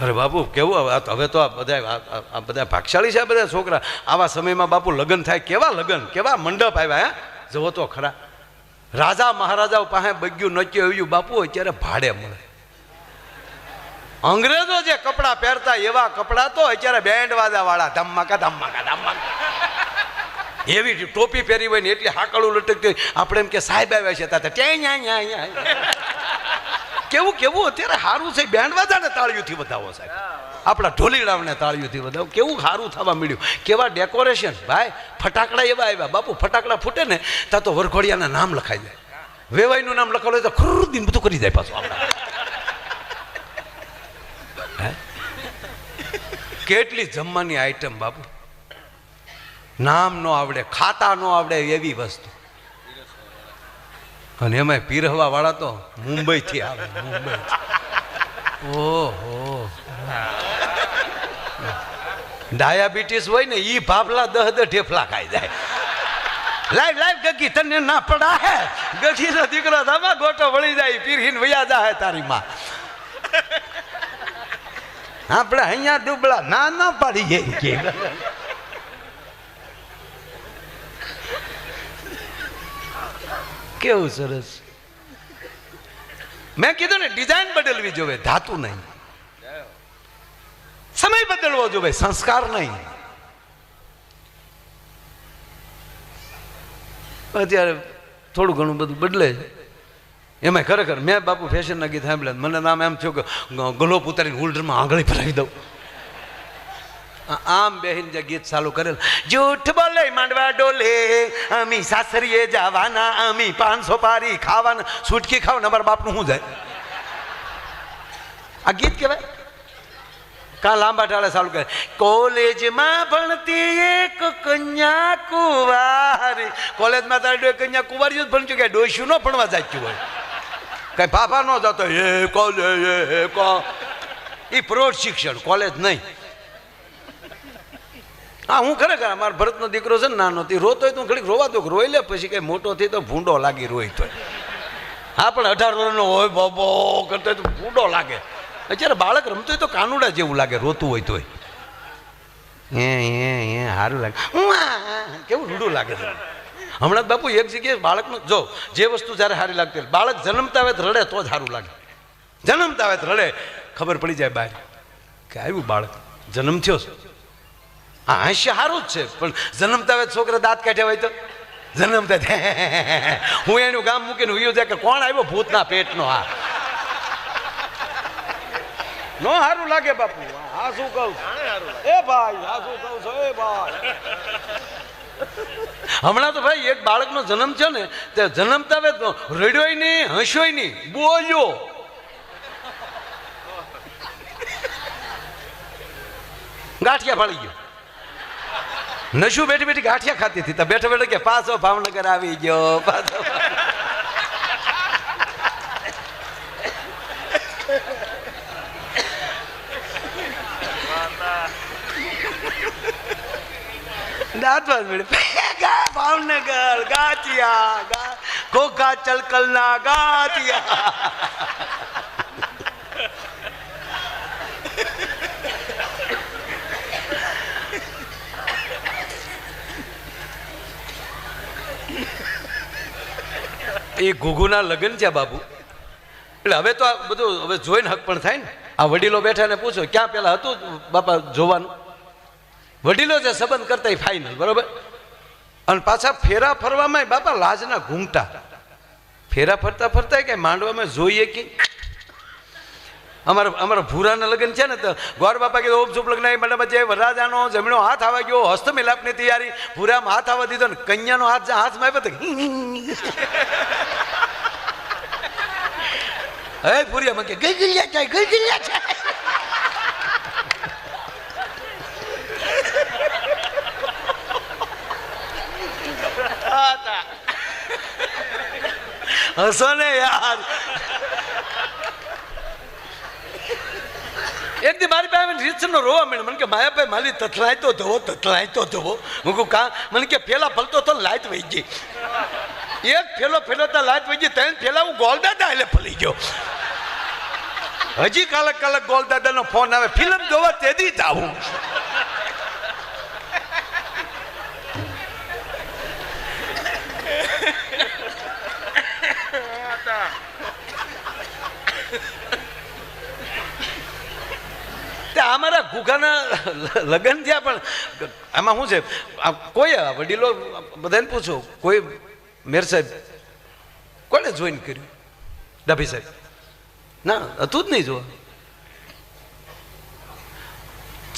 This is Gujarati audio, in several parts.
અરે બાપુ કેવું હવે તો આ બધા ભાગશાળી છે, આ બધા છોકરા. આવા સમયમાં બાપુ લગ્ન થાય, કેવા લગ્ન, કેવા મંડપ આવ્યા. હે જવો તો ખરા, રાજા મહારાજાઓ પાસે બગ્યું નચ્યું આવ્યું બાપુ અત્યારે ભાડે મળે. અંગ્રેજો જે કપડાં પહેરતા એવા કપડાં તો અત્યારે બેન્ડ વાજા વાળા ધમાકા ધમાકા ધમાકા એવી ટોપી પહેરી હોય ને એટલી હાકડું લટકતી હોય. આપણે એમ કે સાહેબ આવ્યા છે ત્યાં કેવું કેવું અત્યારે સારું છે. બેન્ડ વાજાને તાળીઓથી વધાવો સાહેબ, આપણા ઢોલીડાઓને તાળીઓથી વધાવો. કેવું સારું થવા મળ્યું, કેવા ડેકોરેશન ભાઈ. ફટાકડા એવા આવ્યા બાપુ, ફટાકડા ફૂટે ને ત્યાં તો વરઘોડિયાના નામ લખાઈ જાય. વેવાઈનું નામ લખાવું હોય તો ખુરદીન બધું કરી જાય પાછું. આપણા કેટલી જમવાની આઈટમ બાપુ, નામ નો આવડે, ખાતા નો આવડે એવી વસ્તુ. અને એમાં પીરહવા વાળા તો મુંબઈ થી આવે, મુંબઈ. ઓહો, ડાયાબિટીસ હોય ને ઈ ભાભલા 10 ઢેફલા ખાઈ જાય. લાઈવ લાઈવ ગગી તને ના પડા હે, ગગી નો દીકરો ધમા ગોટો વળી જાય, પીરહીન વયા જાય તારી માં. આપણે અહીંયા ડૂબળા ના પાડી જાય. કેવું સરસ. મેં કીધું ને ડિઝાઇન બદલવી જોવે, ધાતુ નહીં. સમય બદલવો જોવે, સંસ્કાર નહીં. અત્યારે થોડું ઘણું બધું બદલે છે. એમાં ખરેખર મેં બાપુ ફેશનના ગીત સાંભળ્યા, મને નામ એમ થયું કે ગલોપ ઉતારીને હોલ્ડરમાં આંગળી ભરાવી દઉં. આમ બેહીન જે ગીત ચાલુ કરેલ, જૂઠ બોલે માંડવા ડોલે, અમી સાસરીએ જવાના, અમી 500 પારી ખાવાના, છૂટકી ખાવ ને અમારા બાપનું શું જાય. આ ગીત કહેવાય. કાં લાંબા ટાળે ચાલુ કરે, કોલેજમાં ભણતી એક કન્યા કુંવારી. કોલેજમાં તારી કન્યા કુંવારી જ ભણતી, કે ડોસ્યું ન ભણવા જાચ્યું હોય, કઈ ફાફા ન જતો. એ કોલેજ એ પ્રૌઢ શિક્ષણ, કોલેજ નહીં. હા હું ખરેખર અમારા ભરતનો દીકરો છે ને નાનો, તે રોતો હોય તો ઘડીક રોવા દો, રોઈ લે, પછી કઈ મોટો થઈ તો ભૂંડો લાગી રોઈ તો. હા પણ 18 વર્ષનો હોય બાબો કરતો તો ભૂંડો લાગે. અત્યારે બાળક રમતું હોય તો કાનુડા જેવું લાગે, રોતું હોય તોય સારું લાગે, કેવું રૂડું લાગે છે. હમણાં બાપુ એક જગ્યાએ બાળકનું જો જે વસ્તુ જ્યારે સારી લાગતી હોય, બાળક જન્મતા આવે રડે તો જ સારું લાગે. જન્મતા આવે રડે, ખબર પડી જાય બહાર કે આવ્યું બાળક, જન્મ થયો છે. હા હાસ્ય સારું જ છે, પણ જન્મતા આવે છોકરા દાંત કાઢ્યા હોય તો જન્મતા હું એનું ગામ મૂકીને ઉયો જાય કે કોણ આવ્યો ભૂતના પેટનો. હા નો સારું લાગે બાપુ. હા શું કહું એ ભાઈ, હા શું કહું છો એ ભાઈ. હમણાં તો ભાઈ એક બાળકનો જન્મ થયો ને, તે જન્મતા આવે તો રડ્યોય નહીં, હસ્યોય નહીં, બોલ્યો. ગાંઠિયા ફાળી ગયો. નશું બેઠી બેઠી ગાંઠિયા ખાતી હતી, તો બેઠા બેઠા કે પાછો ભાવનગર આવી ગયો, પાછો. ભાવનગર ગાંઠિયા, ઘોઘા ચલકલના ગાંઠિયા. એ ઘુઘુના લગ્ન છે બાપુ. એટલે હવે તો આ બધું હવે જોઈને હક પણ થાય ને. આ વડીલો બેઠા ને પૂછો ક્યાં પેલા હતું બાપા જોવાનું. વડીલો જે સંબંધ કરતા એ ફાઇનલ, બરોબર. અને પાછા ફેરા ફરવામાં બાપા લાજના ઘૂંઘટા. ફેરા ફરતા ફરતા કઈ માંડવામાં જોઈએ કે અમારા ભૂરાના લગ્ન છે ને, તો ગોર બાપા કીધું ઓમ શુભ લગ્ન મંડપમાં જે વરરાજાનો જમણો હાથ આવવા ગયો, હસ્ત મિલાપની તૈયારી, ભૂરામાં હાથ આવવા દીધો ને કન્યાનો હાથ હાથમાં આવ્યો તો હે ભૂરિયામાં કે ગલગલિયા છે, ગલગલિયા છે. હસો ને યાર. એક દી મારી પાસે રીતસરનો રોવા માંડ્યો. મને કે માયાભાઈ મારી તથલાય તો ધોવો, તથલાય તો ધોવો. હું કહું કા? મને કે પેલા ફલતો તો લાઈટ વહી ગઈ. એક ફેલો ફેલોતા લાઈટ વહી ગઈ, 3 ફેલા હું ગોલડા એટલે ફલી ગયો. હજી કાલક કાલક ગોલ દાદાનો ફોન આવે, ફિલ્મ જોવા તેદી જ આવું. અમારા ગુગાના લગ્ન થયા, પણ આમાં શું છે, કોઈ વડીલો બધાને પૂછો, કોઈ મેર સાહેબ કોને જોઈન કર્યું? ડાભી સાહેબ ના હતું જ નહીં જોવા.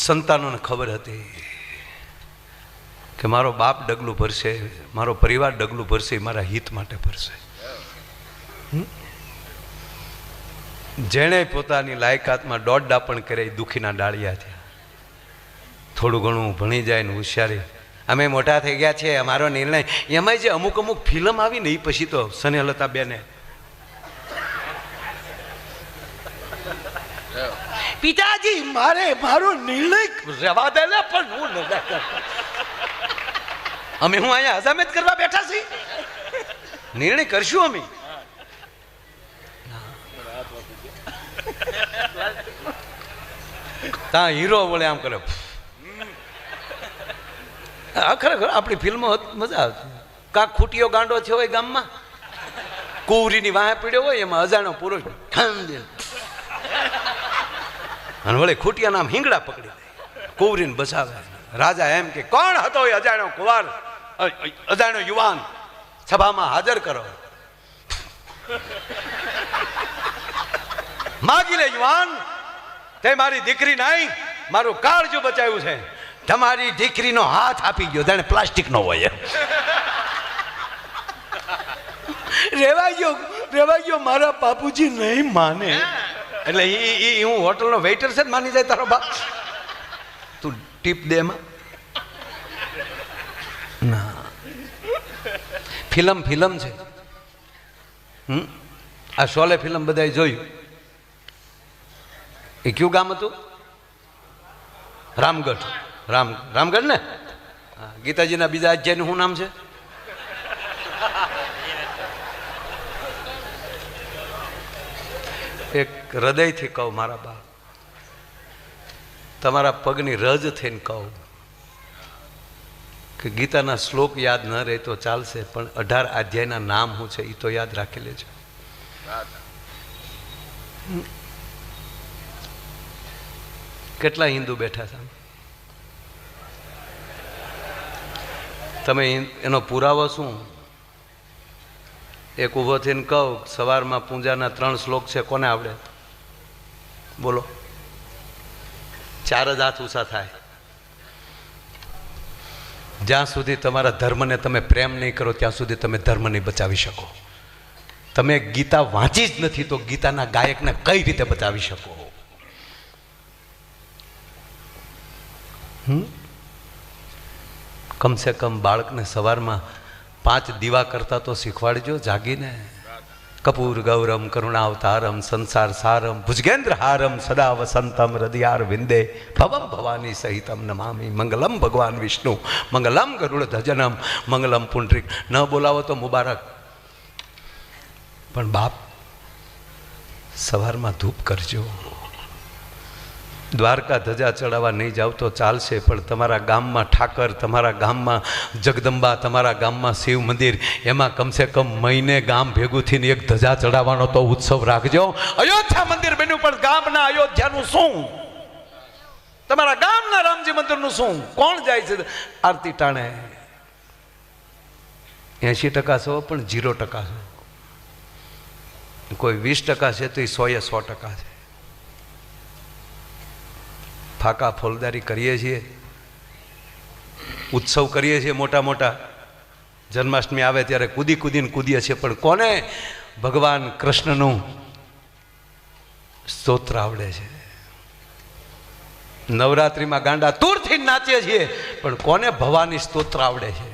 સંતાનોને ખબર હતી કે મારો બાપ ડગલું ભરશે, મારો પરિવાર ડગલું ભરશે, મારા હિત માટે ભરશે. જેણે પોતાની લાયકાતમાં દોઢ ડાપણ કરે એ દુઃખીના ડાળિયા થયા. થોડું ઘણું ભણી જાય ને હોશિયારી, અમે મોટા થઈ ગયા છે, અમારો નિર્ણય. એમાંય જે અમુક અમુક ફિલ્મ આવી ને એ પછી તો સ્નેહલતા બેને પિતાજી મારો નિર્ણય રવા દે ને, પણ હું અમે હું અહીંયા હજામત કરવા બેઠા છીએ, નિર્ણય કરશું અમે. તા હીરો વળે આમ કરે. ખરેખર આપણી ફિલ્મો મજા આવતી. કાંક ખૂટીયો ગાંડો થયો હોય ગામમાં, કુવરીની વાહે પીડ્યો હોય, એમાં અજાણ્યો પુરુષ અને વળે ખૂટિયા નામ હિંગડા પકડી દે, કુવરીને બચાવે. રાજા એમ કે કોણ હતો એ અજાણ્યો કુંવાર, અજાણ્યો યુવાન, સભામાં હાજર કરો. માગી લે યુવાન, તે મારી દીકરી નહીં, મારું કાળજું બચાવ્યું છે. તમારી દીકરીનો હાથ આપી ગયો, જાણે પ્લાસ્ટિક નો હોય. રેવા ગયો મારા બાપુજી નહીં માને. એટલે એ હું હોટલનો વેઇટર છે, માની જાય તારો બાપ. તું ટીપ દે એમાં ના. ફિલ્મ છે. આ શોલે ફિલ્મ બધાએ જોયું. એ કયું ગામ હતું? રામગઢ ને. ગીતાજીના બીજા અધ્યાયનું શું નામ છે? એક હૃદયથી કહું મારા બાપ, તમારા પગની રજ થઈને કહું કે ગીતાના શ્લોક યાદ ન રહે તો ચાલશે, પણ 18 અધ્યાયના નામ શું છે એ તો યાદ રાખી લેજો. કેટલા હિન્દુ બેઠા છે? તમે એનો પુરાવો શું? એક ઊભો થઈને કહું, સવારમાં પૂજાના 3 શ્લોક છે, કોને આવડે? બોલો. 4 જ હાથ ઊંચા થાય. જ્યાં સુધી તમારા ધર્મને તમે પ્રેમ નહીં કરો ત્યાં સુધી તમે ધર્મ નહીં બચાવી શકો. તમે ગીતા વાંચી જ નથી તો ગીતાના ગાયકને કઈ રીતે બચાવી શકો? કમસે કમ બાળકને સવારમાં 5 દીવા કરતા તો શીખવાડજો જાગીને. કપૂર ગૌરમ કરુણાવતારમ સંસાર સારમ ભુજગેન્દ્ર હારમ સદા વસંતમ હૃદયાર વિંદે ભવમ ભવાની સહિતમ નમામી મંગલમ ભગવાન વિષ્ણુ મંગલમ ગરુડ ધજનમ મંગલમ પુંડરીક. ન બોલાવો તો મુબારક, પણ બાપ સવારમાં ધૂપ કરજો. દ્વારકા ધજા ચડાવવા નહીં જાવ તો ચાલશે, પણ તમારા ગામમાં ઠાકર, તમારા ગામમાં જગદંબા, તમારા ગામમાં શિવ મંદિર, એમાં કમસે કમ મહિને ગામ ભેગું થઈને એક ધજા ચડાવવાનો તો ઉત્સવ રાખજો. અયોધ્યા મંદિર બન્યું, પણ ગામના અયોધ્યાનું શું? તમારા ગામના રામજી મંદિરનું શું? કોણ જાય છે આરતી ટાણે? 80% છો, પણ 0% છો. કોઈ 20% છે તો એ 100% છે. ફાકા ફોલદારી કરીએ છીએ, ઉત્સવ કરીએ છીએ મોટા મોટા. જન્માષ્ટમી આવે ત્યારે કૂદીને કૂદીએ છીએ, પણ કોને ભગવાન કૃષ્ણનું સ્તોત્ર આવડે છે? નવરાત્રિમાં ગાંડા તૂરથી નાચીએ છીએ, પણ કોને ભવાની સ્તોત્ર આવડે છે?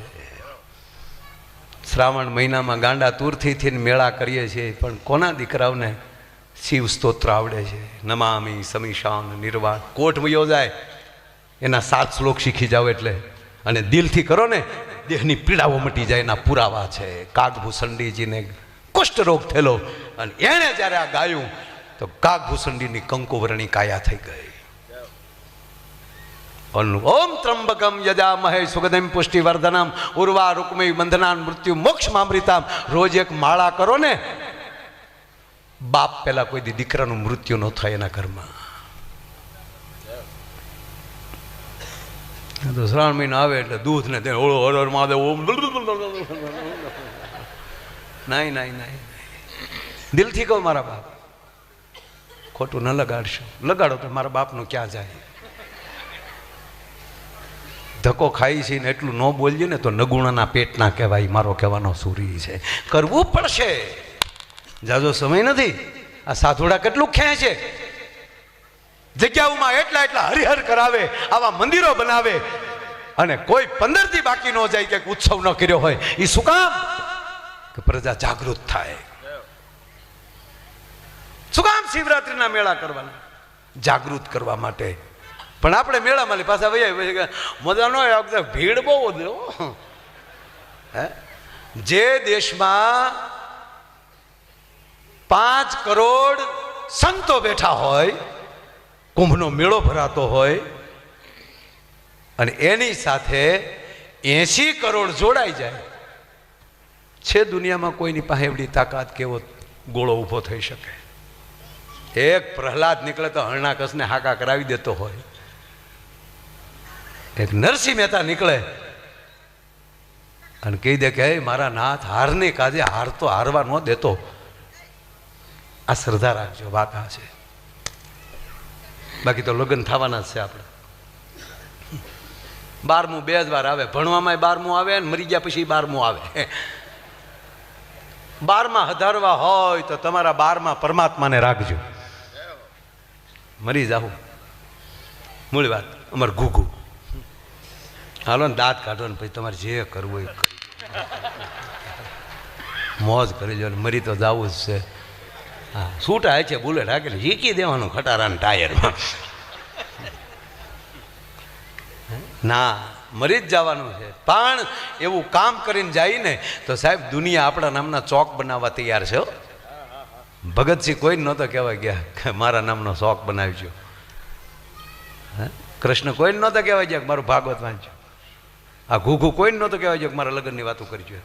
શ્રાવણ મહિનામાં ગાંડા તૂરથી મેળા કરીએ છીએ, પણ કોના દીકરાઓને શિવ સ્તોત્ર આવડે છે? નમામિ સમીશાન નિર્વાણ. કોટ વયો જાય એના 7 શ્લોક શીખી જાઓ એટલે, અને દિલથી કરો ને, દેહની પીડાઓ મટી જાય. એના પુરાવા છે. કાગભૂષણજીને કુષ્ઠરોગ થયેલો, અને એણે જ્યારે આ ગાયું તો કાગભૂષણની કંકુવર્ણી કાયા થઈ ગઈ. ઓમ ત્રંબકમ યજામહે સુગંધિમ પુષ્ટિવર્ધનમ ઉર્વા રૂકમી બંધનાન મૃત્યુ મોક્ષમામૃતામ. રોજ એક માળા કરો ને, બાપ પેલા કોઈ દી દીકરાનું મૃત્યુ ન થાય એના ઘરમાં. તો શ્રાવણ મહિનો આવે એટલે દૂધ ને ઓળો હર મહાદેવ ઓમ નહીં નહીં નહીં, દિલથી કહો મારા બાપ, ખોટું ન લગાડશો. લગાડો તો મારા બાપનું ક્યાં જાય. ધક્કો ખાઈ છે ને એટલું ન બોલીએ ને તો નગુણાના પેટ ના કહેવાય. મારો કહેવાનો સુરી છે, કરવું પડશે. જાજો સમય નથી. આ સાધુડા કેટલું ખેંચે છે, જગ્યાઓમાં એટલા એટલા હરિહર કરાવે, આવા મંદિરો બનાવે, અને કોઈ 15 દી બાકી ન જાય કે ઉત્સવ ન કર્યો હોય. એ શું કામ? કે પ્રજા જાગૃત થાય. શું કામ શિવરાત્રીના મેળા કરવાના? જાગૃત કરવા માટે. પણ આપણે મેળામાં પાછા વૈયા મજા ન આવે, ભીડ બહુ વધે. હે, જે દેશમાં 5 કરોડ સંતો બેઠા હોય, કુંભનો મેળો ભરાતો હોય, અને એની સાથે 80 કરોડ જોડાઈ જાય, છે દુનિયામાં કોઈની પાસે એવડી તાકાત કેવો ગોળો ઊભો થઈ શકે? એક પ્રહલાદ નીકળે તો હરણાકશને હાકા કરાવી દેતો હોય. એક નરસિંહ મહેતા નીકળે અને કહી દે કે મારા નાથ હારને કાજે હાર તો હારવા ન દેતો. આ શ્રદ્ધા રાખજો, વાત આ છે. બાકી તો લગ્ન થવાના જ છે આપણે. 12મું 2 જ વાર આવે, ભણવામાં 12મું આવે ને મરી ગયા પછી 12મું આવે. 12માં હધારવા હોય તો તમારા 12માં પરમાત્માને રાખજો. મરી જાવ મૂળ વાત. અમારે ઘૂઘું હાલો ને, દાંત કાઢો ને પછી તમારે જે કરવું એ કરી મોજ કરી લો. મરી તો જવું જ છે. હા, છૂટા છે બુલેટ હાકેલી હીકી દેવાનું ખટારાના ટાયરમાં. ના, મરી જ જવાનું છે. પણ એવું કામ કરીને જાય ને તો સાહેબ દુનિયા આપણા નામના ચોક બનાવવા તૈયાર છે. ભગતસિંહ કોઈ નહોતો કહેવા ગયા કે મારા નામનો ચોક બનાવજો. કૃષ્ણ કોઈ નહોતા કહેવા ગયા કે મારું ભાગવત વાંચજો. આ ઘૂઘું કોઈ નહોતો કહેવા ગયા કે મારા લગ્નની વાતો કરજો.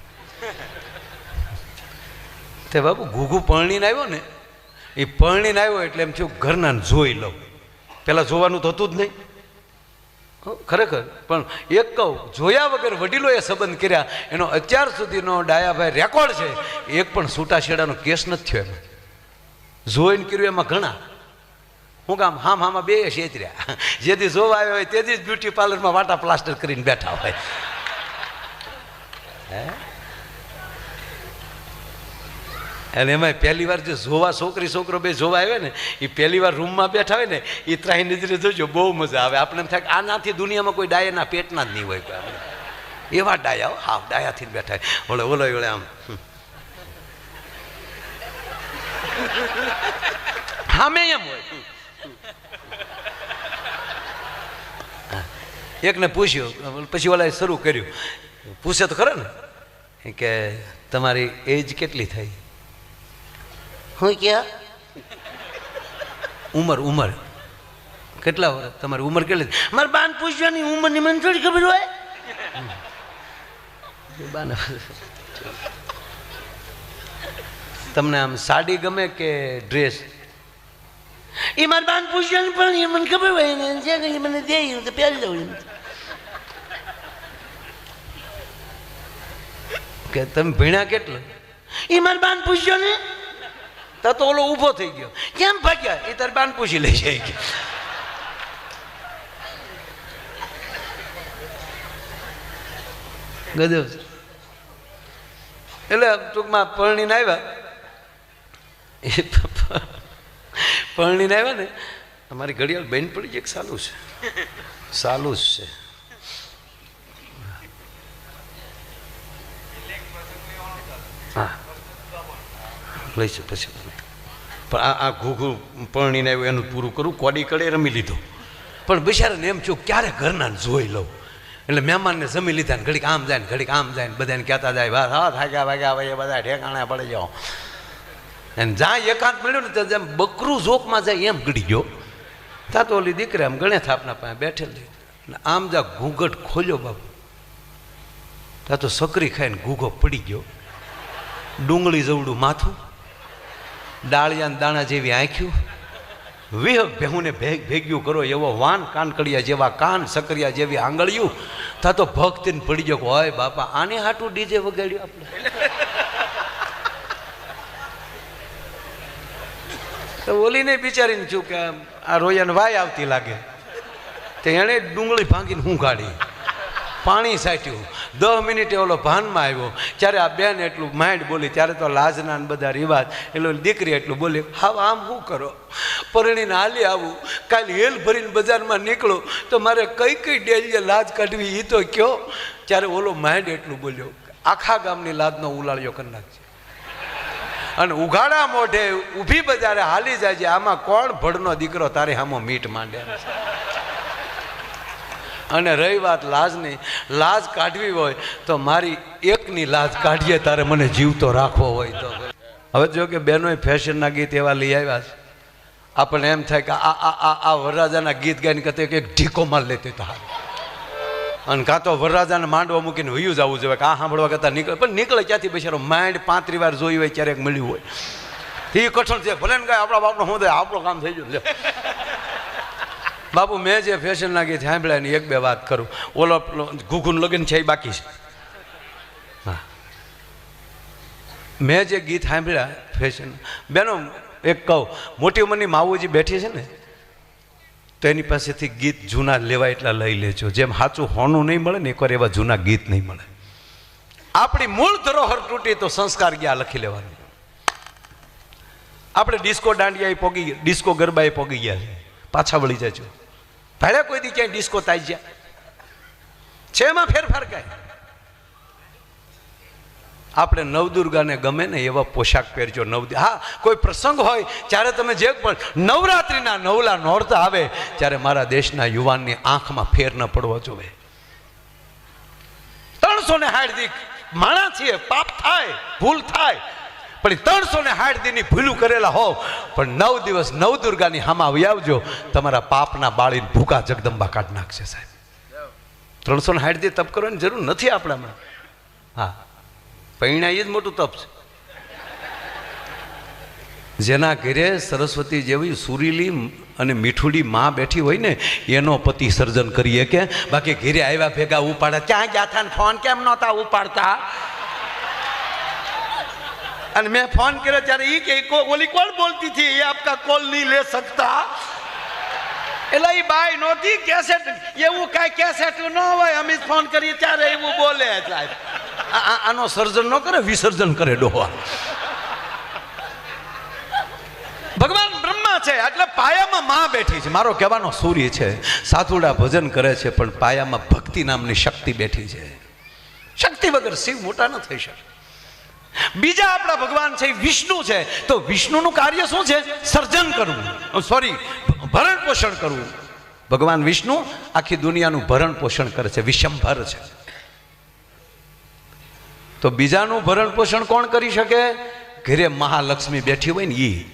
તે બાબુ ઘૂઘું પરણીને આવ્યો ને, એ પરણીને આવ્યો એટલે એમ થયું ઘરના જોઈ લઉં. પેલા જોવાનું તો હતું જ નહીં ખરેખર. પણ એક કહું, જોયા વગર વડીલોએ સંબંધ કર્યા એનો અત્યાર સુધીનો ડાયાભાઈ રેકોર્ડ છે. એક પણ છૂટાછેડાનો કેસ નથી થયો એમાં. જોઈને કર્યું એમાં ઘણા. હું કામ હામાં 2 છેતર્યા. જેથી જોવા આવ્યો હોય તેથી જ બ્યુટી પાર્લરમાં વાટા પ્લાસ્ટર કરીને બેઠા હોય. અને એમાં પહેલી વાર જે જોવા છોકરી છોકરો બે જોવા આવે ને, એ પહેલી વાર રૂમમાં બેઠા હોય ને, એ ત્રાહી નજરે જોજો, બહુ મજા આવે. આપણે એમ થાય કે આનાથી દુનિયામાં કોઈ ડાયાના પેટના જ નહીં હોય. એવા ડાયા, હા ડાયાથી બેઠા હોય. ઓલો આમ સામે એમ હોય. એકને પૂછ્યું, પછી ઓલાએ શરૂ કર્યું. પૂછે તો ખરો ને કે તમારી એજ કેટલી થઈ? હું ક્યાં ઉંમર કેટલા વર્ષ? તમારી ઉંમર કેટલી? મારે બાન પૂછવાની ઉંમરની મને થોડી ખબર હોય. તમને આમ સાડી ગમે કે ડ્રેસ? એ મારે બાન પૂછવાની પણ એ મને ખબર હોય ને, જે મને દે તો પહેરી દઉં. કે તમે ભણ્યા કેટલું? એ મારે બાન પૂછ્યો ને. તો ઓલો ઊભો થઈ ગયો. કેમ ભાગ્યા? એ તારે બાન પૂછી લે છે. ગજબ. એટલે ટૂંકમાં પરણીને આવ્યા, પરણીને આવ્યા ને, અમારી ઘડિયાળ બેન પડી જાય. સાલું છે, સાલું જ છે. હા લઈ છે પછી. પણ આ ઘૂઘું પરણીને આવ્યું એનું પૂરું કરું. કોડી કડે રમી લીધો. પણ બિચારાને એમ થયું ક્યારે ઘરના જોઈ લઉં. એટલે મહેમાનને જમી લીધા ને ઘડીક આમ જાય ને ઘડીક આમ જાય ને બધાને કહેતા જાય, હા થાક્યા ભાગ્યા ભાઈ બધા ઠેકાણા પડી જાઓ. અને જ્યાં એકાંત મળ્યું ને ત્યાં જેમ બકરું ઝોકમાં જાય એમ ગળી ગયો. ત્યાં તો ઓલી દીકરી આમ ગણે થાપના પાસે બેઠેલી ને આમ જા ઘૂંઘટ ખોલ્યો બાપુ, ત્યાં તો સકરી ખાઈને ઘૂઘો પડી ગયો. ડુંગળી જવડું માથું, ડાળિયા દાણા જેવી આંખ્યું, વિહક ભેહુને ભેગ્યું કરો એવો વાન, કાનકડિયા જેવા કાન, સકરિયા જેવી આંગળીયું. તા તો ભક્તિને પડી ગયો, હોય બાપા આને હાટું ડીજે વગાડ્યું આપણે. તો ઓલીને બિચારીને છું કે આ રોયાને વાય આવતી લાગે, તો એણે ડુંગળી ભાંગીને હું કાઢી, પાણી સાટ્યું. 10 મિનિટે ઓલો ભાનમાં આવ્યો, ત્યારે આ બેન એટલું માઇન્ડ બોલી, ત્યારે તો લાજના બધા રિવાજ, એટલે દીકરી એટલું બોલી, હા આમ શું કરો, પરણીને હાલી આવું, કાલે હેલ ભરીને બજારમાં નીકળો તો મારે કઈ કઈ ડેલીએ લાજ કાઢવી એ તો કયો. ત્યારે ઓલો માઇન્ડ એટલું બોલ્યો, આખા ગામની લાજનો ઉલાળ્યો કરી નાખશે. અને ઉઘાડા મોઢે ઊભી બજારે હાલી જાય છે, આમાં કોણ ભડનો દીકરો તારે હામો મીટ માંડે. અને રહી વાત લાજની, લાજ કાઢવી હોય તો મારી એકની લાજ કાઢીએ, તારે મને જીવતો રાખવો હોય તો. હવે જો કે બહેનોએ ફેશનના ગીત એવા લઈ આવ્યા છે, આપણને એમ થાય કે આ વરરાજાના ગીત ગાઈને કહેते કે એક ઢીકો માર લેતી તો હાલ, અને કાં તો વરરાજાને માંડવા મૂકીને વયું જવું જોઈએ કે આ સાંભળવા કરતાં નીકળે. પણ નીકળે ક્યાંથી બિચારો, માઇન્ડ 35 વાર જોયું હોય ક્યારેક મળ્યું હોય, એ કઠણ છે. ભલે ને કાંઈ આપણા બાપનો શું થાય, આપણું કામ થઈ ગયું. બાપુ મેં જે ફેશનના ગીત સાંભળ્યા એની 1-2 વાત કરું. ઓલો ઘૂઘુન લગન છે એ બાકી છે. હા, મેં જે ગીત સાંભળ્યા ફેશન, બેનો એક કહું, મોટી ઉંમરની માવુજી બેઠી છે ને, તો એની પાસેથી ગીત જૂના લેવા એટલા લઈ લેજો. જેમ સાચું હોનું નહીં મળે ને, એકવાર એવા જૂના ગીત નહીં મળે. આપણી મૂળ ધરોહર તૂટી તો સંસ્કાર ગયા લખી લેવાનું. આપણે ડિસ્કો દાંડિયા પોગી ગયા, ડિસ્કો ગરબાએ પોગી ગયા છે, પાછા વળી જજો. ભાડે કોઈ દી ક્યાંય ડિસ્કો તાઈ ગયા છે, એમાં ફેરફાર કાંઈ. આપણે નવદુર્ગાને ગમે ને એવા પોશાક પહેરજો. હા, કોઈ પ્રસંગ હોય ત્યારે તમે જે પણ નવરાત્રિના નવલા નોરતા આવે ત્યારે મારા દેશના યુવાનની આંખમાં ફેર ન પડવો જોઈએ. 360 દી માણા છીએ, પાપ થાય, ભૂલ થાય, પણ 360 દીની ભૂલું કરેલા હોવ પણ 9 દિવસ નવદુર્ગાની હામાં આવી આવજો, તમારા પાપના બાળીને ભૂકા જગદંબા કાઢ નાખશે સાહેબ. 360 દી તપ કરવાની જરૂર નથી આપણામાં. હા, પૈણા એ જ મોટું તપ છે. જેના ઘરે સરસ્વતી જેવી સુરીલી અને મીઠુડી માં બેઠી હોય ને, એનો પતિ સર્જન કરીએ કે. બાકી ઘરે આવ્યા ભેગા ઉપાડે, ક્યાં ગયા હતા ને ફોન કેમ નહોતા ઉપાડતા? અને મેં ફોન કર્યો ત્યારે એ કે ઓલી કોણ બોલતી હતી, એ આપકા કોલ નહીં લે સકતા. એટલે એ બાઈ નહોતી, કેસેટ એવું કાંઈ કેસેટ ન હોય, અમે ફોન કરીએ ત્યારે એવું બોલે. આનો સર્જન ન કરે, વિસર્જન કરે ડોહા. ભગવાન બ્રહ્મા છે એટલે પાયામાં માં બેઠી છે. મારો કહેવાનો સૂર્ય છે, સાધુડા ભજન કરે છે પણ પાયામાં ભક્તિ નામની શક્તિ બેઠી છે. શક્તિ વગર શિવ મોટા ન થઈ શકે. બીજા આપણા ભગવાન છે વિષ્ણુ છે, તો વિષ્ણુનું કાર્ય શું છે? સર્જન કરવું, ભરણ પોષણ કરવું. ભગવાન વિષ્ણુ આખી દુનિયાનું ભરણ પોષણ કરે છે, વિશંભર છે. તો બીજાનું ભરણ પોષણ કોણ કરી શકે? ઘરે મહાલક્ષ્મી બેઠી હોય ને એ.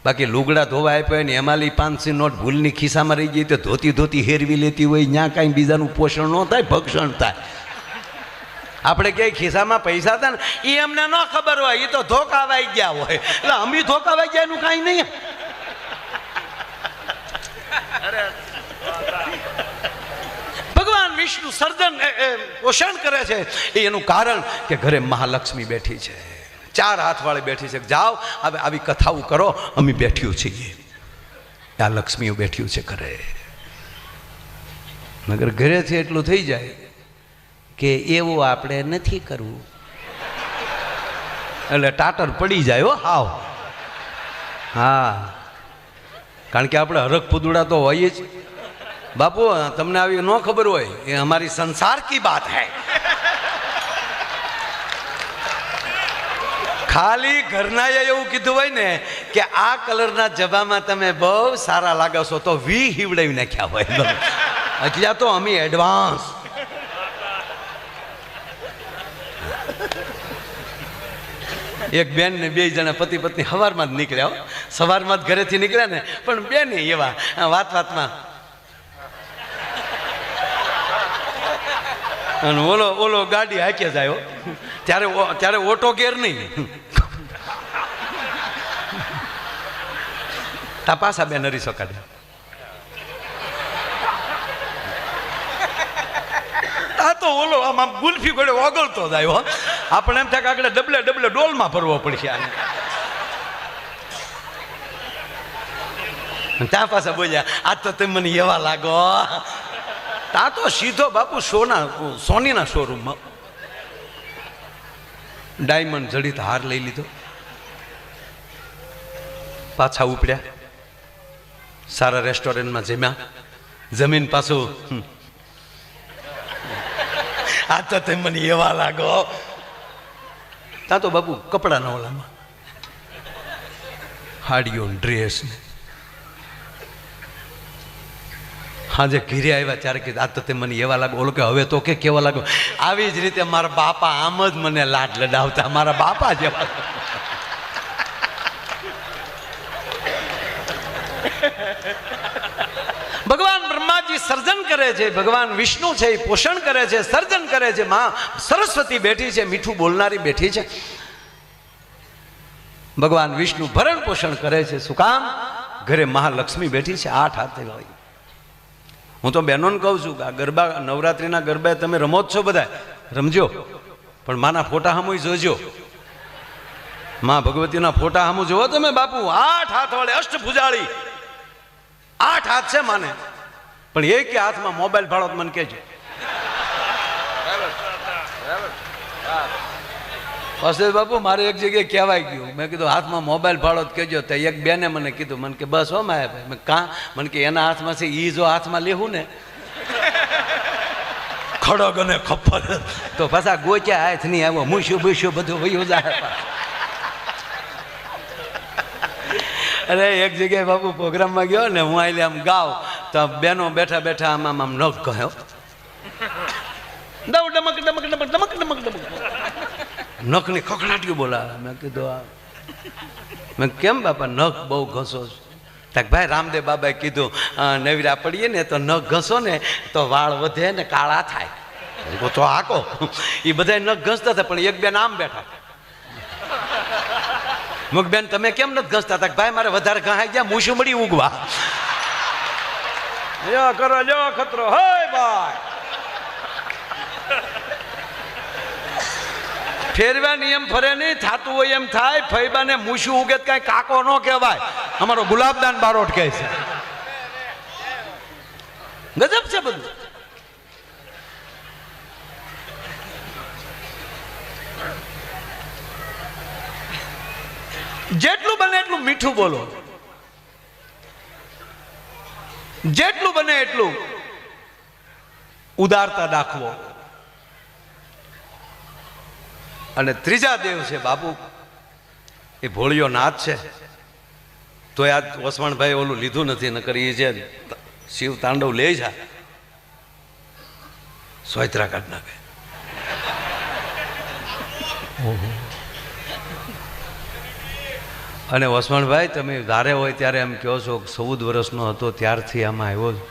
બાકી લુગડા ધોવા આપ્યા હોય ને એમાંલી 500 નોટ ભૂલની ખિસ્સામાં રહી ગઈ તો ધોતી હેરવી લેતી હોય, ત્યાં કાંઈ બીજાનું પોષણ ન થાય, ભક્ષણ થાય. આપણે ક્યાંય ખિસ્સામાં પૈસા હતા ને એ અમને ન ખબર હોય, એ તો ધોકાવાઈ ગયા હોય. એટલે અમે ધોકાવાઈ ગયા એનું કાંઈ નહીં. ભગવાન વિષ્ણુ સર્જન પોષણ કરે છે, એનું કારણ કે ઘરે મહાલક્ષ્મી બેઠી છે, 4 હાથવાળી બેઠી છે. જાઓ હવે આવી કથાઓ કરો, અમે બેઠ્યું છીએ. આ લક્ષ્મીઓ બેઠ્યું છે ઘરે. મગર ઘરેથી એટલું થઈ જાય કે એવું આપણે નથી કરવું, એટલે ટાટર પડી જાય. હો હાવ. હા, કારણ કે આપણે હરખ પુદુડા તો હોઈએ જ. બાપુ તમને આવી ન ખબર હોય, એ અમારી સંસાર કી બાત હૈ. ખાલી ઘરનાએ એવું કીધું હોય ને કે આ કલરના જબામાં તમે બહુ સારા લાગો છો તો હિવડાવી નાખ્યા હોય. એટલે તો અમે એડવાન્સ. એક બેન ને બે જણા પતિ પત્ની સવારમાં જ નીકળ્યા, સવારમાં જ ઘરેથી નીકળ્યા ને, પણ બેન એવા વાતમાં અને ઓલો ગાડી હાકે જાય, ત્યારે ઓટો ગેર નહીં, તા પાછા બેન હરી શકાડે. આ તો ઓલો આમ ગુલ્ફી ગોળે ઓગળતો જાય. આપણે એમ થાય કે આગળ ડબલે ડોલમાં ફરવો પડશે આને. ત્યાં પાછા બોલ્યા આજ તો તમે મને એવા લાગો. ત્યાં તો સીધો બાપુ સોનીના શોરૂમમાં ડાયમંડ જડિત હાર લઈ લીધો, પાછા ઉપડ્યા, સારા રેસ્ટોરન્ટમાં જમ્યા, જમીન પાછું આ તો તમે મને એવા લાગો. ત્યાં તો બાપુ કપડાના ઓલામાં હાડીઓ ડ્રેસ ને હાજે ઘીરે આવ્યા ત્યારે કે આ તો તે મને એવા લાગો. ઓલો કે હવે તો કે કેવા લાગો. આવી જ રીતે મારા બાપા આમ જ મને લાડ લડાવતા, મારા બાપા જેવા. ભગવાન બ્રહ્માજી સર્જન કરે છે, ભગવાન વિષ્ણુ છે એ પોષણ કરે છે, સર્જન કરે છે, માં સરસ્વતી બેઠી છે, મીઠું બોલનારી બેઠી છે. ભગવાન વિષ્ણુ ભરણ પોષણ કરે છે. શું કામ? ઘરે મહાલક્ષ્મી બેઠી છે 8 હાથે હોય. હું તો બહેનોને કહું છું કે આ ગરબા, નવરાત્રિના ગરબા તમે રમો જ છો, બધા રમજો, પણ માના ફોટા સામું જોજો. માં ભગવતીના ફોટા સામું જોવો તમે બાપુ. 8 હાથ વડે અષ્ટભુજાળી, 8 હાથ છે માને, પણ એક હાથમાં મોબાઈલ ભાડો મને કહેજો. પછી બાપુ મારે એક જગ્યાએ કહેવાય ગયું, મેં કીધું હાથમાં મોબાઈલ ભાડો જ કહેજો. તો એક બેને મને કીધું, મને કે બસ હો માયા મેં કાં, મને કે એના હાથમાં છે એ જો હાથમાં લેવું ને ખડગ અને ખપ્પર તો પાછા ગોચ્યા હાથ નહીં આવ્યો, મૂસ્યું બૂસ્યું બધું વયું જાય. અરે એક જગ્યાએ બાપુ પ્રોગ્રામમાં ગયો ને, હું આઈ આમ ગાવ તો બેનો બેઠા બેઠા આમ નખ કહ્યો, ડમક ડમક ડમક ડમક ડમક ડમક ડમક નખની ખખડાટીઓ બોલાવે. મેં કીધું મેં કેમ બાપા નખ બહુ ઘસો છો? ભાઈ રામદેવ બાબાએ કીધું નવરા પડીએ ને તો નખ ઘસો ને તો વાળ વધે ને કાળા થાય. તો હાકો એ બધા નખ ઘસતા હતા, પણ એક બેન આમ બેઠા. મુક બેન તમે કેમ નથી ઘસતા? ભાઈ મારે વધારે ઘાઈ ગયા, મૂછું મળી ઉગવા. કરો લો ખતરો હોય ભાઈ. ફેરવા નિયમ ફરે નહીં, થાતું હોય એમ થાય. ફૈબાને મૂછું ઉગે કઈ કાકો ન કહેવાય, અમારો ગુલાબદાન બારોટ કહે છે. ગજબ છે બધું. જેટલું બને એટલું મીઠું બોલો, જેટલું બને એટલું ઉદારતા દાખવો. અને ત્રીજા દેવ છે બાપુ, એ ભોળિયો નાથ છે. તો આ વસવાણભાઈ ઓલું લીધું નથી, નકર એ જે શિવ તાંડવ લે છે સોયત્રા કાઢ નાખે. અને વસવાણભાઈ તમે ધારે હોય ત્યારે એમ કહો છો 14 વર્ષનો હતો ત્યારથી આમાં આવ્યો છું,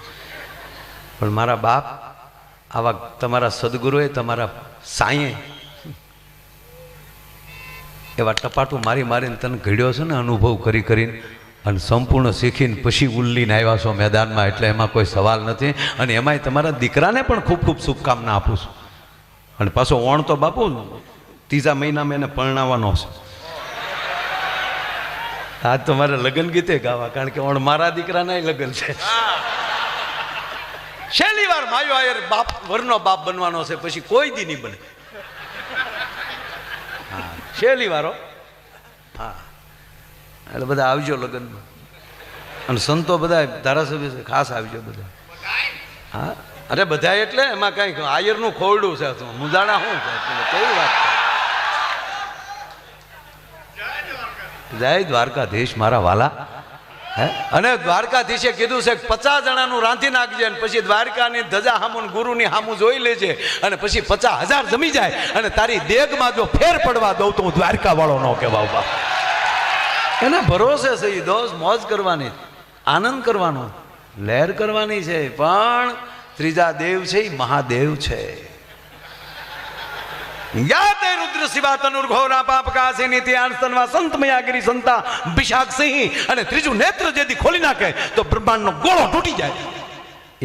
પણ મારા બાપ આવા તમારા સદગુરુએ, તમારા સાંઈએ એવા ટપાટું મારી મારીને તને ઘડ્યો છે ને, અનુભવ કરી કરીને, અને સંપૂર્ણ શીખીને પછી ઉલ્લીને આવ્યા છો મેદાનમાં. એટલે એમાં કોઈ સવાલ નથી. અને એમાંય તમારા દીકરાને પણ ખૂબ ખૂબ શુભકામના આપું છું. અને પાછો ઓણ તો બાપુ 3જા મહિનામાં એને પરણાવવાનો છે. આજ તો મારે લગ્ન ગીતે ગાવા, કારણ કે ઓણ મારા દીકરાના લગ્ન છે. છેલ્લી વાર માયો આયર બાપ વરનો બાપ બનવાનો છે, પછી કોઈ દી નહીં બને. છેલ્લી વારો. હા, એટલે બધા આવજો લગ્નમાં. અને સંતો બધા ધારાસભ્ય ખાસ આવજો બધા. હા, અરે બધા એટલે એમાં કઈ આયરનું ખોરડું છે, મુંજાણા શું છે, કેવી વાત. જય દ્વારકાધીશ મારા વાલા. હે અને દ્વારકાધીશે કીધું છે કે 50 જણાનું રાંધી નાખજે અને પછી દ્વારકાની ધજા હામું ગુરુની હામું જોઈ લેજે અને પછી 50,000 જમી જાય અને તારી દેગમાં જો ફેર પડવા દઉં તો હું દ્વારકા વાળો ન કહેવાઉં બાપ. એના ભરોસે છે દોસ્ત, મોજ કરવાની, આનંદ કરવાનો, લહેર કરવાની છે. પણ ત્રીજા દેવ છે એ મહાદેવ છે. યાતે રુદ્ર શિવા તનુર્ઘોરા પાપકાસી નિત્યાન સંતવા સંતમયાગિરી સંતા વિશાખ સિંહ. અને ત્રીજું નેત્ર જેથી ખોલી નાખે તો બ્રહ્માંડનો ગોળો તૂટી જાય.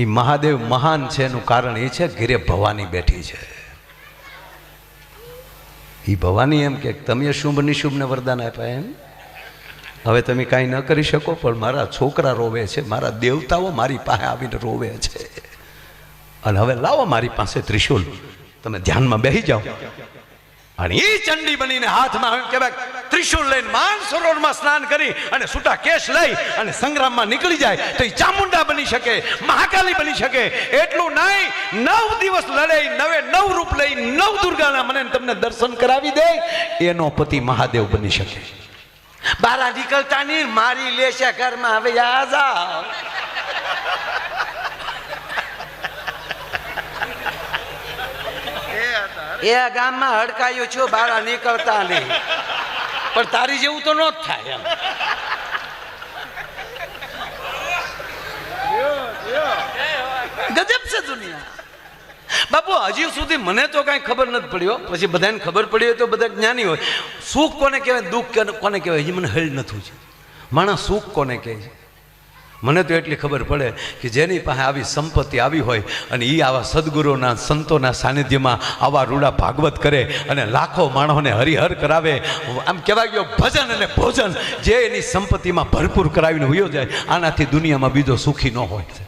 એ મહાદેવ મહાન છે એનું કારણ એ છે ઘેરે ભવાની બેઠી છે. એ ભવાની એમ કે તમે શુભ નિશુભને વરદાન આપ્યા એમ હવે તમે કાંઈ ન કરી શકો, પણ મારા છોકરા રોવે છે, મારા દેવતાઓ મારી પાસે આવીને રોવે છે, અને હવે લાવો મારી પાસે ત્રિશુલ, તમે ધ્યાનમાં બેસી જાઓ. અને એ ચંડી બનીને હાથમાં કહેવાય ત્રિશુલ લઈને માનસરોવરમાં સ્નાન કરી અને છૂટા કેશ લઈ અને સંગ્રામમાં નીકળી જાય તો એ ચામુંડા બની શકે, મહાકાલી બની શકે. એટલું નહીં, 9 દિવસ લડે, 9 રૂપ લઈ 9 દુર્ગાના મને તમને દર્શન કરાવી દે, એનો પતિ મહાદેવ બની શકે. બારા નીકળતા નહીં, મારી લેશે ઘરમાં, હવે આ જાઓ. એ ગામમાં હડકાયું છું, બારા નીકળતા નહીં, પણ તારી જેવું તો ન જ થાય એમ. ગજબ છે દુનિયા બાપુ. હજી સુધી મને તો કઈ ખબર નથી પડ્યો, પછી બધાને ખબર પડી હોય તો બધા જ્ઞાની હોય. સુખ કોને કહેવાય, દુઃખ કોને કહેવાય, હજી મને હળ નથી છે. માણસ સુખ કોને કહે છે મને તો એટલી ખબર પડે કે જેની પાસે આવી સંપત્તિ આવી હોય અને એ આવા સદગુરુના સંતોના સાનિધ્યમાં આવા રૂડા ભાગવત કરે અને લાખો માણસોને હરિહર કરાવે, આમ કહેવાય ગયો ભજન અને ભોજન જે એની સંપત્તિમાં ભરપૂર કરાવીને વયો જાય, આનાથી દુનિયામાં બીજો સુખી ન હોય.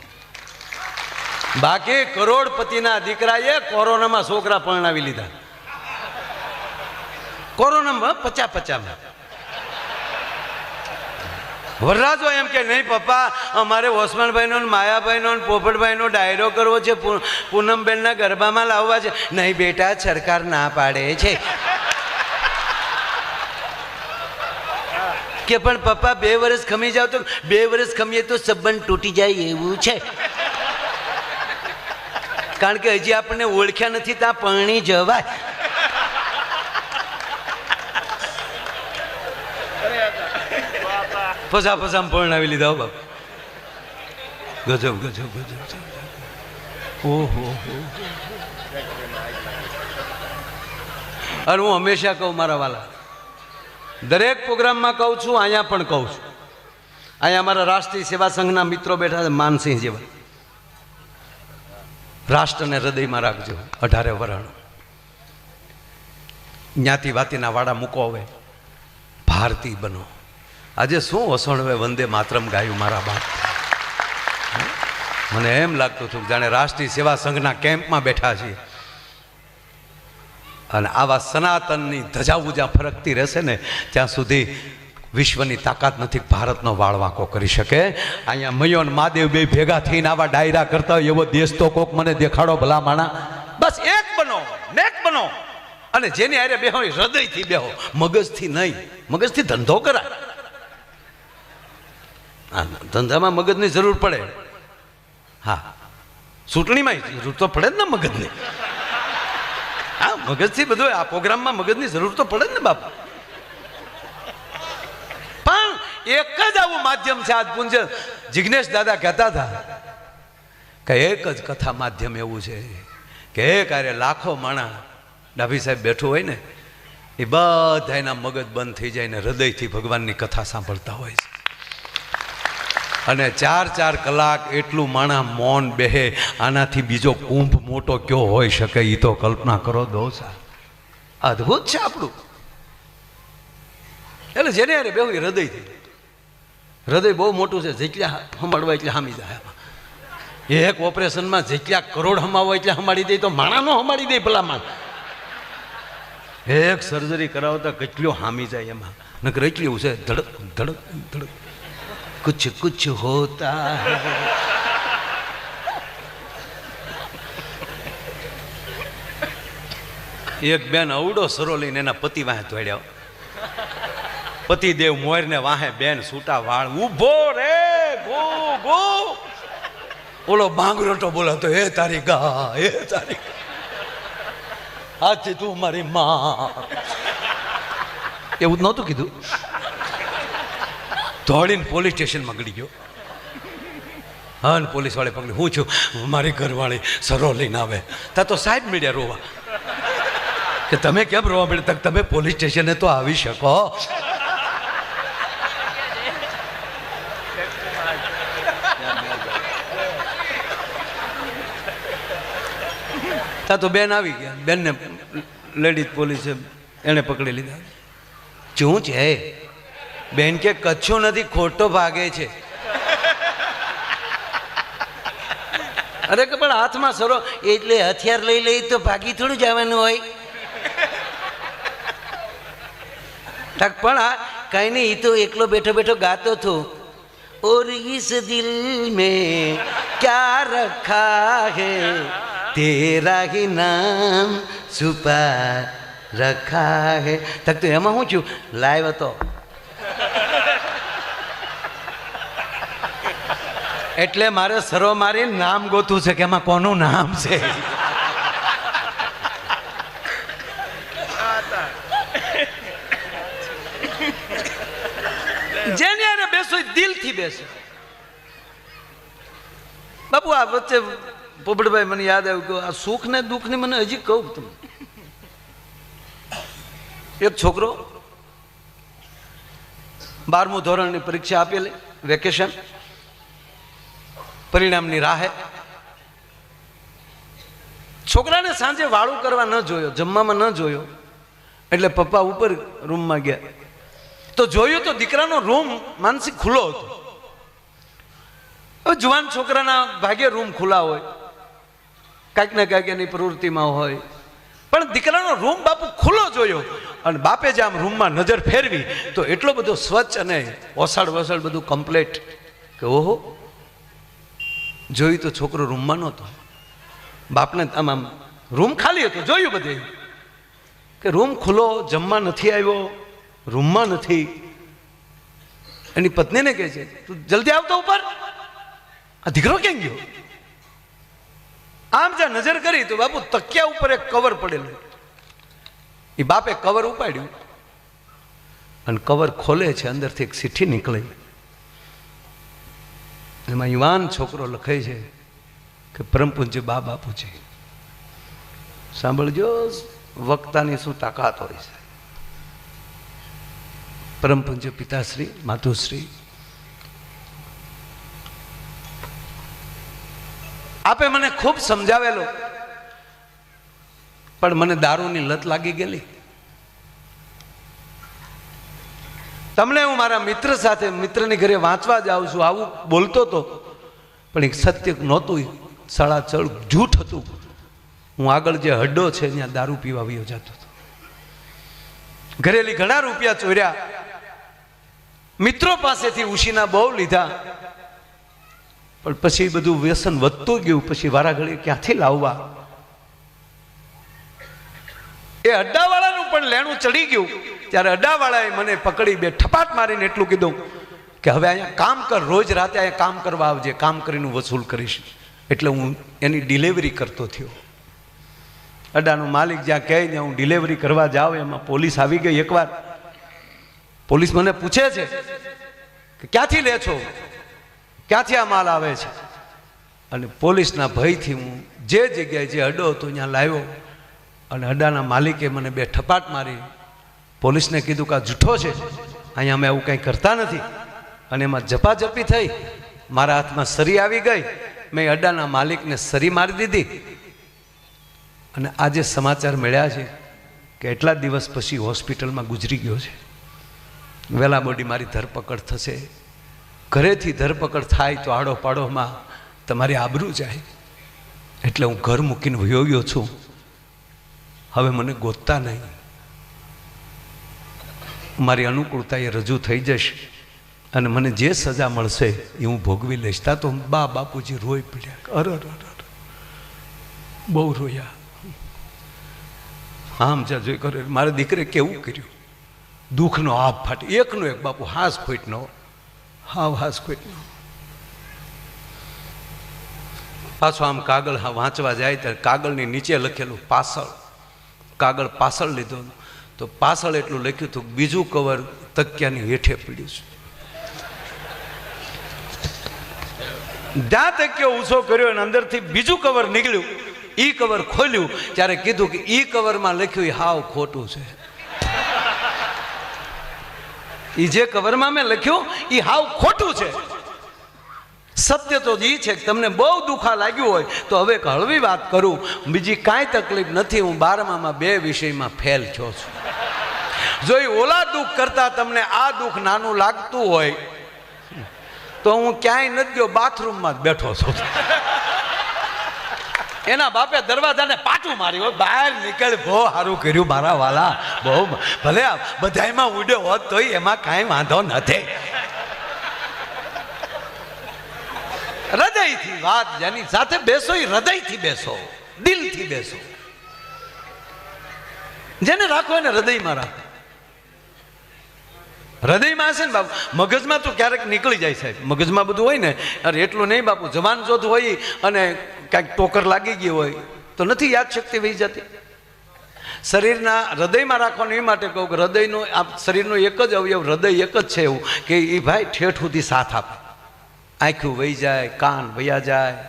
બાકી કરોડપતિના દીકરાએ કોરોનામાં છોકરા પરણાવી લીધા, કોરોનામાં 50-50. વરરાજો એમ કે નહીં પપ્પા, અમારે ઓસમાનભાઈનો માયાભાઈનો પોપટભાઈનો ડાયરો કરવો છે, પૂનમબેનના ગરબામાં લાવવા છે. નહીં બેટા, સરકાર ના પાડે છે. કે પણ પપ્પા 2 વર્ષ ખમી જાવ તો 2 વર્ષ ખમીએ તો સંબંધ તૂટી જાય એવું છે, કારણ કે હજી આપણને ઓળખ્યા નથી ત્યાં પરણી જવાય. પસા પરણાવી લીધા બાપ. ગજબ ગજબ ગજબ. ઓહો. અને હું હંમેશા કહું મારા વાલા, દરેક પ્રોગ્રામમાં કહું છું, અહીંયા પણ કહું છું. અહીંયા અમારા રાષ્ટ્રીય સેવા સંઘના મિત્રો બેઠા છે, માનસિંહ જેવા. રાષ્ટ્રને હૃદયમાં રાખજો. 18 વરણ જ્ઞાતિ વાતીના વાડા મૂકો, હવે ભારતીય બનો. આજે શું વસણવે વંદે માતરમ ગાયું મારા બાપ. મને એમ લાગતું હતું જાણે રાષ્ટ્રીય સેવા સંઘના કેમ્પમાં બેઠા છીએ. અને આવા સનાતનની ધજાઓ જ્યાં ફરકતી રહેશે ને ત્યાં સુધી વિશ્વની તાકાત નથી ભારતનો વાળવાંકો કરી શકે. અહીંયા મયો અને મહાદેવ બે ભેગા થઈને આવા ડાયરા કરતા હોય એવો દેશ તો કોક મને દેખાડો ભલા માણા. બસ એક બનો, નેક બનો, અને જેની હારે બેહો હૃદયથી બેહો, મગજથી નહીં. મગજથી ધંધો કરાય, ધંધામાં મગજની જરૂર પડે. હા, ચૂંટણીમાં જરૂર તો પડે જ ને મગજની. હા, મગજથી બધું આ પ્રોગ્રામમાં મગજની જરૂર તો પડે જ ને બાપ. પણ એક જ આવું માધ્યમ છે. આજ પૂજ્ય જિજ્ઞેશ દાદા કહેતા હતા કે એક જ કથા માધ્યમ એવું છે કે એક આરે લાખો માણા ડાભી સાહેબ બેઠું હોય ને, એ બધા એના મગજ બંધ થઈ જાય ને હૃદયથી ભગવાનની કથા સાંભળતા હોય છે. અને 4-4 કલાક એટલું માણા મૌન બેહે, આનાથી બીજો કુંભ મોટો કયો હોઈ શકે? એ તો કલ્પના કરો દોસ્ત, અદ્ભુત છે આપણું. એટલે જેને યાર બેહું હૃદયથી. હૃદય બહુ મોટું છે, જેટલા સંભાળવા એટલે હામી જાય. એક ઓપરેશનમાં જેટલા કરોડ હમાવો એટલે સંભાળી દે તો માણા નો સંભાળી દે ભલા માણ. એક સર્જરી કરાવતા કેટલો હામી જાય એમાં, નકર એટલું છે ધડક ધડક ધડક, कुछ कुछ होता है. એક બેન અવડો સરો લઈને એના પતિ વાહે દોડ્યા. પતિદેવ મોરને વાહે બેન છૂટા વાળ ઊભો રે ગો ગો ઓલો બાંગરોટો બોલાતો હે તારી ગા હે તારી આજથી તું મારી માં એવું નહોતું કીધું. દોડીને પોલીસ સ્ટેશનમાં ગળી ગયો. હા ને પોલીસ વાળે પકડી હું છું મારી ઘરવાળી સરો લઈને આવે તા તો સાહેબ મીડિયા રોવા કે તમે કેમ રોવા મળે તક તમે પોલીસ સ્ટેશને તો આવી શકો. તા તો બેન આવી ગયા. બેનને લેડીઝ પોલીસે એને પકડી લીધા. શું છે બેન કે કચ્છું નથી ખોટો ભાગે છે. અરે કે પણ હાથમાં સરો એટલે હથિયાર લઈ લઈ તો ભાગી થોડું જવાનું હોય. પણ આ કઈ નહીં તો એકલો બેઠો બેઠો ગાતો હતો और इस दिल में क्या रखा है तेरा ही नाम छुपा रखा है तक તો એમાં હું છું લાઈવ હતો એટલે મારે સરો મારી નામ ગોતું છે કે એમાં કોનું નામ છે. જેને યાર બેસો દિલથી બેસો. બાપુ આ વચ્ચે પોપટભાઈ મને યાદ આવ્યું કે આ સુખ ને દુઃખ ને મને હજી કહું તમે. એક છોકરો 12મું ધોરણની પરીક્ષા આપેલી વેકેશન પરિણામની રાહે. છોકરાને સાંજે વાળું કરવા ન જોયો જમવામાં ન જોયો એટલે પપ્પા ઉપર રૂમમાં ગયા તો જોયું તો દીકરાનો રૂમ માનસિક ખુલ્લો હતો. હવે જુવાન છોકરાના ભાગ્ય રૂમ ખુલ્લા હોય કાંઈક ને કાંઈક એની પ્રવૃત્તિમાં હોય પણ દીકરાનો રૂમ બાપુ ખુલ્લો જોયો અને બાપે જે આમ રૂમમાં નજર ફેરવી તો એટલો બધો સ્વચ્છ અને ઓસાડ વસાડ બધું કમ્પ્લેટ કે ઓહો. જોયું તો છોકરો રૂમમાં નહોતો. બાપને આમ આમ રૂમ ખાલી હતો જોયું બધે કે રૂમ ખુલ્લો જમવા નથી આવ્યો રૂમમાં નથી. એની પત્નીને કહે છે તું જલ્દી આવતો ઉપર આ દીકરો કેમ ગયો. આમ જ્યાં નજર કરી તો બાપુ તકિયા ઉપર એક કવર પડેલું. એ બાપે કવર ઉપાડ્યું અને કવર ખોલે છે અંદરથી એક ચિઠ્ઠી નીકળે એમાં યુવાન છોકરો લખે છે કે પરમ પૂજ્ય બા બાપુજી. સાંભળજો વક્તાની શું તાકાત હોય છે. પરમ પૂજ્ય પિતાશ્રી માતુશ્રી આપે મને ખૂબ સમજાવેલો પણ મને દારૂની લત લાગી ગયેલી. તમને હું મારા મિત્ર સાથે મિત્રની ઘરે વાંચવા જાઉં છું આવું બોલતો હતો પણ એક સત્ય નહોતું સળાચળ જૂઠ હતું. હું આગળ જે હડ્ડો છે ત્યાં દારૂ પીવા વયો જતો હતો. ઘરેલી ઘણા રૂપિયા ચોર્યા મિત્રો પાસેથી ઉશીના બહુ લીધા પણ પછી બધું વ્યસન વધતું ગયું. પછી વારા ઘડી ક્યાંથી લાવવા એ અડ્ડાવાળાનું પણ લેણું ચડી ગયું. ત્યારે અડ્ડાવાળાએ મને પકડી બે ઠપાટ મારીને એટલું કીધું કે હવે અહીંયા કામ કર રોજ રાતે અહીંયા કામ કરવા આવજે કામ કરીને વસૂલ કરીશ. એટલે હું એની ડિલિવરી કરતો થયો. અડ્ડાનો માલિક જ્યાં કહે ત્યાં હું ડિલિવરી કરવા જાઉં એમાં પોલીસ આવી ગઈ. એકવાર પોલીસ મને પૂછે છે કે ક્યાંથી લે છો ક્યાંથી આ માલ આવે છે અને પોલીસના ભયથી હું જે જગ્યાએ જે અડ્ડો હતો ત્યાં લાવ્યો અને અડ્ડાના માલિકે મને બે ઠપાટ મારી. પોલીસને કીધું કે આ જૂઠો છે અહીંયા અમે એવું કંઈ કરતા નથી અને એમાં ઝપાઝપી થઈ મારા હાથમાં સરી આવી ગઈ. મેં અડ્ડાના માલિકને સરી મારી દીધી અને આજે સમાચાર મળ્યા છે કે એટલા દિવસ પછી હોસ્પિટલમાં ગુજરી ગયો છે. વહેલા મોડી મારી ધરપકડ થશે. ઘરેથી ધરપકડ થાય તો આડો પાડોમાં તમારી આબરૂ જાય એટલે હું ઘર મૂકીને વયો ગયો છું. હવે મને ગોતતા નહીં. મારી અનુકૂળતા એ રજૂ થઈ જશે અને મને જે સજા મળશે એ હું ભોગવી લઈશ. તા તો બા બાપુજી રોઈ પડ્યા. અરે બહુ રોયા. આમ જ્યાં જોઈ કરે મારા દીકરે કેવું કર્યું દુઃખનો આભ ફાટે, એકનો એક બાપુ હાસ ખોટનો, હાવ હાસ ખોટનો. પાછો આમ કાગળ વાંચવા જાય ત્યારે કાગળની નીચે લખેલું પાછળ, કાગળ પાછળ લીધો તો પાછળ એટલું લખ્યું હતું બીજું કવર તકિયાની હેઠે પીડ્યું છે. જ્યાં તકિયો ઊંચો કર્યો અને અંદરથી બીજું કવર નીકળ્યું, ઈ કવર ખોલ્યું ત્યારે કીધું કે ઈ કવરમાં લખ્યું એ હાવ ખોટું છે. ઈ જે કવરમાં મેં લખ્યું એ હાવ ખોટું છે. સત્ય તો એ છે કે તમને બહુ દુઃખા લાગ્યું હોય તો હવે એક હળવી વાત કરું, બીજી કાંઈ તકલીફ નથી. હું 12મામાં 2 વિષયમાં ફેલ થયો છું. જો એ ઓલા દુઃખ કરતા તમને આ દુઃખ નાનું લાગતું હોય તો હું ક્યાંય નથી ગયો, બાથરૂમમાં જ બેઠો છું. એના બાપે દરવાજાને પાટું માર્યું હોય, બહાર નીકળ, બહુ સારું કર્યું મારા વાલા, બહુ ભલે બધાયમાં ઉડ્યો હોત તોય એમાં કાંઈ વાંધો નથી. હૃદયથી વાત જેની સાથે બેસો એ હૃદયથી બેસો, દિલથી બેસો. જેને રાખો એને હૃદયમાં રાખો. હૃદયમાં હશે ને બાપુ, મગજમાં તો ક્યારેક નીકળી જાય સાહેબ, મગજમાં બધું હોય ને. અરે એટલું નહીં બાપુ, જવાન જોત હોય અને કાંઈક ટોકર લાગી ગઈ હોય તો નથી યાદ શક્તિ વહી જતી. શરીરના હૃદયમાં રાખવાનું એ માટે કહું કે હૃદયનો આ શરીરનો એક જ અવયવ, હૃદય એક જ છે એવું કે એ ભાઈ ઠેઠ સુધી સાથ આપે. આંખું વહી જાય, કાન વયા જાય,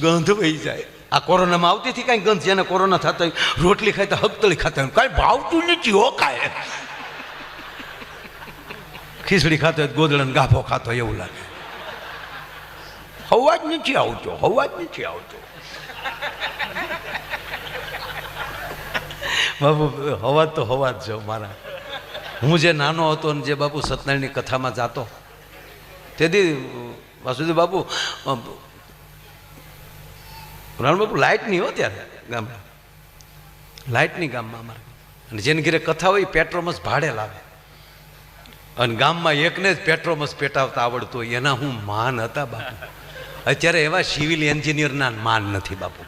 ગંધ વહી જાય. આ કોરોનામાં આવતી હતી કાંઈ ગંધ, જેને કોરોના થતો હોય રોટલી ખાય તો હકતળી ખાતા હોય, કાંઈ ભાવતું નથી હો, કાંઈ ખીચડી ખાતો હોય ગોદડન ગાભો ખાતો એવું લાગે. હવા જ નથી આવતો, હવા જ નથી આવતો. બાપુ હવા તો હવા જ છો મારા. હું જે નાનો હતો ને જે બાપુ સત્યનારાયણની કથામાં જાતો તેથી વાસુદેવ બાપુ બાપુ લાઇટ નહીં હો ત્યારે ગામમાં, લાઇટ નહીં ગામમાં અમારે. અને જેને ઘરે કથા હોય પેટ્રોમસ ભાડે લાવે અને ગામમાં એકને જ પેટ્રોમસ પેટાવતા આવડતું હોય, એના હું માન હતા બાપુ. અત્યારે એવા સિવિલ એન્જિનિયરના માન નથી બાપુ.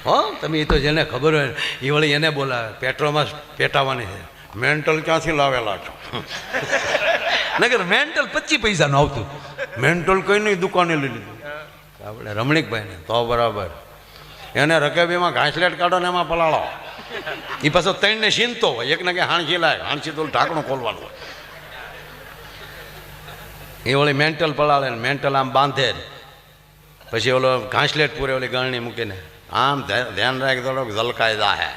હો તમે એ તો જેને ખબર હોય એ વળી એને બોલાવે પેટ્રોમસ પેટાવવાની છે. મેન્ટલ ક્યાંથી લાવેલા છો? નગર મેન્ટલ 25 પૈસાનું આવતું, મેન્ટલ કઈ નહીં દુકાને લઈ લીધું આપણે રમણીકભાઈને તો બરાબર. એને રકેબીમાં ઘાસલેટ કાઢો ને એમાં પલાળો. એ પાછો 3 ને સીનતો હોય, એકને કે હાણસી લાય, હાણસી તો ઢાંકણું ખોલવાનું હોય. એ વળી મેન્ટલ પલાળે ને મેન્ટલ આમ બાંધે, પછી ઓલો ઘાસલેટ પૂરે ઓલી ગળણી મૂકીને આમ ધ્યાન રાખી થોડોક ઝલકાઈ જાહે.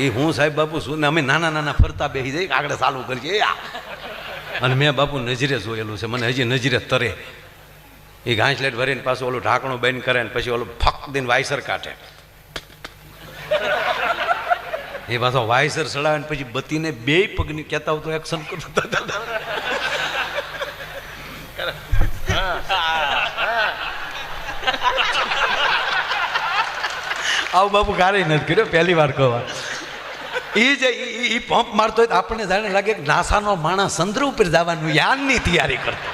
એ હું સાહેબ બાપુ શું ને અમે નાના નાના ફરતા બેસી જઈએ આગળ ચાલુ કરીએ. અને મેં બાપુ નજરે જોયેલું છે, મને હજી નજરે તરે. એ ઘાસલેટ ભરીને પાછું ઓલું ઢાંકણું બંધ કરે ને પછી ઓલું ફક દઈને વાયસર કાઢે. એ પાછો વાયસર ચડાવે ને પછી બત્તીને 2 પગની કહેતા તો એક્શન કરતા. આવું બાપુ કાર્ય નથી કર્યો, પહેલી વાર કહવા. એ જે એ પંપ મારતો હોય તો આપણને જાણે લાગે કે નાસાનો માણસ ચંદ્ર ઉપર જવાનું યાનની તૈયારી કરતો.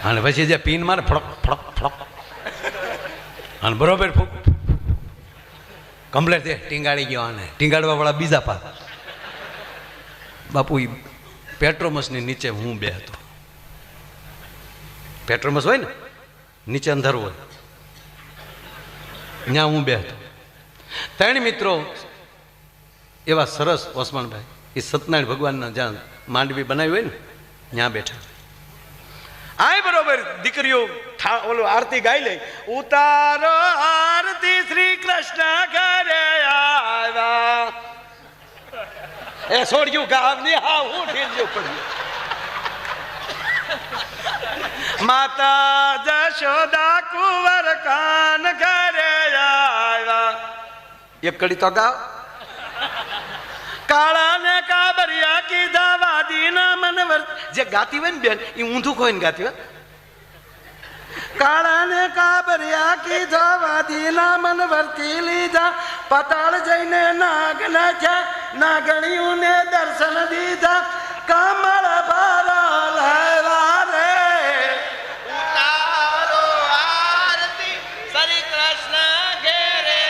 અને પછી જે પીન મારે ફળક ફળક ફળક અને બરોબર કમ્પ્લેટ ટીંગાડી ગયો. આને ટીંગાડવા વાળા બીજા પાસ. બાપુ એ પેટ્રોમસની નીચે હું બે હતો. પેટ્રોમસ હોય ને નીચે અંધારું હોય, ત્યાં હું બે હતો. 3 મિત્રો એવા સરસ ઓસમાનભાઈ, એ સત્યનારાયણ ભગવાનના જ્યાં માંડવી બનાવી હોય ને ત્યાં બેઠા. આય બરોબર દીકરીઓ ઓલો આરતી ગાઈ લે, ઉતારો આરતી શ્રી કૃષ્ણ ઘરે આવ્યા. એ છોડ્યું ગામની હા હું ઢીલ્યું પડ્યું. માતા જશોદા કુંવર કાન ઘરે આવ્યા. એક કડી તો ગાવ. કાળા ને કાબરિયા કીધા વાદીના મનવર. જે ગાતી હોય ને બેન એ ઊંધું ખોઈને ગાતી હોય. કાળા ને કાબરિયા કીધા વાદીના મન વર્તી લીધા. પાતાળ જઈને નાગ નાખ્યા, નાગણીયું ને દર્શન દીધા. કમળ ભરા લેવા રે ઉતારો આરતી શ્રી કૃષ્ણ ઘેરે.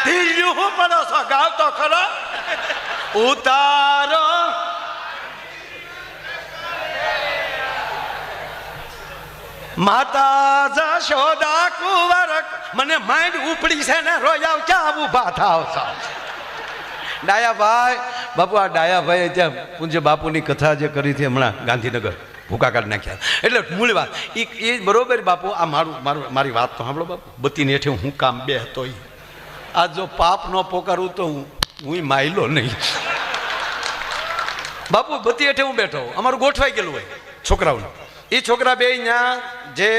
દિલ્યું પડો છો ગાવ તો ખરો. ઉતારો માતા જશોદા કુંવર, મને માઇન્ડ ઉપડી છે ને રોયાવ ક્યાં ઉભા થાવ છો. ડાયાભાઈ બાપુ, આ ડાયાભાઈ ત્યાં પૂજ્ય બાપુની કથા જે કરી હતી હમણાં ગાંધીનગર, ભૂકા કાઢી નાખ્યા. એટલે મૂળ વાત એ બરોબર બાપુ. આ મારી વાત તો સાંભળો બાપુ. બત્તીની હેઠે હું કામ બે હતો. આ જો પાપ ન પોકારું તો હું માયલો નહીં બાપુ. બત્તી હેઠે હું બેઠો, અમારું ગોઠવાઈ ગયેલું હોય છોકરાઓને. એ છોકરા બે ત્યાં જે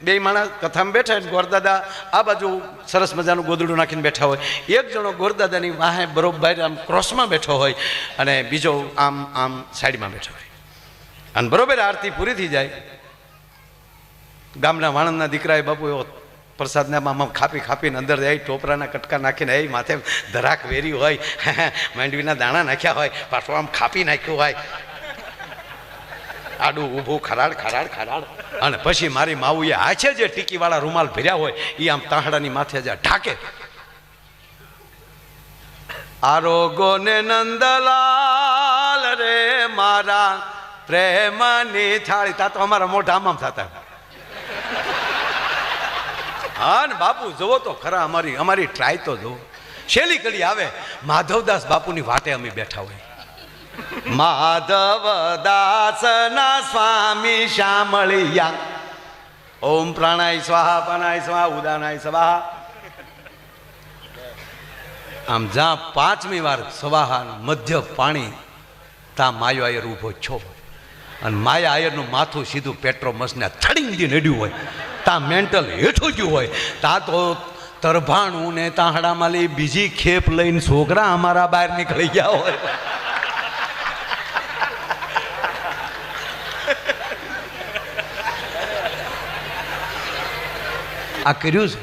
બે માણસ કથામાં બેઠા હોય, ગોરદાદા આ બાજુ સરસ મજાનું ગોદડું નાખીને બેઠા હોય. એક જણો ગોરદાદાની વાહે બરોબર આમ ક્રોસમાં બેઠો હોય અને બીજો આમ આમ સાઈડમાં બેઠો હોય. અને બરોબર આરતી પૂરી થઈ જાય, ગામના વાણંદના દીકરાએ બાપુ એવો પ્રસાદને આમ ખાપીને અંદર જાય, ટોપરાના કટકા નાખીને એ માથે ધરાક વેરી હોય, માંડવીના દાણા નાખ્યા હોય, પાછું આમ ખાપી નાખ્યું હોય, આડું ઊભું ખરાડ ખરાડ ખરાડ. અને પછી મારી માવુએ હાથે જે ટીકીવાળા રૂમાલ ભર્યા હોય એ આમ તાહડાની માથે જ ઢાકે. આરોગો ને નંદલાલ રે મારા પ્રેમની થાળી. તા તો અમારા મોઢા આમ થતા. હા ને બાપુ જુઓ તો ખરા, અમારી ટ્રાય તો જુઓ. છેલ્લી કડી આવે, માધવદાસ બાપુની વાટે અમે બેઠા હોય. માધવદાસના સ્વામી શામળિયા, ઓમ પ્રાણાય સ્વાહા પાનાય સ્વાહા ઉદાનાય સ્વાહા. આમ જ્યાં પાંચમી વાર સ્વાહા મધ્ય પાણી, ત્યાં માયો આયર ઊભો છો. અને માયા આયરનું માથું સીધું પેટ્રોમસને થડીંગી નડ્યું હોય, ત્યાં મેન્ટલ હેઠું ગયું હોય. ત્યાં તો તરભાણું ને તાહડામાં લઈ બીજી ખેપ લઈને છોકરા અમારા બહાર નીકળી ગયા હોય. આ કર્યું છે.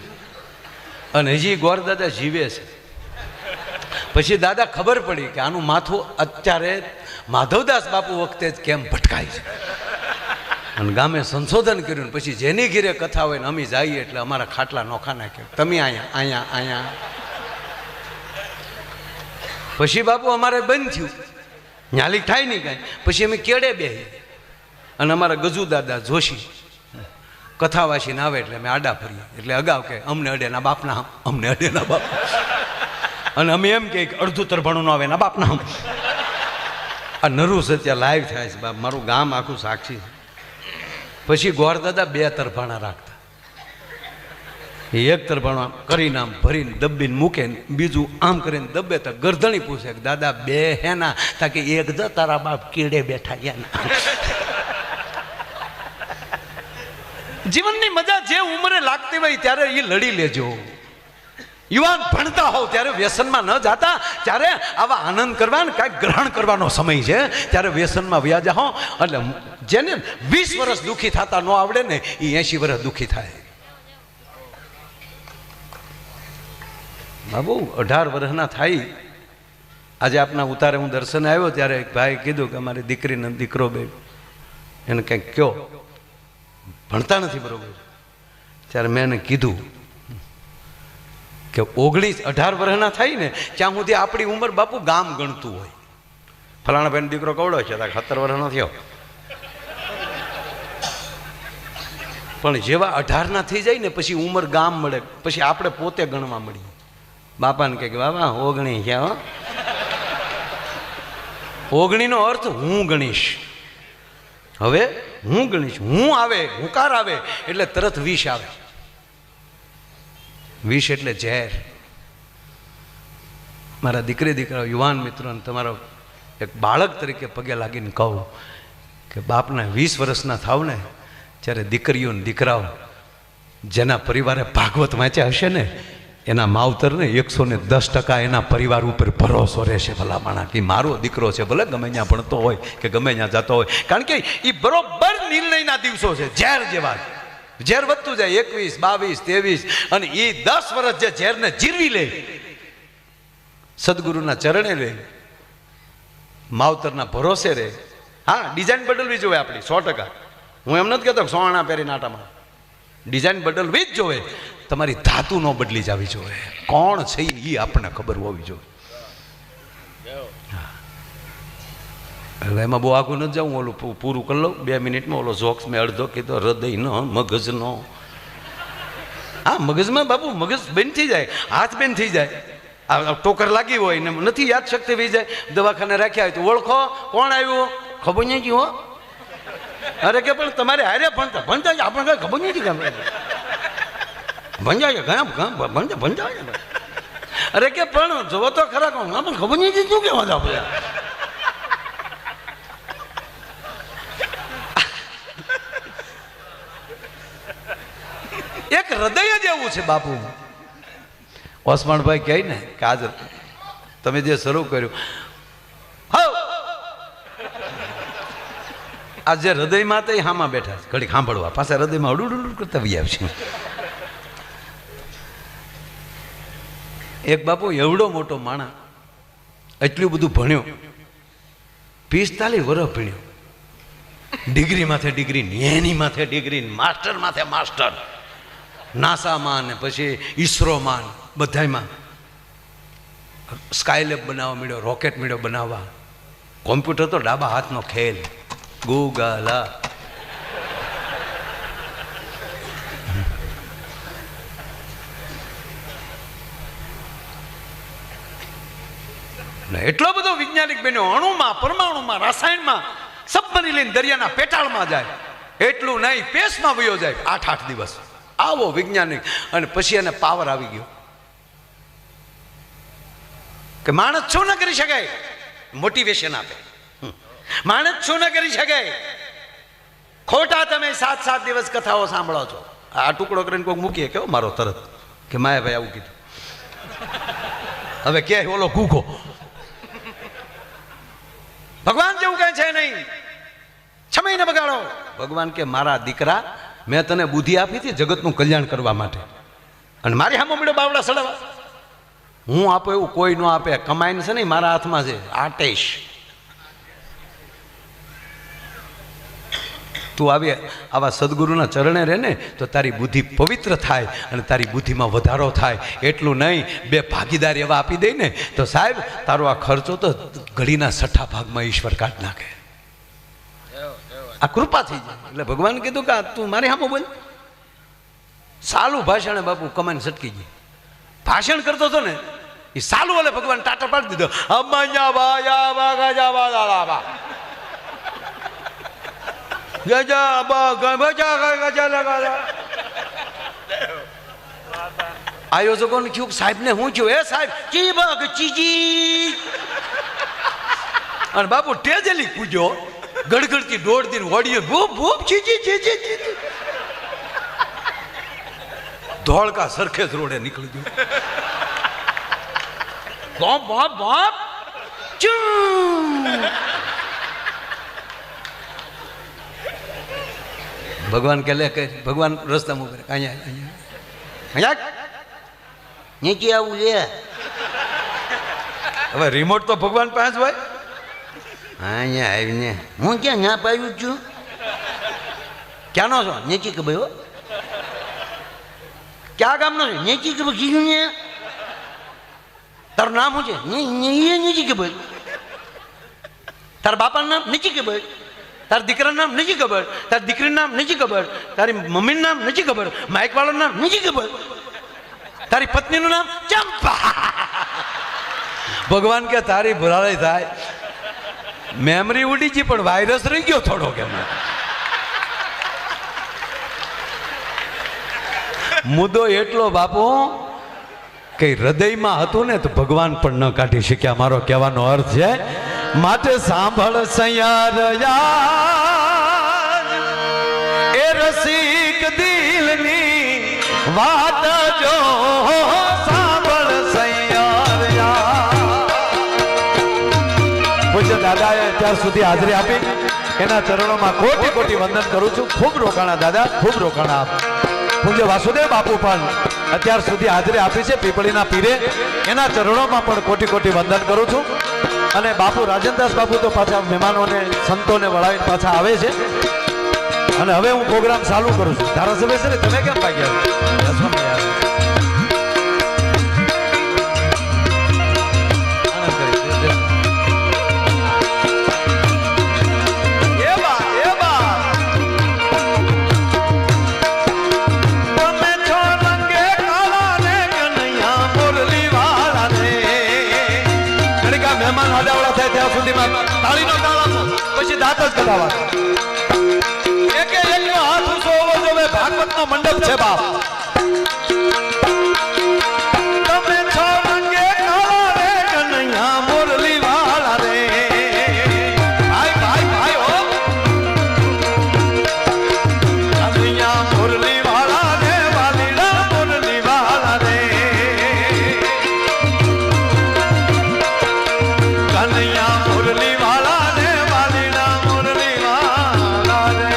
અને હજી ગોરદાદા જીવે છે. પછી દાદા ખબર પડી કે આનું માથું અત્યારે માધવદાસ બાપુ વખતે જ કેમ ભટકાય છે. અને ગામે સંશોધન કર્યું. પછી જેની ઘીરે કથા હોય ને અમે જઈએ એટલે અમારા ખાટલા નોખા નાખે, તમે અહીંયા. પછી બાપુ અમારે બંધ થયું, ન્યાલી થાય નહીં કાંઈ. પછી અમે કેડે બેહી અને અમારા ગજુ દાદા જોશી કથાવાસીને આવે એટલે અમે આડા ફરીએ. એટલે અગાઉ કે અમને અડેના બાપના, અમને અડેના બાપ. અને અમે એમ કે અડધું તરભાણું ન આવે એના બાપના હમ. આ નરું સત્ય લાઈવ થાય છે બાપ, મારું ગામ આખું સાક્ષી. પછી ગોરદાદા બે તરભાણા રાખતા. એક તરભાણું આમ કરીને આમ ભરીને દબ્બીને મૂકે, બીજું આમ કરીને દબ્બે તો ગરદણી પૂછે કે દાદા બે હેના? તાકે એક જ તારા બાપ કેડે બેઠા એના. જીવનની મજા જે ઉંમરે લાગતી હોય ત્યારે એ લડી લેજો. યુવાન ભણતા હોવ ત્યારે વ્યસનમાં ન જાતા, ત્યારે આવા આનંદ કરવા ને કાંઈક ગ્રહણ કરવાનો સમય છે, ત્યારે વ્યસનમાં વ્યાજા હો. એટલે જેને 20 વર્ષ દુઃખી થતા ન આવડે ને એ 80 વર્ષ દુઃખી થાય. બાબુ 18 વર્ષના થાય. આજે આપના ઉતારે હું દર્શન આવ્યો ત્યારે એક ભાઈ કીધું કે અમારી દીકરીને દીકરો બે એને કંઈક કયો, ભણતા નથી બરોબર. ત્યારે મેં એને કીધું કે 18 વર્ષના થાય ને ત્યાં સુધી આપણી ઉંમર બાપુ ગામ ગણતું હોય. ફલાણા ભાઈનો દીકરો કવડો છે, 17 વર્ષનો થયો. પણ જેવા 18 ના થઈ જાય ને પછી ઉંમર ગામ મળે, પછી આપણે પોતે ગણવા મળીએ. બાપાને કહે કે બાબા 19 છે હો. 19 નો અર્થ હું ગણીશ. હવે હું ગણીશ, હું આવે, હુંકાર આવે એટલે તરત 20 આવે. 20 એટલે ઝેર. મારા દીકરા યુવાન મિત્રોને તમારો એક બાળક તરીકે પગે લાગીને કહું કે બાપના 20 વર્ષના થાવ ને જ્યારે દીકરીઓ ને દીકરાઓ જેના પરિવારે ભાગવત વાંચ્યા હશે ને એના માવતરને 110% એના પરિવાર ઉપર ભરોસો રહેશે. ભલા માણા કે મારો દીકરો છે, ભલે ગમે ત્યાં ભણતો હોય કે ગમે ત્યાં જતો હોય, કારણ કે એ બરોબર નિર્ણયના દિવસો છે. ઝેર જેવા ઝેર વધતું જાય, 21, 22, 23, અને એ 10 વર્ષ જે ઝેરને જીરવી લે, સદગુરુના ચરણે રહે, માવતરના ભરોસે રહે. હા, ડિઝાઇન બદલવી જોઈએ આપણી 100%. હું એમ નથી કહેતો સોના પહેરી નાટામાં, ડિઝાઇન બદલવી જ જોઈએ. તમારી ધાતુ ન બદલી જવી જોઈએ. કોણ છે એ આપણને ખબર હોવી જોઈએ. હવે એમાં બહુ આઘું નથી જાઉં, ઓલું પૂરું કરી લઉં 2 મિનિટમાં. ઓલો જોક્સ મેં અડધો કીધો, હૃદયનો મગજનો. હા, મગજમાં બાપુ મગજ બંધ થઈ જાય, હાથ બંધ થઈ જાય. આ ટોકર લાગી હોય ને નથી યાદ શક્તિ વહી જાય, દવાખાને રાખ્યા હોય તો ઓળખો કોણ આવ્યું, ખબર નહીં હો. અરે કે પણ તમારે હારે ભણતા આપણે કઈ ખબર નથી કે ભંજાય ઘણા ભંજાય. અરે કે પણ જોવો તો ખરા કોણ, પણ ખબર નહીં શું કેવા આપણે. એક હૃદય જ એવું છે બાપુ. ઓસમાણભાઈ કહે ને કે આજ તમે જે શરૂ કર્યું, આ જે હૃદયમાં તો હામાં બેઠા ઘડી સાંભળવા, પાછા હૃદયમાં અડુડ કરતા વી આવશે. એક બાપુ એવડો મોટો માણસ, એટલું બધું ભણ્યો, 45 વર્ષ ભણ્યો, ડિગ્રી માથે ડિગ્રી, એની માથે ડિગ્રી, માસ્ટર માથે માસ્ટર, નાસામાં ને પછી ઈસરોમાં બધામાં સ્કાયલેબ બનાવવા મળ્યો, રોકેટ મળ્યો બનાવવા. કોમ્પ્યુટર તો ડાબા હાથનો ખેલ. ગૂગલ એટલો બધો વૈજ્ઞાનિક બન્યો, અણુમાં, પરમાણુમાં, રાસાયણમાં, સબમરી લઈને દરિયાના પેટાળમાં જાય. એટલું નહીં, પેસમાં વયો જાય 8 દિવસ. આવો વૈજ્ઞાનિક. અને પછી એને પાવર આવી ગયો કે માણસ શું ન કરી શકાય, મોટિવેશન આપે. માણસ શું ન કરી શકાય, ખોટા તમે 7 દિવસ કથાઓ સાંભળો છો. આ ટુકડો કરીને કોઈ મૂકીએ કેવો મારો તરત કે માયાભાઈ આવું કીધું, હવે કે ઓલો કૂકો. ભગવાન જેવું કઈ છે નહીં, સમય ન બગાડો. ભગવાન કે મારા દીકરા, મેં તને બુદ્ધિ આપી હતી જગતનું કલ્યાણ કરવા માટે, અને મારી સામે મળ્યો બાવડા સડાવા. હું આપો એવું કોઈ ન આપે, કમાઈને છે ને મારા હાથમાં છે. આટેશ તું આવી આવા સદગુરુના ચરણે રહે ને તો તારી બુદ્ધિ પવિત્ર થાય અને તારી બુદ્ધિમાં વધારો થાય. એટલું નહીં, 2 ભાગીદાર એવા આપી દે ને તો સાહેબ તારો આ ખર્ચો તો ઘડીના 6 ભાગમાં ઈશ્વર કાઢ નાખે. આ કૃપા થઈ જાય. એટલે ભગવાન કીધું કે તું મારી સામે બોલ. સાલું ભાષણ બાપુ કમાઈને સટકી ગઈ. ભાષણ કરતો હતો ને એ સાલું, એટલે ભગવાન ટાટા પાડી દીધો. આયોજકો ને થયું સાહેબ ને હું થયું, એ સાહેબ ચી બગ ચીજી. અને બાપુ ટેજેલી કૂદ્યો, ગડગડતી દોડતી વળીએ, ભૂપ ભૂપ ચીજી ચીજી ચીજી. ધોળકા સરખેજ રોડે નીકળી ગયો. બાપ બાપ બાપ ભગવાન કે લે કે ભગવાન રસ્તામાં ઉભરે અહીંયા અહીંયા નીચે આવું લે. હવે રિમોટ તો ભગવાન પાસે હોય. અહીંયા આવીને હું ક્યાં ના પાડ્યું છું, ક્યાંનો છો નીચી કે ભાઈ, ક્યાં ગામનો છે નીચી કે કીધું ને, તારું નામ શું છે નીચી કે ભાઈ, તારા બાપાનું નામ નીચી કે ભાઈ, તારા દીકરાનું નામ નથી ખબર, તારી દીકરીનું નામ નથી ખબર, તારી મમ્મીનું નામ નથી ખબર, માઇક વાળાનું નામ નથી ખબર, તારી પત્નીનું નામ ચંપા. ભગવાન કે તારી ભરાળી થાય, મેમરી ઉડી ગઈ પણ વાયરસ રહી ગયો થોડો. કે મુદ્દો એટલો બાપુ કે હૃદયમાં હતું ને તો ભગવાન પણ ન કાઢી શક્યા. મારો કહેવાનો અર્થ છે, માટે સાંભળ સૈયાર યાર, એ રસિક દિલની વાત જો સાંભળ સૈયાર યાર. પૂજ્ય દાદાએ અત્યાર સુધી હાજરી આપી, એના ચરણોમાં કોટી કોટી વંદન કરું છું. ખૂબ રોકાણા દાદા, ખૂબ રોકાણા. પૂજ્ય વાસુદેવ બાપુ પણ અત્યાર સુધી હાજરી આપી છે પીપળીના પીરે, એના ચરણોમાં પણ કોટી કોટી વંદન કરું છું. અને બાપુ રાજનદાસ બાપુ તો પાછા મહેમાનોને સંતોને વળાવીને પાછા આવે છે. અને હવે હું પ્રોગ્રામ ચાલુ કરું છું. ધારાસભ્ય છે ને તમે કેમ ભાગ્યા? અમદાવાદ એક એકનો હાથ ઊંચો હોવો જોઈએ ભાગવતનો મંડપ છે બાપ તમે છો રંગે કાળા રે કનૈયા મોરલી વાળા રે ભાઈ ભાઈ ભાઈ હો કનૈયા મોરલી વાળા રે વાલીડા મોરલી વાળા રે કનૈયા મોરલી વાળા રે વાલીડા મોરલી વાળા રે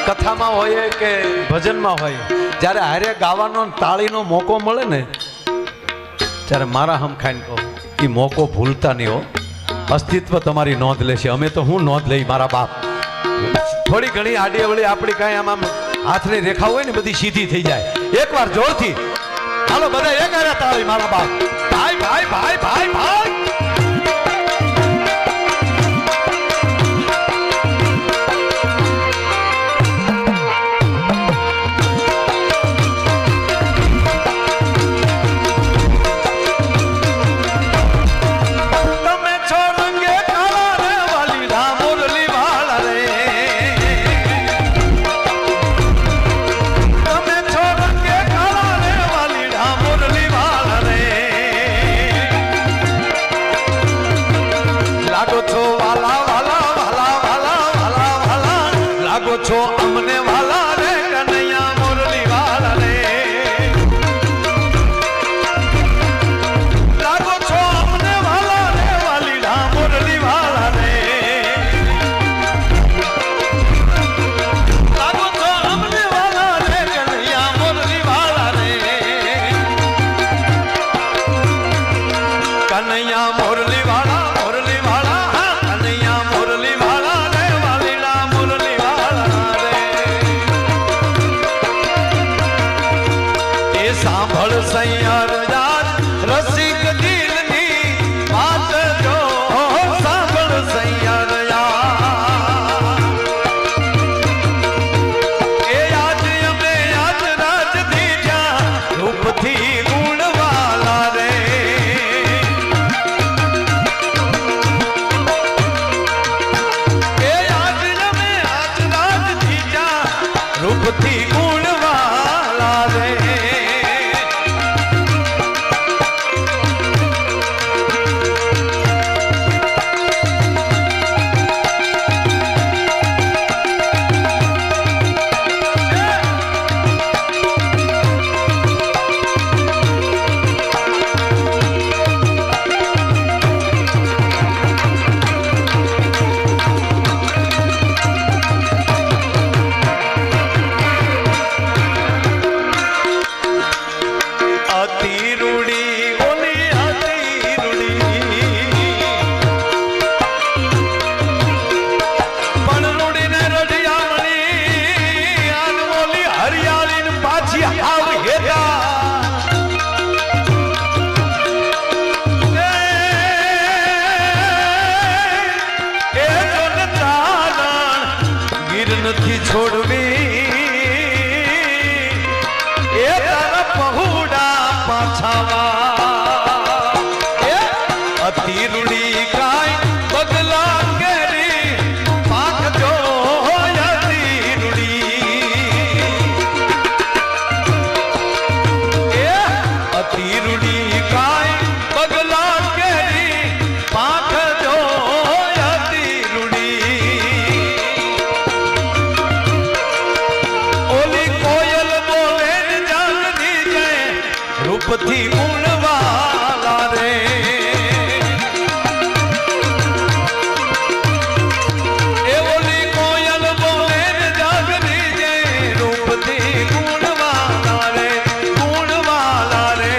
કથામાં હોય કે ભજનમાં હોય જ્યારે હારે ગાવાનો તાળીનો મોકો મળે ને ત્યારે મારા હમ ખાઈને કહો એ મોકો ભૂલતા નહીં હો અસ્તિત્વ તમારી નોંધ લેશે અમે તો હું નોંધ લઈ મારા બાપ થોડી ઘણી આડી અવળી આપણી કાંઈ આમ હાથની રેખા હોય ને બધી સીધી થઈ જાય એકવાર જોરથી હાલો બધા એક હારે તાળી મારા બાપ ભાઈ ભાઈ ભાઈ ભાઈ ભાઈ છો અમને વાલા રે કનૈયા મોરલી વાલા રે લાગો છો અમને વાલા રે વાલીડા મોરલી વાલા રે લાગો છો અમને વાલા રે કનૈયા મોરલી વાલા રે કનૈયા મોરલી વાલા હા કનૈયા મોરલી વાલા રે વાલીડા મોરલી સાંભળ સૈયાર યાર રસિક દિલની વાત જો સાંભળ સૈયાર યાર એ આજ અમે આજ રાજ દીજા રૂપથી ગુણવાલા રે એ આજ અમે આજ રાજ દીજા રૂપથી ગુણવાલા રે નથી છોડવી એ તારા પહોડા પાછાવા અતિ રૂડી કાય બગલા કેરી પાંખ જો અતિ રૂડી એ અતિ રૂડી કાય બગલા કેરી પાંખ જો અતિ રૂડી રૂપથી ગુણવાલા રે એ ઓલી કોયલ બોલે જાગરી જે રૂપથી ગુણવાલા રે ગુણવાલા રે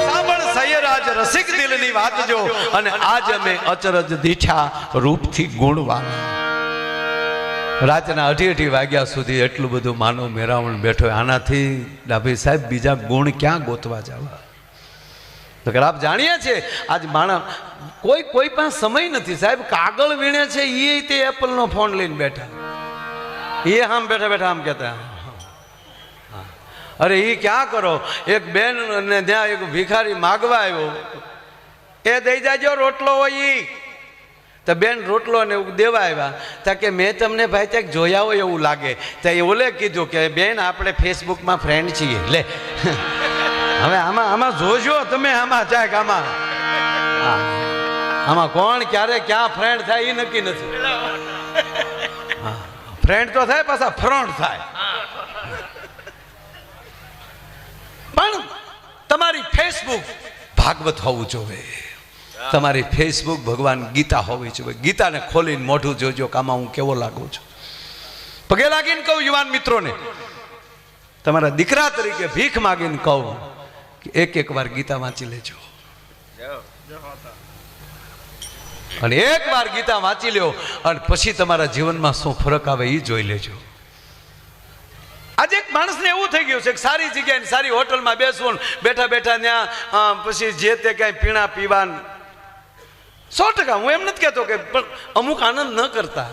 સાંભળ સૈયરાજ રસિક દિલની વાત જો અને આજ અમે અચરજ દીઠા રૂપથી ગુણવાલા રાતના 8:30 વાગ્યા સુધી એટલું બધું માનવ મેરાવણ બેઠો આનાથી ડાભી સાહેબ બીજા ગુણ ક્યાં ગોતવા જવા નકર આપ જાણીએ છીએ આજ માણસ કોઈ પાસે સમય નથી સાહેબ. કાગળ વીણે છે એ તે એપલનો ફોન લઈને બેઠા, એ આમ બેઠા બેઠા આમ કહેતા, અરે એ ક્યાં કરો. એક બેન ને ત્યાં એક ભિખારી માગવા આવ્યો, એ દઈ જાજો રોટલો હોય ઈ. તો બેન રોટલો ને એવું દેવા આવ્યા. તા કે મેં તમને ભાઈ ત્યાં જોયા હોય એવું લાગે. તો એ ઓલે કીધું કે બેન આપણે ફેસબુકમાં ફ્રેન્ડ છીએ. લે હવે આમાં જોજો તમે, આમાં ચાક આમાં કોણ ક્યારે ક્યાં ફ્રેન્ડ થાય એ નક્કી નથી. ફ્રેન્ડ તો થાય, પાછા ફ્રન્ટ થાય. પણ તમારી ફેસબુક ભાગવત હોવું જોઈએ, તમારી ફેસબુક ભગવાન ગીતા હોવી જોઈએ. ગીતાને ખોલીને મોઢું જોજો કે આમાં હું કેવો લાગુ છું. પગે લાગીને કહું યુવાન મિત્રોને, તમારા દીકરા તરીકે ભીખ માગીને કહું કે એક વાર ગીતા વાંચી લેજો, અને એક વાર ગીતા વાંચી લ્યો અને પછી તમારા જીવનમાં શું ફરક આવે એ જોઈ લેજો. આજે એક માણસને એવું થઈ ગયું છે કે સારી જગ્યાએ સારી હોટલમાં બેસવું, બેઠા બેઠા ત્યાં પછી જે તે કાંઈ પીણા પીવા. 100% હું એમ નથી કહેતો કે, પણ અમુક આનંદ ન કરતા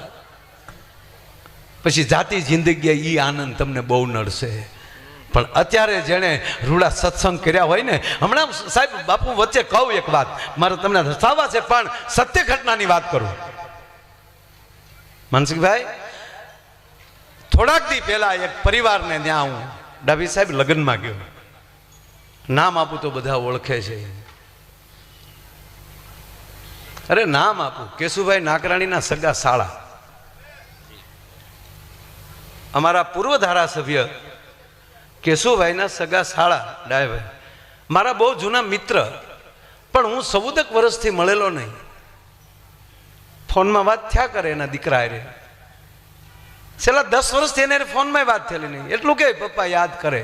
પછી જાતી જિંદગી એ આનંદ તમને બહુ નડશે. પણ અત્યારે જેણે રૂડા સત્સંગ કર્યા હોય ને, હમણાં સાહેબ બાપુ વચ્ચે કહું એક વાત, મારે તમને દર્શાવવા છે પણ સત્ય ઘટનાની વાત કરું. માનસિકભાઈ, થોડાક દી પહેલા એક પરિવારને ત્યાં હું ડાભી સાહેબ લગ્નમાં ગયો. નામ આપું તો બધા ઓળખે છે. અરે નામ આપું, કેશુભાઈ નાકરાણીના સગા સાળા, અમારા પૂર્વ ધારાસભ્ય કેશુભાઈના સગા સાળા ડાયભાઈ, મારા બહુ જૂના મિત્ર. પણ હું 14 વર્ષથી મળેલો નહીં. ફોનમાં વાત થયા કરે એના દીકરા હારે. છેલ્લા 10 વર્ષથી એને ફોનમાં વાત થયેલી નહીં. એટલું કે પપ્પા યાદ કરે,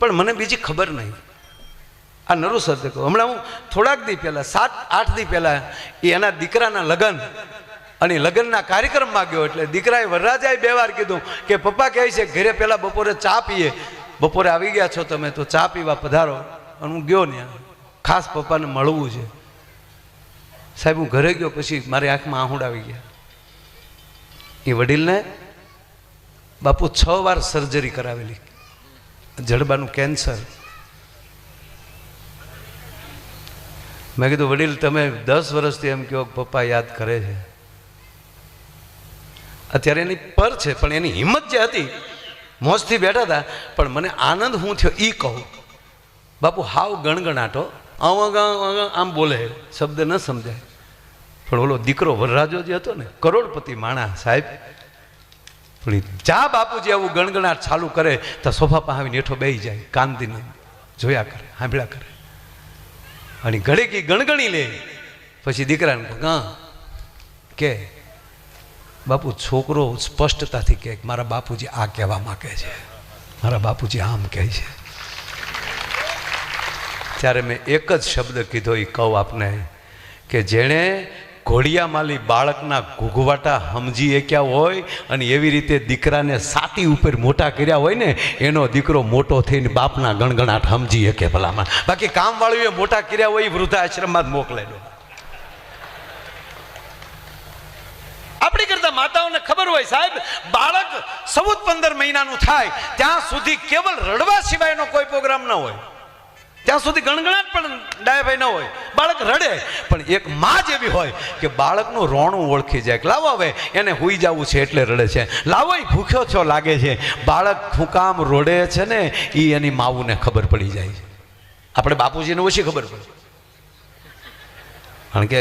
પણ મને બીજી ખબર નહીં. આ નરું સત્ય કહું, હમણાં હું થોડાક દી પહેલાં 7-8 દી પહેલાં એના દીકરાના લગ્ન અને લગ્નના કાર્યક્રમમાં ગયો. એટલે દીકરાએ વરરાજાએ 2 વાર કીધું કે પપ્પા કહે છે ઘરે પહેલાં બપોરે ચા પીએ. બપોરે આવી ગયા છો તમે તો ચા પીવા પધારો. અને હું ગયો ને, ખાસ પપ્પાને મળવું છે. સાહેબ હું ઘરે ગયો પછી મારી આંખમાં આહુડ આવી ગયા. એ વડીલને બાપુ 6 વાર સર્જરી કરાવેલી, જડબાનું કેન્સર. મેં કીધું વડીલ તમે 10 વર્ષથી એમ કહો પપ્પા યાદ કરે છે. અત્યારે એની પર છે, પણ એની હિંમત જે હતી, મોજથી બેઠા હતા. પણ મને આનંદ હું થયો એ કહું. બાપુ હાવ ગણગણાટો, આમ બોલે, શબ્દ ન સમજાય. પણ ઓલો દીકરો વરરાજો જે હતો ને, કરોડપતિ માણા સાહેબ, પણ જા બાપુજી આવું ગણગણાટ ચાલુ કરે તો સોફા પાસે આવીને હેઠો બેસી જાય, કાંદીને જોયા કરે, સાંભળ્યા કરે. અને ઘડીક ગણગણી લે. પછી દીકરાને કે બાપુ છોકરો સ્પષ્ટતાથી કહે મારા બાપુજી આ કહેવા માંગે છે, મારા બાપુજી આમ કહે છે. ત્યારે મેં એક જ શબ્દ કીધો, એ કહું આપને, કે જેણે ઘોડિયામાલી બાળકના ઘૂઘવાટા સમજી શક્યા હોય અને એવી રીતે દીકરાને સાતી ઉપર મોટા કર્યા હોય ને, એનો દીકરો મોટો થઈને બાપના ગણગણાટ સમજી શકે ભલામાં. બાકી કામવાળીએ મોટા કર્યા હોય એ વૃદ્ધાશ્રમમાં જ મોકલે. આપણી કરતા માતાઓને ખબર હોય સાહેબ, બાળક 14-15 મહિનાનું થાય ત્યાં સુધી કેવલ રડવા સિવાયનો કોઈ પ્રોગ્રામ ન હોય. ત્યાં સુધી ગણગણાટ પણ ડાયાભાઈ ન હોય. બાળક રડે પણ એક માં જેવી હોય કે બાળકનું રોણું ઓળખી જાય. લાવો હવે એને હુઈ જવું છે એટલે રડે છે, લાવો એ ભૂખ્યો છો લાગે છે. બાળક શું કામ રોડે છે ને એ એની માવુને ખબર પડી જાય છે. આપણે બાપુજીને ઓછી ખબર પડે, કારણ કે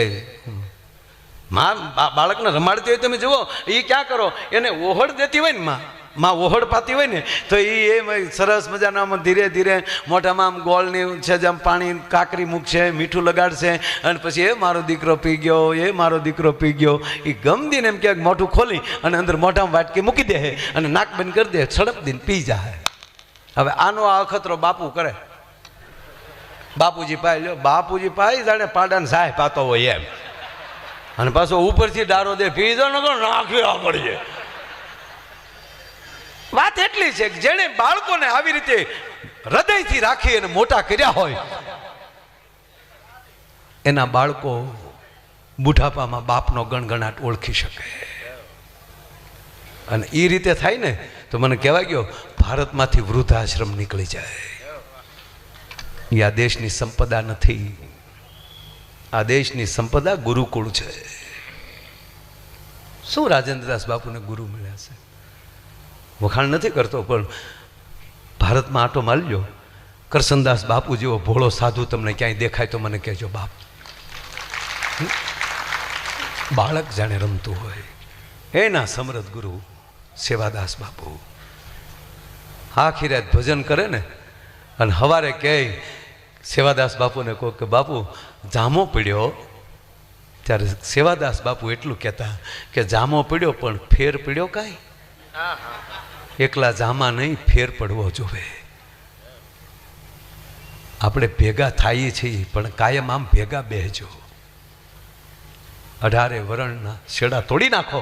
માં બાળકને રમાડતી હોય. તમે જુઓ એ ક્યાં કરો, એને ઓહળ દેતી હોય ને, માં ઓહળ પાતી હોય ને, તો એ સરસ મજાના ધીરે ધીરે મોઢામાં આમ ગોળની છે જેમ પાણી કાકરી મૂકશે, મીઠું લગાડશે, અને પછી એ મારો દીકરો પી ગયો, એ મારો દીકરો પી ગયો. એ ગમદીને એમ ક્યાંક મોઢું ખોલી અને અંદર મોઢામાં વાટકી મૂકી દે અને નાક બંધ કરી દે, સડપ દીને પી જાય. હવે આનો આ અખતરો બાપુ કરે. બાપુજી પાય લ્યો, બાપુજી પાય જાણે પાડાને સાહેબ પાતો હોય એમ, અને પાછો ઉપરથી ડારો દે, પી જાવ નાખી આગળ છે. વાત એટલી છે કે જેણે બાળકોને આવી રીતે હૃદયથી રાખી અને મોટા કર્યા હોય એના બાળકો બુઢાપામાં બાપનો ગણગણાટ ઓળખી શકે. અને એ રીતે થાય ને તો મને કહેવાય ગયો ભારતમાંથી વૃદ્ધાશ્રમ નીકળી જાય. એ આ દેશની સંપદા નથી. આ દેશની સંપદા ગુરુકુળ છે. શું રાજેન્દ્રદાસ બાપુને ગુરુ મળ્યા છે? વખાણ નથી કરતો, પણ ભારતમાં આટો મારજો, કરસનદાસ બાપુ જેવો ભોળો સાધુ તમને ક્યાંય દેખાય તો મને કહેજો બાપ. બાળક જાણે રમતું હોય એના સમરથ ગુરુ સેવાદાસ બાપુ. આખી રાત ભજન કરે ને અને સવારે કહે સેવાદાસ બાપુને કહો કે બાપુ જામો પડ્યો, ત્યારે સેવાદાસ બાપુ એટલું કહેતા કે જામો પડ્યો પણ ફેર પડ્યો કાંઈ? એકલા જામા નહીં, ફેર પડવો જોવે. આપણે ભેગા થઈએ છીએ પણ કાયમ આમ ભેગા બેહજો. 18 વરણના છેડા તોડી નાખો.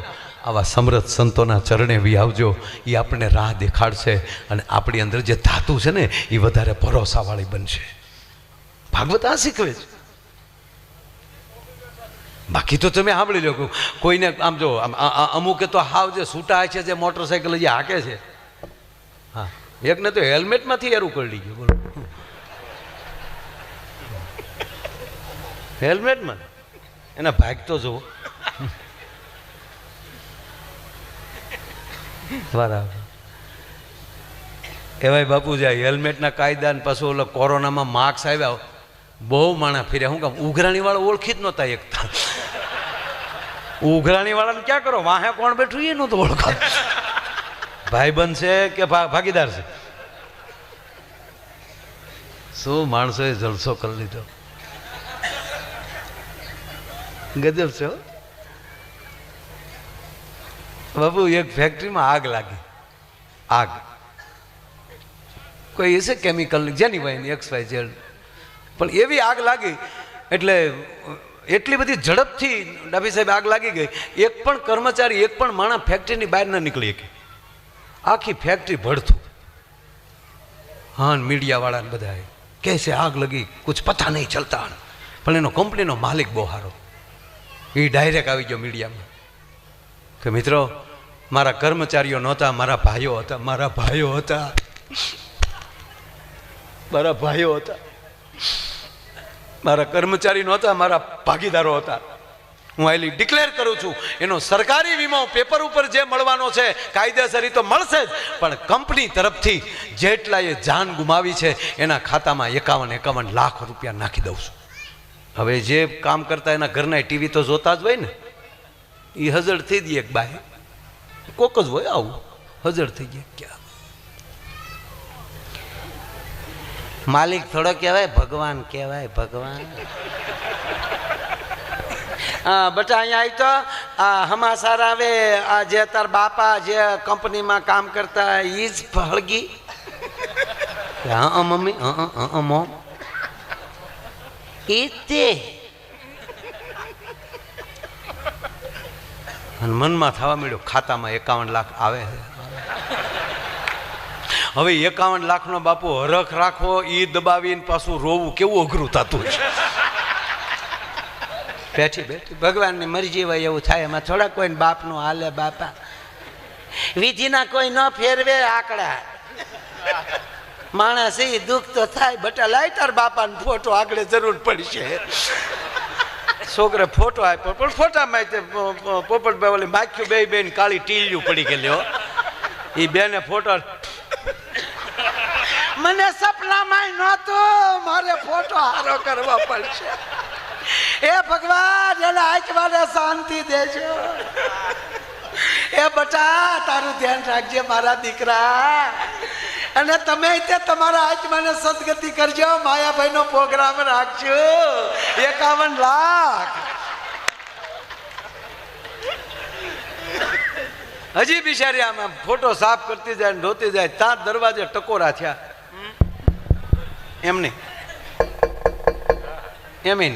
આવા સમરથ સંતોના ચરણે વિહાવજો. એ આપણને રાહ દેખાડશે અને આપણી અંદર જે ધાતુ છે ને એ વધારે ભરોસાવાળી બનશે. ભાગવત આ શીખવે છે. બાકી તો તમે સાંભળી લો, કોઈને આમ જો અમુકે તો હાવ જે છૂટા છે, જે મોટરસાઇકલ જે હાકે છે, હા, એકને તો હેલ્મેટમાંથી એરું કરી ગયું. બોલો, હેલ્મેટમાં એના ભાગ તો જુઓ. બરાબર. એવાય બાપુજી આ હેલ્મેટના કાયદા ને પાછું ઓલો કોરોનામાં માર્ક્સ આવ્યા, બહુ માણા ફર્યા. શું કામ? ઉઘરાણી વાળા ઓળખી જ નહોતા એકતા. ઉઘરાણી વાળાને ક્યાં કરો, વાહે કોણ બેઠું એ નહોતું ઓળખા. ભાઈબંધ છે કે ભાગીદાર છે? શું માણસોએ જલસો કરી લીધો. ગજબ છે બાબુ. એક ફેક્ટરીમાં આગ લાગી. આગ કોઈ હશે કેમિકલની, જેની હોય XYZ, પણ એવી આગ લાગી એટલે એટલી બધી ઝડપથી ડાભી સાહેબ આગ લાગી ગઈ. એક પણ કર્મચારી, એક પણ માણસ ફેક્ટરીની બહાર ન નીકળી શકે. આખી ફેક્ટરી ભડતું. હા, મીડિયાવાળાને બધા કહેશે આગ લગી, કુછ પતા નહીં ચલતા. પણ એનો કંપનીનો માલિક બહુ સારો, એ ડાયરેક્ટ આવી ગયો મીડિયામાં કે મિત્રો મારા કર્મચારીઓ નહોતા, મારા ભાઈઓ હતા, મારા ભાઈઓ હતા, મારા ભાઈઓ હતા, મારા કર્મચારી નહોતા, મારા ભાગીદારો હતા. હું આટલી ડિક્લેર કરું છું, એનો સરકારી વીમો પેપર ઉપર જે મળવાનો છે કાયદેસર તો મળશે જ, પણ કંપની તરફથી જેટલાએ જાન ગુમાવી છે એના ખાતામાં 51 લાખ રૂપિયા નાખી દઉં છું. હવે જે કામ કરતા એના ઘરના ટીવી તો જોતા જ હોય ને, એ હજળ થઈ દઈએ. એક બાય કોક જ હોય આવું, હજળ થઈ ગયા. ક્યાં માલિક થોડો કહેવાય, ભગવાન કહેવાય, ભગવાન. બટા અહીંયા આવી તો આ હમાસાર આવે, આ જે તાર બાપા જે કંપનીમાં કામ કરતા એ જ હળગી. હા મમ્મી, મોમ તે અને મનમાં થવા મળ્યો ખાતામાં 51 લાખ આવે છે. હવે 51 લાખનો બાપુ હરખ રાખવો, એ દબાવીને પાછું રોવું કેવું અઘરું થતું છે. બેઠી બેઠી ભગવાનની મરજી હોય એવું થાય. એમાં થોડા કોઈને બાપનું હાલે. બાપા વિધિના કોઈ ન ફેરવે આંકડા. માણસ એ દુઃખ તો થાય. બટા લાય તાર બાપાનો ફોટો, આગળ જરૂર પડશે. છોકરે ફોટો આપ્યો, પણ ફોટામાં પોપટભાઈ ઓલી માખ્યું બે બેન કાળી ટીલિયું પડી ગયેલી. એ બેને ફોટો, મને સપનામાં નહોતું, મારે ફોટો હારો કરવા પડશે. એ ભગવાન એને આંખમાં શાંતિ દેજો. એ બટા તારું ધ્યાન રાખજે મારા દીકરા. અને તમે તમારા આત્માને સદગતિ કરજો. માયાભાઈ નો પ્રોગ્રામ રાખજો. 51 લાખ. હજી બિચારી આમાં ફોટો સાફ કરતી જાય ને ધોતી જાય, ત્યાં દરવાજે ટકોરા થયા. એમ નહીં, એમ નહીં,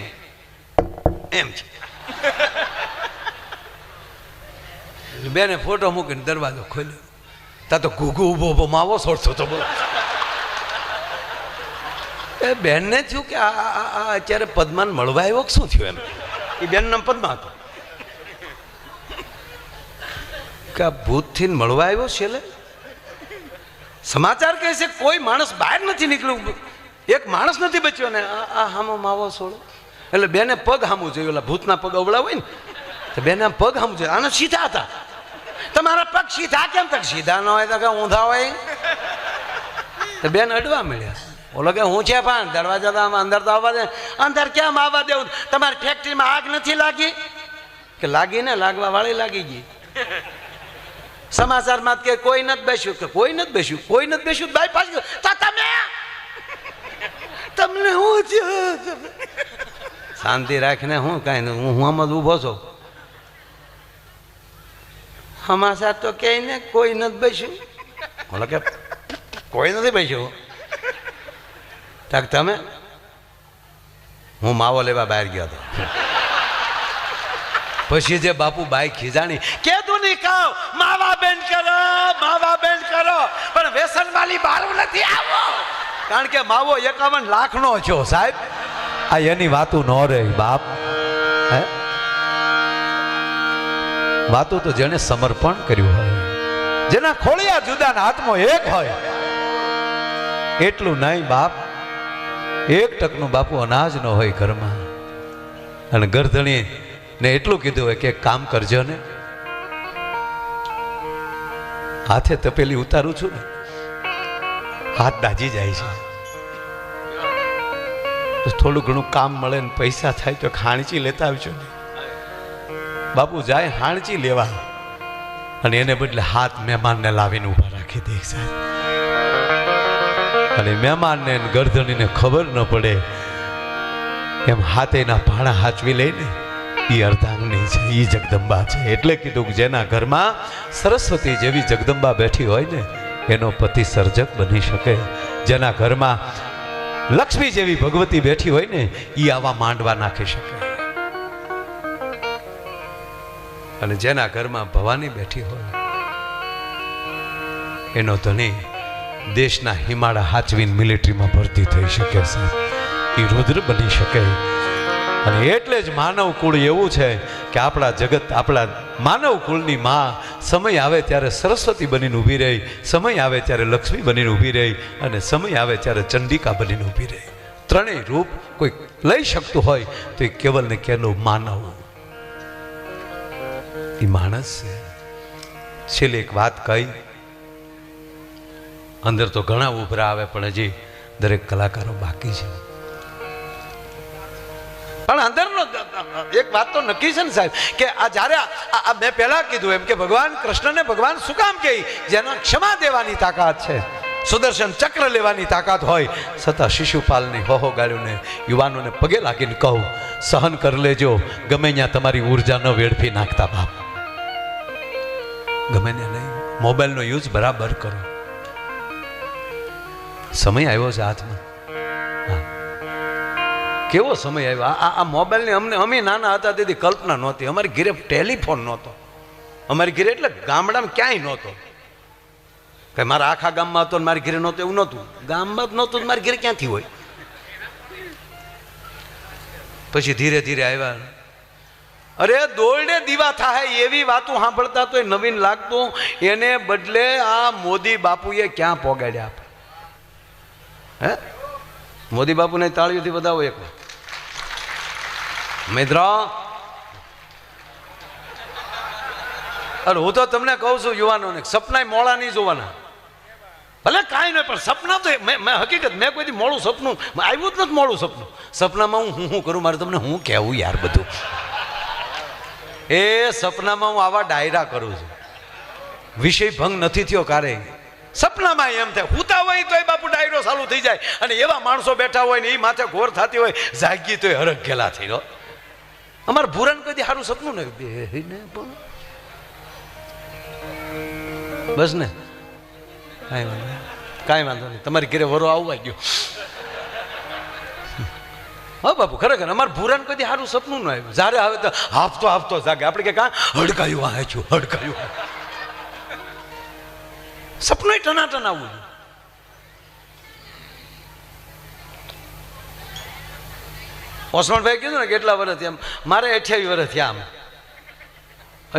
એમ છે. બેને ફોટો મૂકીને દરવાજો ખોલ્યો. તા તો ઘૂઘુ ઉભો ઉભો માવો છોડતો હતો. બોલો એ બેનને થયું કે આ અત્યારે પદ્માને મળવા આવ્યો કે શું થયું એમ. એ બેન નામ પદ્મા હતો કે આ ભૂતથી મળવા આવ્યો છેલ્લે. સમાચાર કહે છે કોઈ માણસ બહાર નથી નીકળ્યું, એક માણસ નથી બચ્યો ને આ હામો માવો છોડો. એટલે બેને પગ હામું જોયું, ઓલા ભૂતના પગ અવળા હોય ને તો બેને આમ પગ હામું જોયું. આને સીધા હતા. તમારા પગ સીધા કેમ? તક સીધા ન હોય તો કે ઊંધા હોય. તો બેન અડવા મળ્યા. ઓલો કે હું છે પણ દરવાજા તો આમ અંદર તો આવવા દે. અંદર કેમ આવવા દેવું? તમારી ફેક્ટરીમાં આગ નથી લાગી? કે લાગી ને, લાગવા વાળી લાગી ગઈ. સમાચારમાં કે કોઈ નથી બેસ્યું, કે કોઈ નથી બેસ્યું, કોઈ નથી બેસ્યું. બાઈ પાછી તો તમે તમને હું છે? શાંતિ રાખીને હું કાંઈ નહીં, હું આમ જ ઊભો છું. સમાચાર તો કે ને કોઈ નથી બેસ્યું. બોલો કે કોઈ નથી બેસ્યું. તાક તમે? હું માવો લેવા બહાર ગયો હતો. પછી જે બાપુ બાઈ ખીજાણી કેતું નહીં કહો માવા બેન કરો, માવા બેન કરો, પણ વ્યસન વાળી બારું નથી આવો. કારણ કે માવો 51 લાખનો છો સાહેબ. આ એની વાતું ન રહે બાપ. હે વાતું તો જેને સમર્પણ કર્યું હોય, જેના ખોળિયા જુદાના હાથમાં એક હોય. એટલું નહીં બાપ, 1 ટકનું બાપુ અનાજ ન હોય ઘરમાં. અને ગરધણી ને એટલું કીધું હોય કે કામ કરજો ને, હાથે તપેલી ઉતારું છું ને હાથ દાજી જાય છે. તો થોડું ઘણું કામ મળે ને પૈસા થાય તો હાણચી લેતા આવજો ને. બાપુ જાય હાણચી લેવા અને એને બદલે હાથ મહેમાનને લાવીને ઊભા રાખી દે સાહેબ. અને મહેમાનને ગરધણીને ખબર ન પડે એમ હાથેના ભાણા હાચવી લઈને એ અર્ધાંગની છે, એ જગદંબા છે. એટલે કીધું કે જેના ઘરમાં સરસ્વતી જેવી જગદંબા બેઠી હોય ને એનો પતિ સર્જક બની શકે. જેના ઘરમાં લક્ષ્મી જેવી ભગવતી બેઠી હોય ને એ આવા માંડવા નાખી શકે. અને જેના ઘરમાં ભવાની બેઠી હોય એનો ધણી દેશના હિમાળા હાચવીને મિલિટરીમાં ભરતી થઈ શકે સાહેબ. એ રુદ્ર બની શકે. અને એટલે જ માનવ કુળ એવું છે કે આપણા જગત, આપણા માનવ કુળની માં સમય આવે ત્યારે સરસ્વતી બનીને ઊભી રહી, સમય આવે ત્યારે લક્ષ્મી બનીને ઊભી રહી, અને સમય આવે ત્યારે ચંડિકા બનીને ઊભી રહી. ત્રણેય રૂપ કોઈ લઈ શકતું હોય તો એ કેવલ ને કેવલ માનવ, એ માણસ છે. છેલ્લે એક વાત કહી, અંદર તો ઘણા ઉભરા આવે પણ હજી દરેક કલાકારો બાકી છે. પણ અંદરનો એક વાત તો નક્કી છે ને સાહેબ કે આ જ્યારે મેં પહેલા કીધું એમ કે ભગવાન કૃષ્ણને ભગવાન શું કામ કહે? જેના ક્ષમા દેવાની તાકાત છે, સુદર્શન ચક્ર લેવાની તાકાત હોય, છતાં શિશુપાલની હોહો ગાળ્યુંને યુવાનોને પગે લાગીને કહું સહન કરી લેજો. ગમે ત્યાં તમારી ઉર્જા ન વેડફી નાખતા બાપ. ગમે ને નહીં, મોબાઈલનો યુઝ બરાબર કરો. સમય આવ્યો છે હાથમાં. કેવો સમય આવ્યો આ મોબાઈલની. અમે નાના હતા તેથી કલ્પના નહોતી. અમારી ઘરે ટેલિફોન નહોતો. અમારી ઘરે એટલે ગામડામાં ક્યાંય નહોતો. કે મારા આખા ગામમાં હતો ને મારી ઘરે નહોતો એવું નહોતું. ગામમાં જ નહોતું મારી ઘરે ક્યાંથી હોય? પછી ધીરે ધીરે આવ્યા. અરે દોરડે દીવા થાય એવી વાતો સાંભળતા તો નવીન લાગતું. એને બદલે આ મોદી બાપુએ ક્યાં પોગાડ્યા આપણે? હે મોદી બાપુને તાળીઓથી વધાવો એક મિત્રો. અરે હું તો તમને કહું છું યુવાનોને, સપના મોડા નહીં જોવાના. ભલે કાંઈ નહીં પણ સપના તો મેં હકીકત મેં કોઈ મોડું સપનું આવ્યું જ નથી. મોડું સપનું સપનામાં હું કરું? મારે તમને હું કહેવું યાર બધું. એ સપનામાં હું આવા ડાયરા કરું છું. વિષય ભંગ નથી થયો કારે. સપનામાં એમ થાય હુતા હોય તો બાપુ ડાયરો ચાલુ થઈ જાય. અને એવા માણસો બેઠા હોય ને એ માથે ઘોર થતી હોય, જાગી તો હરખ ગેલા થઈ રહ્યો. અમારે ભૂરાને કદી સારું સપનું ને બસ ને કાંઈ વાંધો નહીં. તમારી ઘરે વરો આવવા ગયો. હા બાપુ ખરેખર અમારે ભૂરાને કદી સારું સપનું ન આવ્યું. જ્યારે આવે તો હાફતો હાફતો જાગે. આપણે કે કાં હડકાયું વાંચ્યું હડકાયું. સપનું ટનાટન આવવું. ઓસમાણભાઈ કીધું ને કેટલા વર્ષથી આમ મારે 28 વર્ષ થયા આમ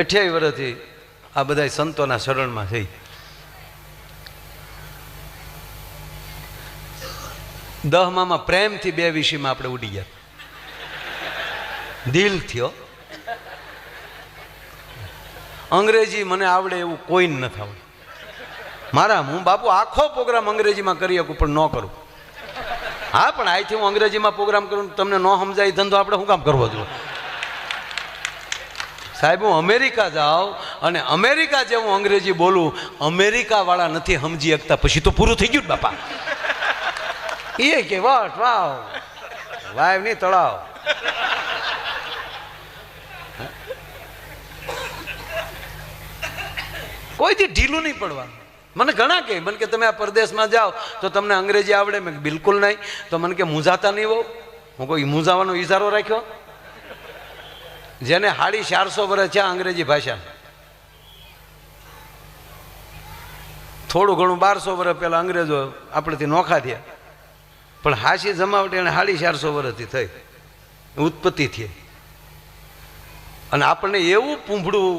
28 વર્ષથી આ બધા સંતોના શરણમાં થઈ 10માં પ્રેમથી 2 વિષયમાં આપણે ઉડી ગયા દિલ થયો અંગ્રેજી મને આવડે એવું કોઈ નથી આવડે મારા હું બાપુ આખો પ્રોગ્રામ અંગ્રેજીમાં કરી શકું પણ ન કરું હા પણ અહીંથી હું અંગ્રેજીમાં પ્રોગ્રામ કરું તમને ન સમજાય ધંધો આપણે શું કામ કરવો જોઈએ સાહેબ હું અમેરિકા જાઉં અને અમેરિકા જે હું અંગ્રેજી બોલું અમેરિકાવાળા નથી સમજી શકતા પછી તો પૂરું થઈ ગયું ને બાપા એ કે વાટ વાવ વાવ નહીં તળાવ કોઈથી ઢીલું નહીં પડવાનું મને ઘણા કહે મને કે તમે આ પરદેશમાં જાઓ તો તમને અંગ્રેજી આવડે મેં બિલકુલ નહીં તો મને કે મૂંઝાતા નહીં હોવ હું કોઈ મૂંઝાવાનો ઈશારો રાખ્યો જેને 450 વર્ષ છે અંગ્રેજી ભાષા થોડું ઘણું 1200 વર્ષ પહેલાં અંગ્રેજો આપણેથી નોખા થયા પણ હાસી જમાવટ એને 450 વર્ષથી થઈ ઉત્પત્તિ થઈ અને આપણને એવું પૂંભળું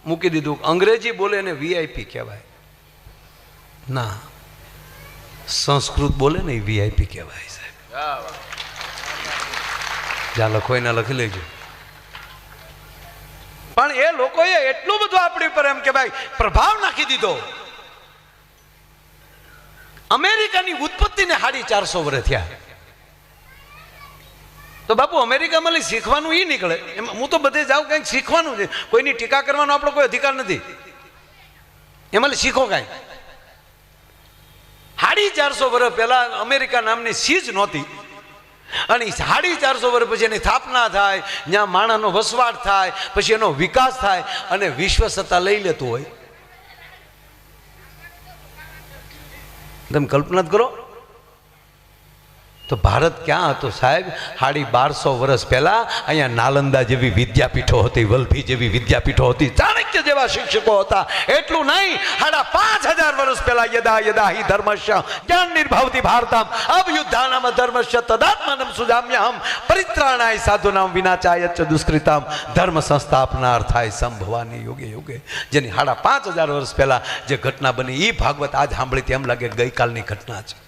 મૂકી દીધું અંગ્રેજી બોલે એને વીઆઈપી કહેવાય ના સંસ્કૃત બોલે ને એ વીઆઈપી કહેવાય સાહેબ જ્યાં લખો એના લખી લેજો પણ એ લોકોએ એટલું બધું આપણી પર એમ કે ભાઈ પ્રભાવ નાખી દીધો અમેરિકાની ઉત્પત્તિને 450 વર્ષ થયા તો બાપુ અમેરિકામાં શીખવાનું એ નીકળે એમ હું તો બધે જાઉં કંઈક શીખવાનું છે કોઈની ટીકા કરવાનો આપણો કોઈ અધિકાર નથી એમાં શીખો કાંઈ 450 વર્ષ પહેલા અમેરિકા નામની સીજ નહોતી અને 450 વર્ષ પછી એની સ્થાપના થાય જ્યાં માણસનો વસવાટ થાય પછી એનો વિકાસ થાય અને વિશ્વ સત્તા લઈ લેતું હોય તમે કલ્પના કરો તો ભારત ક્યાં હતો સાહેબ 1250 વર્ષ પહેલા અહીંયા નાલંદા જેવી વિદ્યાપીઠો હતી વલ્ભી જેવી વિદ્યાપીઠો હતી ચાણક્ય જેવા શિક્ષકો હતા એટલું નહીં 5500 વર્ષ પહેલા યદા યદા હિ ધર્મસ્ય જ્ઞાન નિર્ભાવતી ભારતમ અભયુદ્ધાનામ ધર્મસ્ય તદાત્માનમ સુજામ્યહમ પરિત્રાણાય સાધુનામ વિનાચાય ચ દુષ્કૃતામ ધર્મ સંસ્થાપનાર્થાય સંભવાની યુગે યુગે જેની 5500 વર્ષ પહેલા જે ઘટના બની એ ભાગવત આજ સાંભળી તેમ લાગે ગઈકાલની ઘટના છે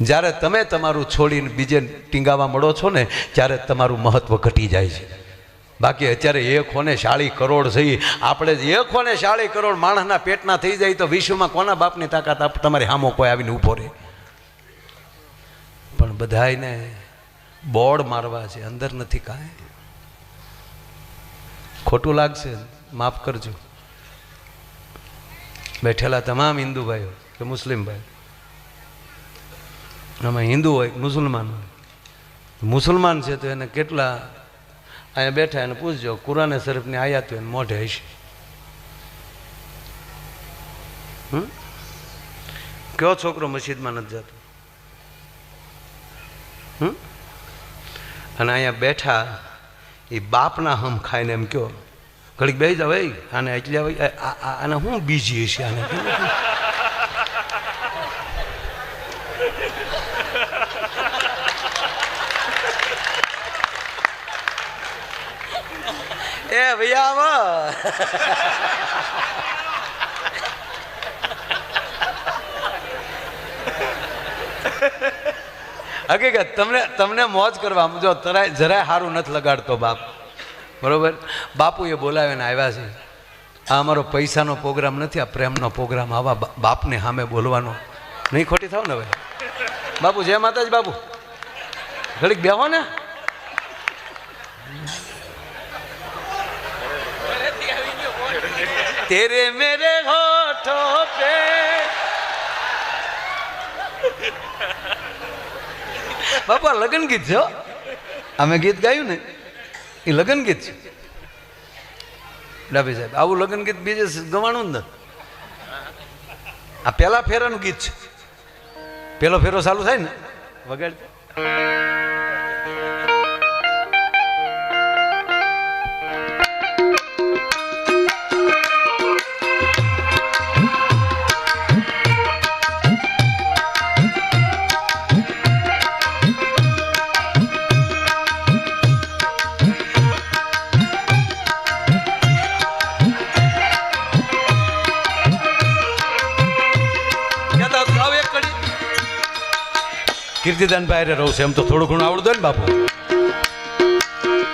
જ્યારે તમે તમારું છોડીને બીજે ટીંગાવા મળો છો ને ત્યારે તમારું મહત્વ ઘટી જાય છે બાકી અત્યારે 140 કરોડ થઈ આપણે 140 કરોડ માણસના પેટના થઈ જાય તો વિશ્વમાં કોના બાપની તાકાત તમારી સામો કોઈ આવીને ઊભો રહે પણ બધાયને બોર્ડ મારવા છે અંદર નથી કાંઈ ખોટું લાગશે માફ કરજો બેઠેલા તમામ હિન્દુ ભાઈઓ કે મુસ્લિમ ભાઈઓ આમાં હિન્દુ હોય મુસલમાન હોય મુસલમાન છે તો એને કેટલા અહીંયા બેઠા એને પૂછજો કુરાને શરીફની આયાત એને મોઢે હશે કયો છોકરો મસ્જિદમાં નથી જતો અને અહીંયા બેઠા એ બાપના હમ ખાઈને એમ કયો ઘડીક બેસી જાવ આને એટલે આને શું બીજી હશે આને એ ભૈયા હકીકત તમને મોજ કરવા જો જરાય સારું નથી લગાડતો બાપ બરોબર બાપુએ બોલાવીને આવ્યા છે આ અમારો પૈસાનો પ્રોગ્રામ નથી આ પ્રેમનો પ્રોગ્રામ આવા બાપને સામે બોલવાનો નહીં ખોટી થાવ ને ભાઈ બાપુ જય માતાજી બાપુ ઘડીક બેહો ને तेरे मेरे होठों पे બાપા લગન ગીત છે અમે ગીત ગાયું ને એ લગન ગીત છે ડાભી સાહેબ આવું લગન ગીત બીજે ગવાણું જ નથી આ પેલા ફેરાનું ગીત છે પેલો ફેરો ચાલુ થાય ને વગાડ કીર્તિદાન ભાઈ રહું છે એમ તો થોડું ઘણું આવડતું હોય ને બાપુ.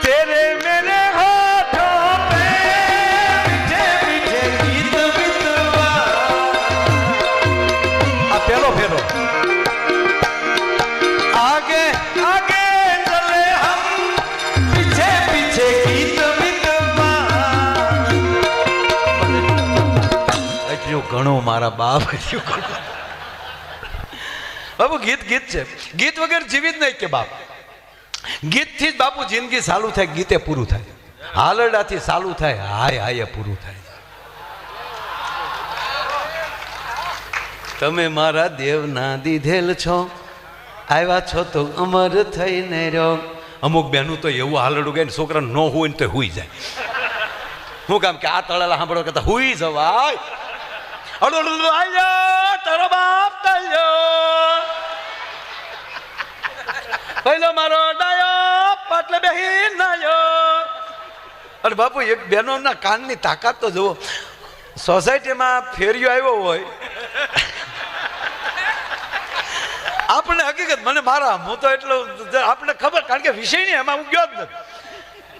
તેરે મેરે હોઠોં પે મીઠે મીઠે ગીત વિતવા. આ પહેલો ફેરો. આગે આગે ચલે હમ પીછે પીછે ગીત વિતવા. એટલું ઘણું મારા બાપ, એટલું ઘણું. બાપુ ગીત ગીત છે, ગીત વગર જીવિત નહીં કે બાપ. ગીતથી જ બાપુ જિંદગી ચાલુ થાય, ગીતે પૂરું થાય. હાલરડાથી ચાલુ થાય, હાય હાય પૂરું થાય. તમે મારા દેવના દીધેલ છો, આવ્યા છો તો અમર થઈને રહ્યો. અમુક બહેનું તો એવું હાલરડું ગાય ને છોકરા ન હોય ને તો હુઈ જાય. શું કામ કે આ તળેલા સાંભળો કરતા હુઈ જવાય. તારો બાપ તળ્યો પહેલો મારો ડાયો પાટલે બેહી નાયો. અને બાપુ એક બહેનોના કાનની તાકાત તો જુઓ. સોસાયટીમાં ફેરિયો આવ્યો હોય, આપણે હકીકત મને મારા હું તો એટલો આપણે ખબર, કારણ કે વિષય નહીં એમાં હું ગયો જ નથી.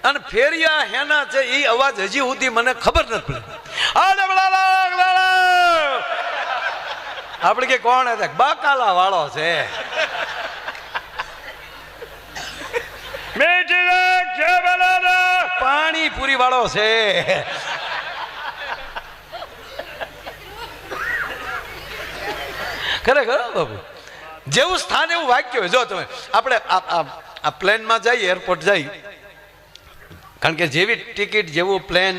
અને ફેરિયા હેના છે એ અવાજ હજી સુધી મને ખબર નથી પડી. આપણે કે કોણ હતા? બકાલા વાળો છે. પાણી પૂરી વાળો છે. ખરેખર બાબુ જેવું સ્થાન એવું વાક્ય હોય. જો તમે આપણે આ પ્લેનમાં જઈએ, એરપોર્ટ જઈ, કારણ કે જેવી ટિકિટ જેવું પ્લેન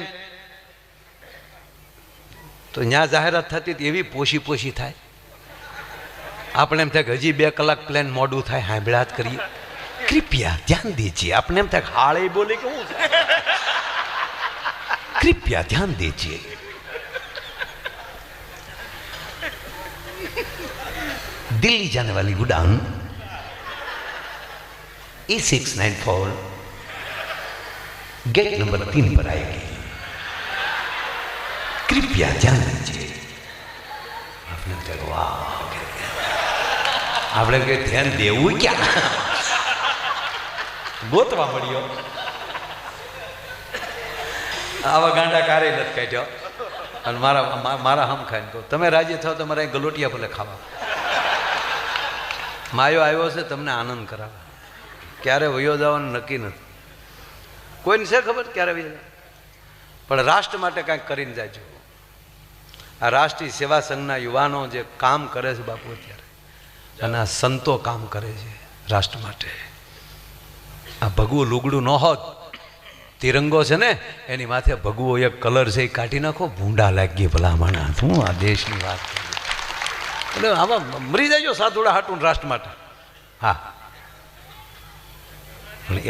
તો ત્યાં જાહેરાત થતી હતી એવી પોશી થાય. આપણે એમ થાય કે હજી 2 કલાક પ્લેન મોડું થાય, સાંભળ્યા જ કરીએ. કૃપયા ધ્યાન દીજીએ. આપણે એમ થાય હાળે બોલે કે શું છે? કૃપયા ધ્યાન દીજીએ. दिल्ली जाने वाली उड़ान E694 गेट नंबर 3 पर आएगी. कृपया ध्यान दीजिए. आपने આપણે કે ધ્યાન દેવું ક્યાં? ગોતવા મળ્યો. આવા ગાંડા કારે નથી કાઢ્યો. અને મારા હમ ખાઈને કહું, તમે રાજી થાવ તો મારે ગલોટિયા ભલે ખાવા. માયો આવ્યો છે તમને આનંદ કરાવે. ક્યારે વયો જવાનું નક્કી નથી. કોઈને છે ખબર ક્યારે વયો જાય? પણ રાષ્ટ્ર માટે કાંઈક કરીને જાય. આ રાષ્ટ્રીય સેવા સંઘના યુવાનો જે કામ કરે છે બાપુ અત્યારે, અને આ સંતો કામ કરે છે રાષ્ટ્ર માટે. આ ભગવું લુગડું ન હોત, તિરંગો છે ને એની માથે ભગવો એક કલર છે એ કાઢી નાખો, ભૂંડા લાગી ભલામણા. શું આ દેશની વાત? એટલે આમાં મરી જાય સાધુડા હાટું રાષ્ટ્ર માટે. હા,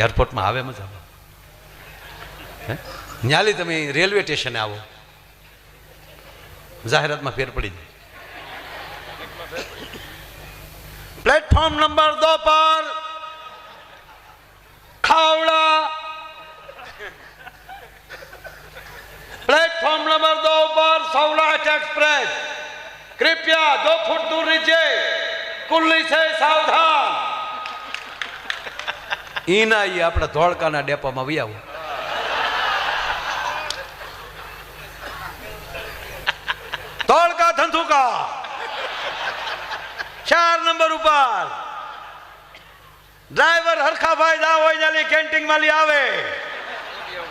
એરપોર્ટમાં આવે મજા આવે. ન્યાલી તમે રેલવે સ્ટેશને આવો, જાહેરાતમાં ફેર પડી જાય. પ્લેટફોર્મ નંબર 2 પર ખાવડા. प्लेटफॉर्म नंबर 2 पर सौराष्ट्र एक्सप्रेस, कृपया 2 फुट दूर नीचे, कुल्ली से सावधान. ઈના ઈ આપણે ધોળકાના ડેપામાં વી આવો. ધોળકા ધંધુકા 4 નંબર ઉપર ડ્રાઈવર હરખાભાઈ જા હોય જાલી કેન્ટીન માં લઈ આવે.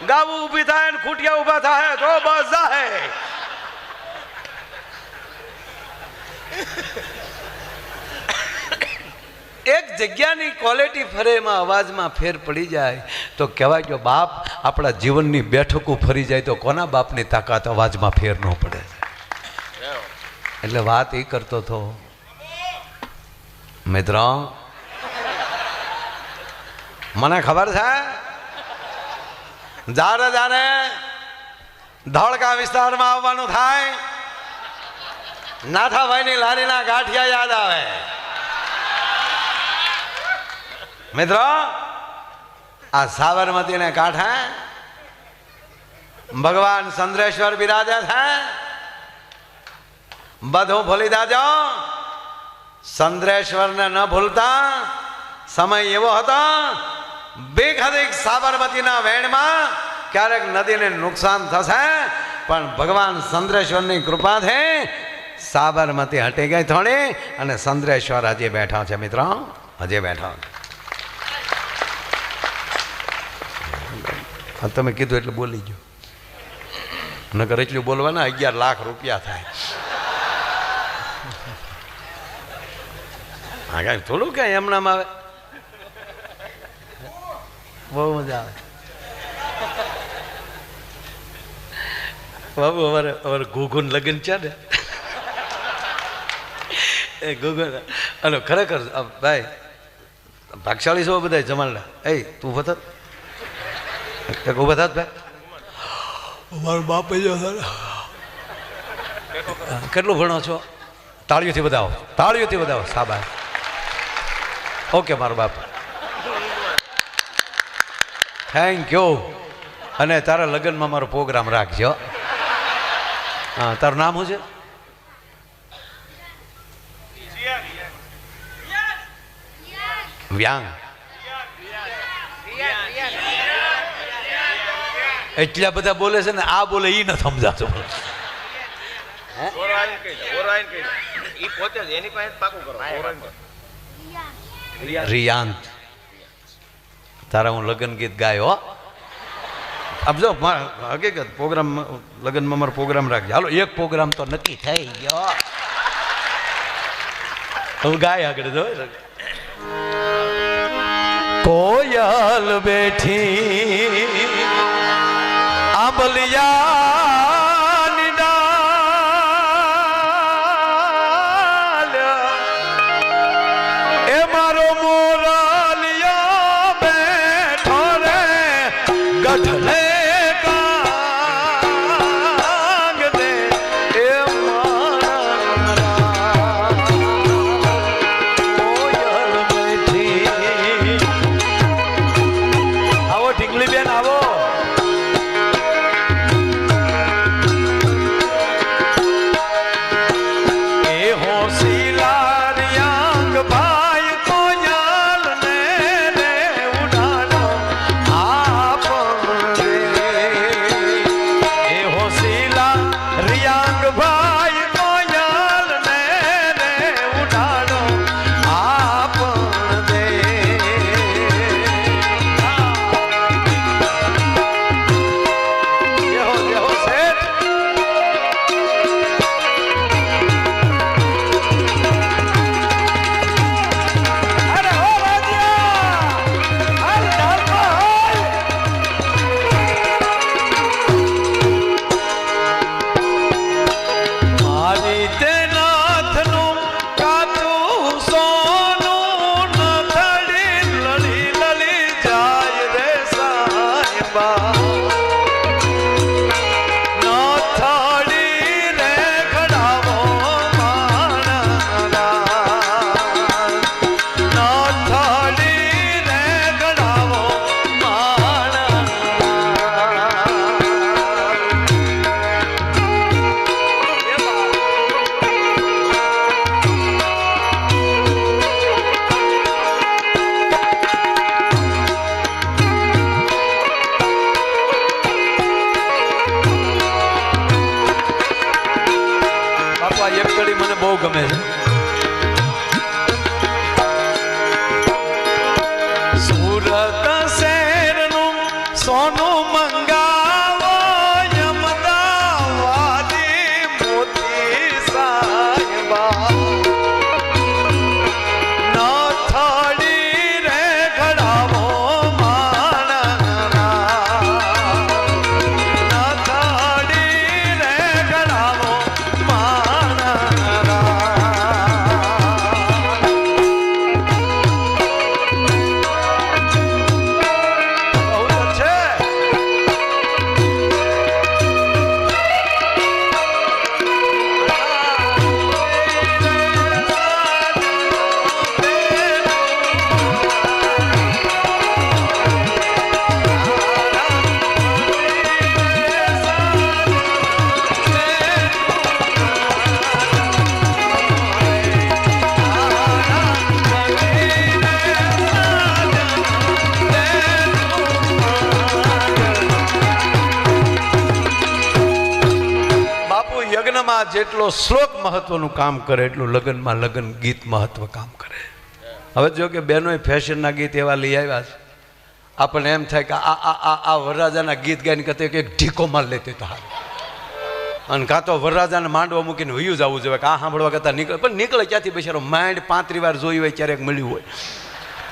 ગાવું ઊભી થાય ને ખૂટિયા ઊભા થાય તો બસ જાહે. એક જગ્યાની ક્વોલિટી ફરે એમાં અવાજમાં ફેર પડી જાય તો કહેવાય કે બાપ આપણા જીવનની બેઠકો ફરી જાય તો કોના બાપની તાકાત અવાજમાં ફેર ન પડે. એટલે વાત એ કરતો હતો મિત્રો, મને ખબર છે જારે જારે ધોળકા વિસ્તારમાં આવવાનું થાય નાથાભાઈની લારીના ગાંઠિયા યાદ આવે. મિત્રો આ સાબરમતીને કાંઠે ભગવાન ચંદ્રેશ્વર બિરાજે છે. બધું ભૂલી જાજો. ચંદ્રેશ્વરને ન ભૂલતા સમય એવો હતો બેખડીક સાબરમતીના વેણમાં ક્યારેક નદીને નુકસાન થશે પણ ભગવાન ચંદ્રેશ્વરની કૃપાથી સાબરમતી હટી ગઈ થોડી અને ચંદ્રેશ્વર હજી બેઠા છે મિત્રો, હજી બેઠા. તમે કીધું એટલે બોલી ગયો, નકર એટલું બોલવાના 11 લાખ રૂપિયા થાય. હા કાંઈ થોડું કાંઈ એમનામ આવે, બહુ મજા આવે. બાબુ અમારે ઘૂઘુન લગ્ન છે ને, એ ઘૂઘુન અને ખરેખર ભાઈ ભાગશાળી છો બધા જમાડના. એ તું ઉભા થાત, એક ઉભા થાત ભાઈ. મારો બાપ કેટલું ભણો છો? તાળીઓથી બતાવો, તાળીઓથી બતાવો. સાબાસ, ઓકે મારો બાપ, થેન્ક યુ. અને તારા લગ્નમાં મારો પ્રોગ્રામ રાખજો. હા, તારું નામ શું છે? વ્યાંગ. એટલા બધા બોલે છે ને, આ બોલે ઈ ન સમજાતો. રિયાંત, તારા હું લગ્ન ગીત ગાયો. આમ જો હકીકત પ્રોગ્રામ લગ્નમાં મારો પ્રોગ્રામ રાખજે. હાલો એક પ્રોગ્રામ તો નક્કી થઈ ગયો. હું ગાય આગળ જો. કોયલ બેઠી આંબલિયાની ડાલ, એ મારો મોરલિયો બેઠો રે ગઢલે. બહુ ગમે છે. સુરત શહેરનું સોનું મંગાવો, અમદાવાદી મોતી સાહેબા, નથડી રે ઘડાવો માણના, નથડી રે ઘડાવો માણના. લગ્નમાં જેટલો શ્લોક મહત્વનું કામ કરે એટલું લગ્નમાં લગ્ન ગીત મહત્વ કામ કરે. હવે જો કે બહેનોએ ફેશનના ગીત એવા લઈ આવ્યા છે, આપણને એમ થાય કે આ વરરાજાના ગીત ગાઈને કહેते કે એક ઢીકો માર લેતી તો હારું, અને કાં તો વરરાજાને માંડવા મૂકીને વયું જવું જોઈએ કે આ સાંભળવા કરતાં નીકળે, પણ નીકળે ક્યાંથી બિચારો? માઇન્ડ 35 વાર જોઈ હોય ક્યારેક મળ્યું હોય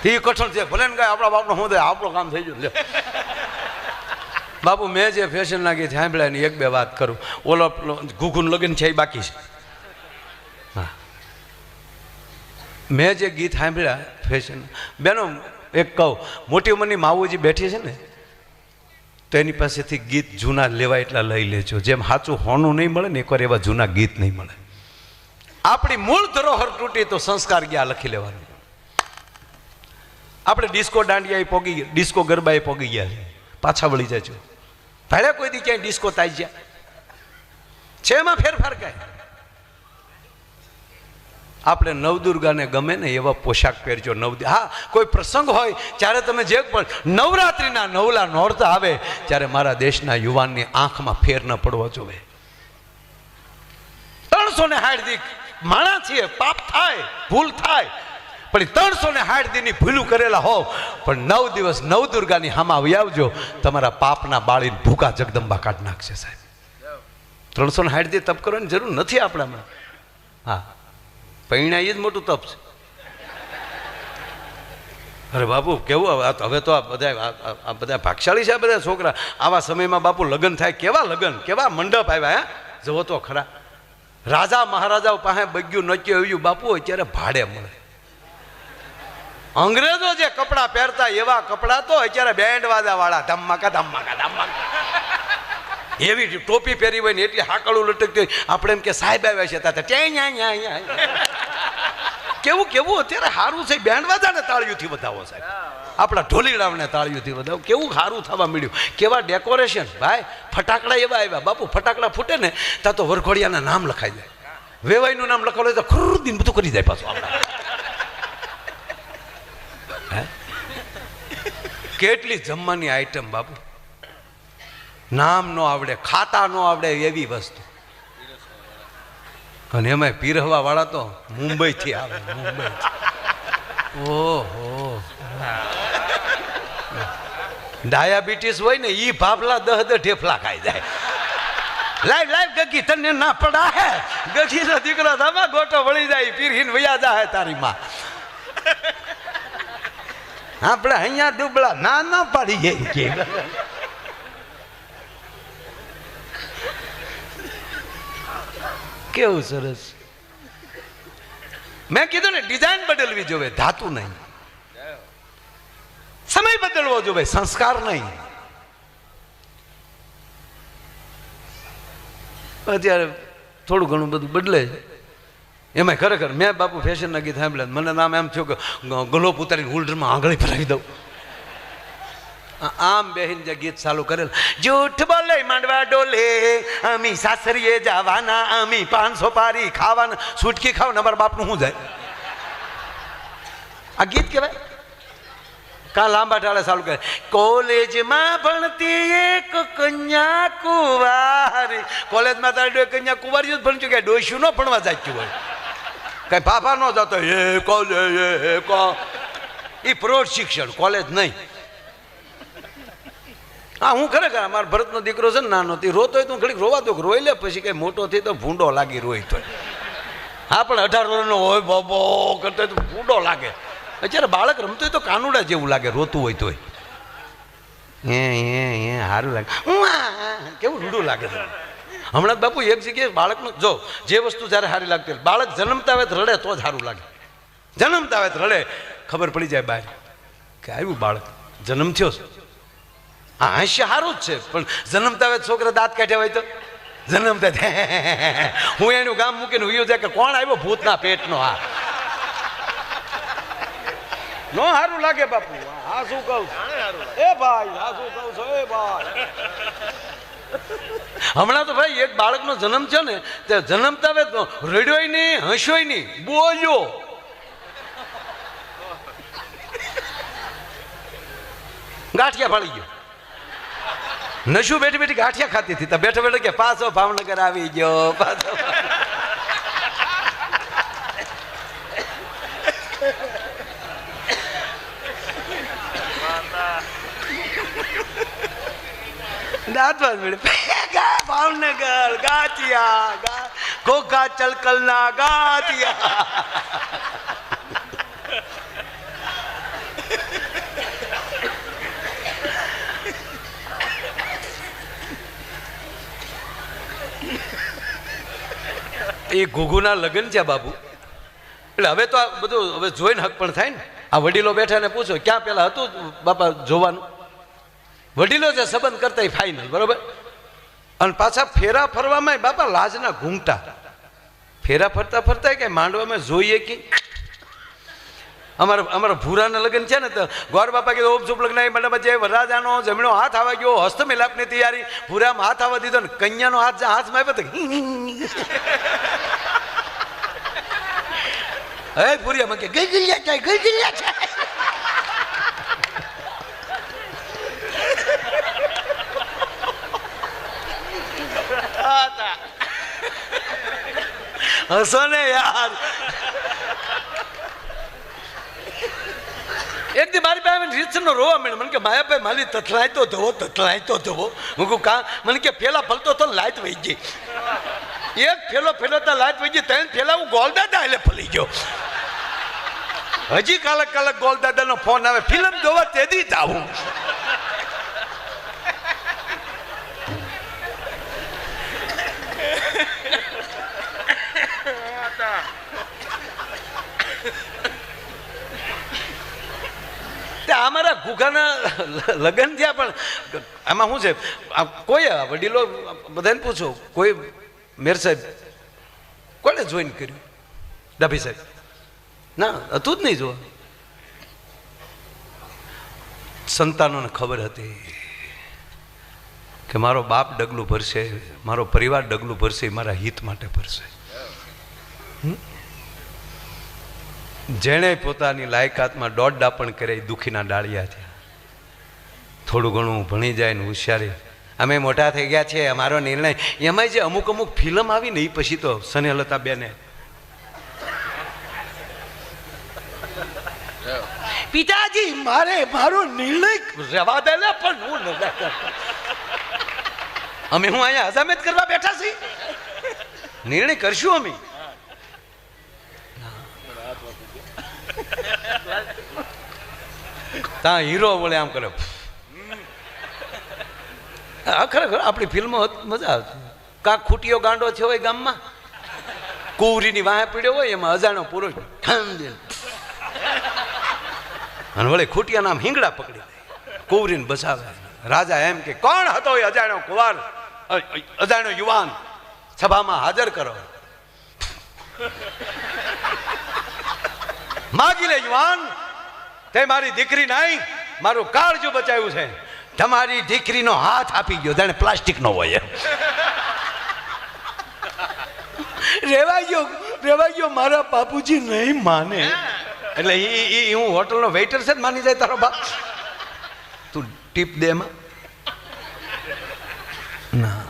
એ કઠણ છે. ભલે ને કાંઈ આપણા બાપનો શું થાય, આપણું કામ થઈ ગયું. બાપુ મેં જે ફેશનના ગીત સાંભળ્યા એની એક બે વાત કરું. ઓલો ઘૂઘુન લગ્ન છે એ બાકી છે. હા, મેં જે ગીત સાંભળ્યા ફેશન, બેનો એક કહું, મોટી ઉંમરની માવુજી બેઠી છે ને તો એની પાસેથી ગીત જૂના લેવાય એટલા લઈ લેજો. જેમ સાચું હોનું નહીં મળે ને એકવાર એવા જૂના ગીત નહીં મળે. આપણી મૂળ ધરોહર તૂટી તો સંસ્કાર ગયા લખી લેવાનું. આપણે ડિસ્કો દાંડિયા પોગી ગયા, ડિસ્કો ગરબાએ પોગી ગયા છે, પાછા વળી જાય ભાડે કોઈ દી ક્યાંય ડિસ્કો થાય છે એમાં ફેરફાર કાંઈ. આપણે નવદુર્ગાને ગમે ને એવા પોશાક પહેરજો. હા, કોઈ પ્રસંગ હોય ત્યારે તમે જે પણ નવરાત્રિના નવલા નોરતા આવે ત્યારે મારા દેશના યુવાનની આંખમાં ફેર ન પડવો જોઈએ. 360 દી માણા છીએ, પાપ થાય, ભૂલ થાય, પણ 360 દીની ભૂલું કરેલા હોવ પણ 9 દિવસ નવદુર્ગાની હામાં આવી આવજો, તમારા પાપના બાળીને ભૂકા જગદંબા કાઢ નાખશે સાહેબ. 360 દી તપ કરવાની જરૂર નથી આપણામાં. હા, પૈણા એ જ મોટું તપ છે. અરે બાપુ કેવું હવે તો આ બધા ભાગશાળી છે આ બધા છોકરા. આવા સમયમાં બાપુ લગ્ન થાય, કેવા લગ્ન, કેવા મંડપ આવ્યા. જુઓ તો ખરા, રાજા મહારાજાઓ પાસે બગ્યું નચ્યું એવું બાપુ અત્યારે ભાડે મળે. અંગ્રેજો જે કપડાં પહેરતા એવા કપડાં તો અત્યારે બેન્ડ વાજા વાળા ધમાકા ધમાકા ધમાકા એવી ટોપી પહેરી હોય ને એટલી હાકડું લટકતી હોય. આપણે એમ કે સાહેબ આવ્યા છે કેવું કેવું અત્યારે સારું છે. બેન્ડ વાજાને તાળીઓથી વધાવો સાહેબ, આપણા ઢોલીડાઓને તાળીઓથી વધાવો. કેવું સારું થવા મળ્યું, કેવા ડેકોરેશન ભાઈ. ફટાકડા એવા આવ્યા બાપુ, ફટાકડા ફૂટે ને ત્યાં તો વરઘોડિયાના નામ લખાઈ જાય, વેવાઈનું નામ લખાવું તો ખરું દિન બધું કરી જાય પાછું. આપણા કેટલી જમવાની આઈટમ બાપુ, નામ નો આવડે, ખાતા નો આવડે એવી વસ્તુ. અને એમાં પીરહવા વાળા તો મુંબઈ થી આવે, મુંબઈ. ઓહો, ડાયાબિટીસ હોય ને ઈ ભાભલા 10 ઢેફલા ખાઈ જાય. લાઈવ લાઈવ ગગી તને ના પડા હે, ગગી નો દીકરો ધમા ગોટો વળી જાય, પીરહીન વયા જાય તારી માં. આપણે અહીંયા દુબળા ના પાડી જાય કે કેવું સરસ. મેં કીધું ને ડિઝાઇન બદલવી જોવે, ધાતુ નહીં. સમય બદલવો જોવે, સંસ્કાર નહીં. અત્યારે થોડું ઘણું બધું બદલે છે. એમાં ખરેખર મેં બાપુ ફેશનના ગીત સાંભળ્યા, મને નામ એમ થયું કે ગલોપ ઉતારીને હુલરમાં આંગળી ભરાવી દઉં. આમ બેહીને જે ગીત ચાલુ કરેલ, જૂઠ બોલે માંડવા ડોલે, અમી સાસરીએ જવાના, અમી 500 પારી ખાવાના, છૂટકી ખાવ ને અમારા બાપનું શું જાય. આ ગીત કહેવાય. કા લાંબા ટાળે ચાલુ કરે, કોલેજમાં ભણતી એક કન્યા કુંવારી. કોલેજમાં તારી કન્યા કુંવારી જ ભણતી, કે ડોસ્યું ન ભણવા જાચ્યું હોય, કઈ ફાફા ન જતો એ કોલેજ એ પ્રૌઢ શિક્ષણ, કોલેજ નહીં. હા, હું ખરેખર અમારા ભરતનો દીકરો છે ને નાનો, તે રોતો હોય તો ઘડીક રોવા દો, રોઈ લે, પછી કઈ મોટો થઈ તો ભૂંડો લાગી રોઈ તો. હા, પણ 18 વર્ષનો હોય બાબો કરતો તો ભૂંડો લાગે. અત્યારે બાળક રમતું હોય તો કાનુડા જેવું લાગે, રોતું હોય તોય સારું લાગે, કેવું રૂડું લાગે. હમણાં બાપુ એક જગ્યાએ બાળકનું જો જે વસ્તુ જ્યારે સારી લાગતી, બાળક જન્મતા આવે રડે તો જ સારું લાગે. જન્મતા આવે રડે, ખબર પડી જાય બહાર કે આવ્યું બાળક, જન્મ થયો છે. હા, હાસ્ય સારું જ છે, પણ જન્મતા આવે છોકરા દાંત કાઢ્યા હોય તો જન્મતા હું એનું ગામ મૂકીને ઉયો જાય કે કોણ આવ્યો ભૂતના પેટનો. હા, નો સારું લાગે બાપુ. હા, શું કહું એ ભાઈ, હા શું કહું છો એ ભાઈ. હમણાં તો ભાઈ એક બાળકનો જન્મ થયો ને, તે જન્મતા આવે તો રડ્યોય નહીં, હસ્યોય નહીં, બોલ્યો. ગાંઠિયા ફાળી ગયો. નશું બેઠી બેઠી ગાંઠિયા ખાતી હતી તો બેઠો બેઠો કે પાછો ભાવનગર આવી ગયો પાછો દાંતવાદ મળે ભાવનગર ગાંઠિયા ઘોઘા ચલકલના ગાંઠિયા એ ઘુઘુના લગ્ન છે બાબુ. એટલે હવે તો આ બધું હવે જોઈને હક પણ થાય ને. આ વડીલો બેઠા ને પૂછો ક્યાં પેલા હતું બાપા જોવાનું. વડીલો જે સંબંધ કરતા એ ફાઇનલ બરોબર. અને પાછા ફેરા ફરવામાં બાપા લાજના ઘૂંઘટા. ફેરા ફરતા ફરતા કે માંડવામાં જોઈએ કે અમારા ભૂરાના લગ્ન છે ને તો ગોર બાપા કીધું ઓમ શુભ લગ્ન મંડપમાં જે વરરાજાનો જમણો હાથ આવવા ગયો હસ્ત મિલાપની તૈયારી ભૂરામાં હાથ આવવા દીધો ને કન્યાનો હાથ હાથમાં આવ્યો તો હે ભૂરિયામાં કે ગઈ ગઈ છે ગઈ ગઈ છે. હસો ને યાર. એક દી મારી પાસે રીતસરનો રોવા મળ્યો. મને કે માયાભાઈ માલી તથલાય તો ધોવો. હું કહું કા? મને કે ફેલા ફલતો તો લાઈટ વહી ગઈ. એક ફેલો તો લાઈટ વહી ગઈ. ત્રણ ફેલા હું ગોલદાદા એટલે ફલી ગયો. હજી કાલક ગોલદાદાનો ફોન આવે ફિલ્મ જોવા તેદી જ આવું. અમારા ઘુઘાના લગ્ન થયા પણ આમાં શું છે કોઈ વડીલો બધાને પૂછો કોઈ મેર સાહેબ કોને જોઈન કર્યું? ડાભી સાહેબ ના હતું જ નહીં જોવા. સંતાનોને ખબર હતી કે મારો બાપ ડગલું ભરશે, મારો પરિવાર ડગલું ભરશે, મારા હિત માટે ભરશે. જેણે પોતાની લાયકાતમાં દોઢ ડાપણ કરે એ દુઃખીના ડાળિયા થયા. થોડું ઘણું ભણી જાય ને હોશિયારી. અમે મોટા થઈ ગયા છે અમારો નિર્ણય. એમાં જે અમુક ફિલ્મ આવી ને એ પછી તો સ્નેહલતા બેને પિતાજી મારો નિર્ણય રવા દે ને પણ હું અમે હું અહીંયા હજામત કરવા બેઠા છીએ. નિર્ણય કરશું અમે. ત્યાં હીરો વળે આમ કરે. ખરેખર આપણી ફિલ્મો મજા આવતી. કાંક ખૂટીયો ગાંડો થયો હોય ગામમાં, કુવરીની વાહે પીડ્યો હોય, એમાં અજાણ્યો પુરુષ અને વળે ખૂટિયા નામ હિંગડા પકડી દે, કુવરીને બચાવે. રાજા એમ કે કોણ હતો એ અજાણ્યો કુંવર, અજાણ્યો યુવાન, સભામાં હાજર કરો. માગી લે યુવાન, તે મારી દીકરી નહીં મારું કાળજું બચાવ્યું છે. તમારી દીકરીનો હાથ આપી ગયો, જાણે પ્લાસ્ટિક નો હોય. રેવાઈ ગયો મારા બાપુજી નહીં માને. એટલે હું હોટલનો વેઇટર છે માની જાય તારો બાપ. તું ટીપ દે એમાં ના.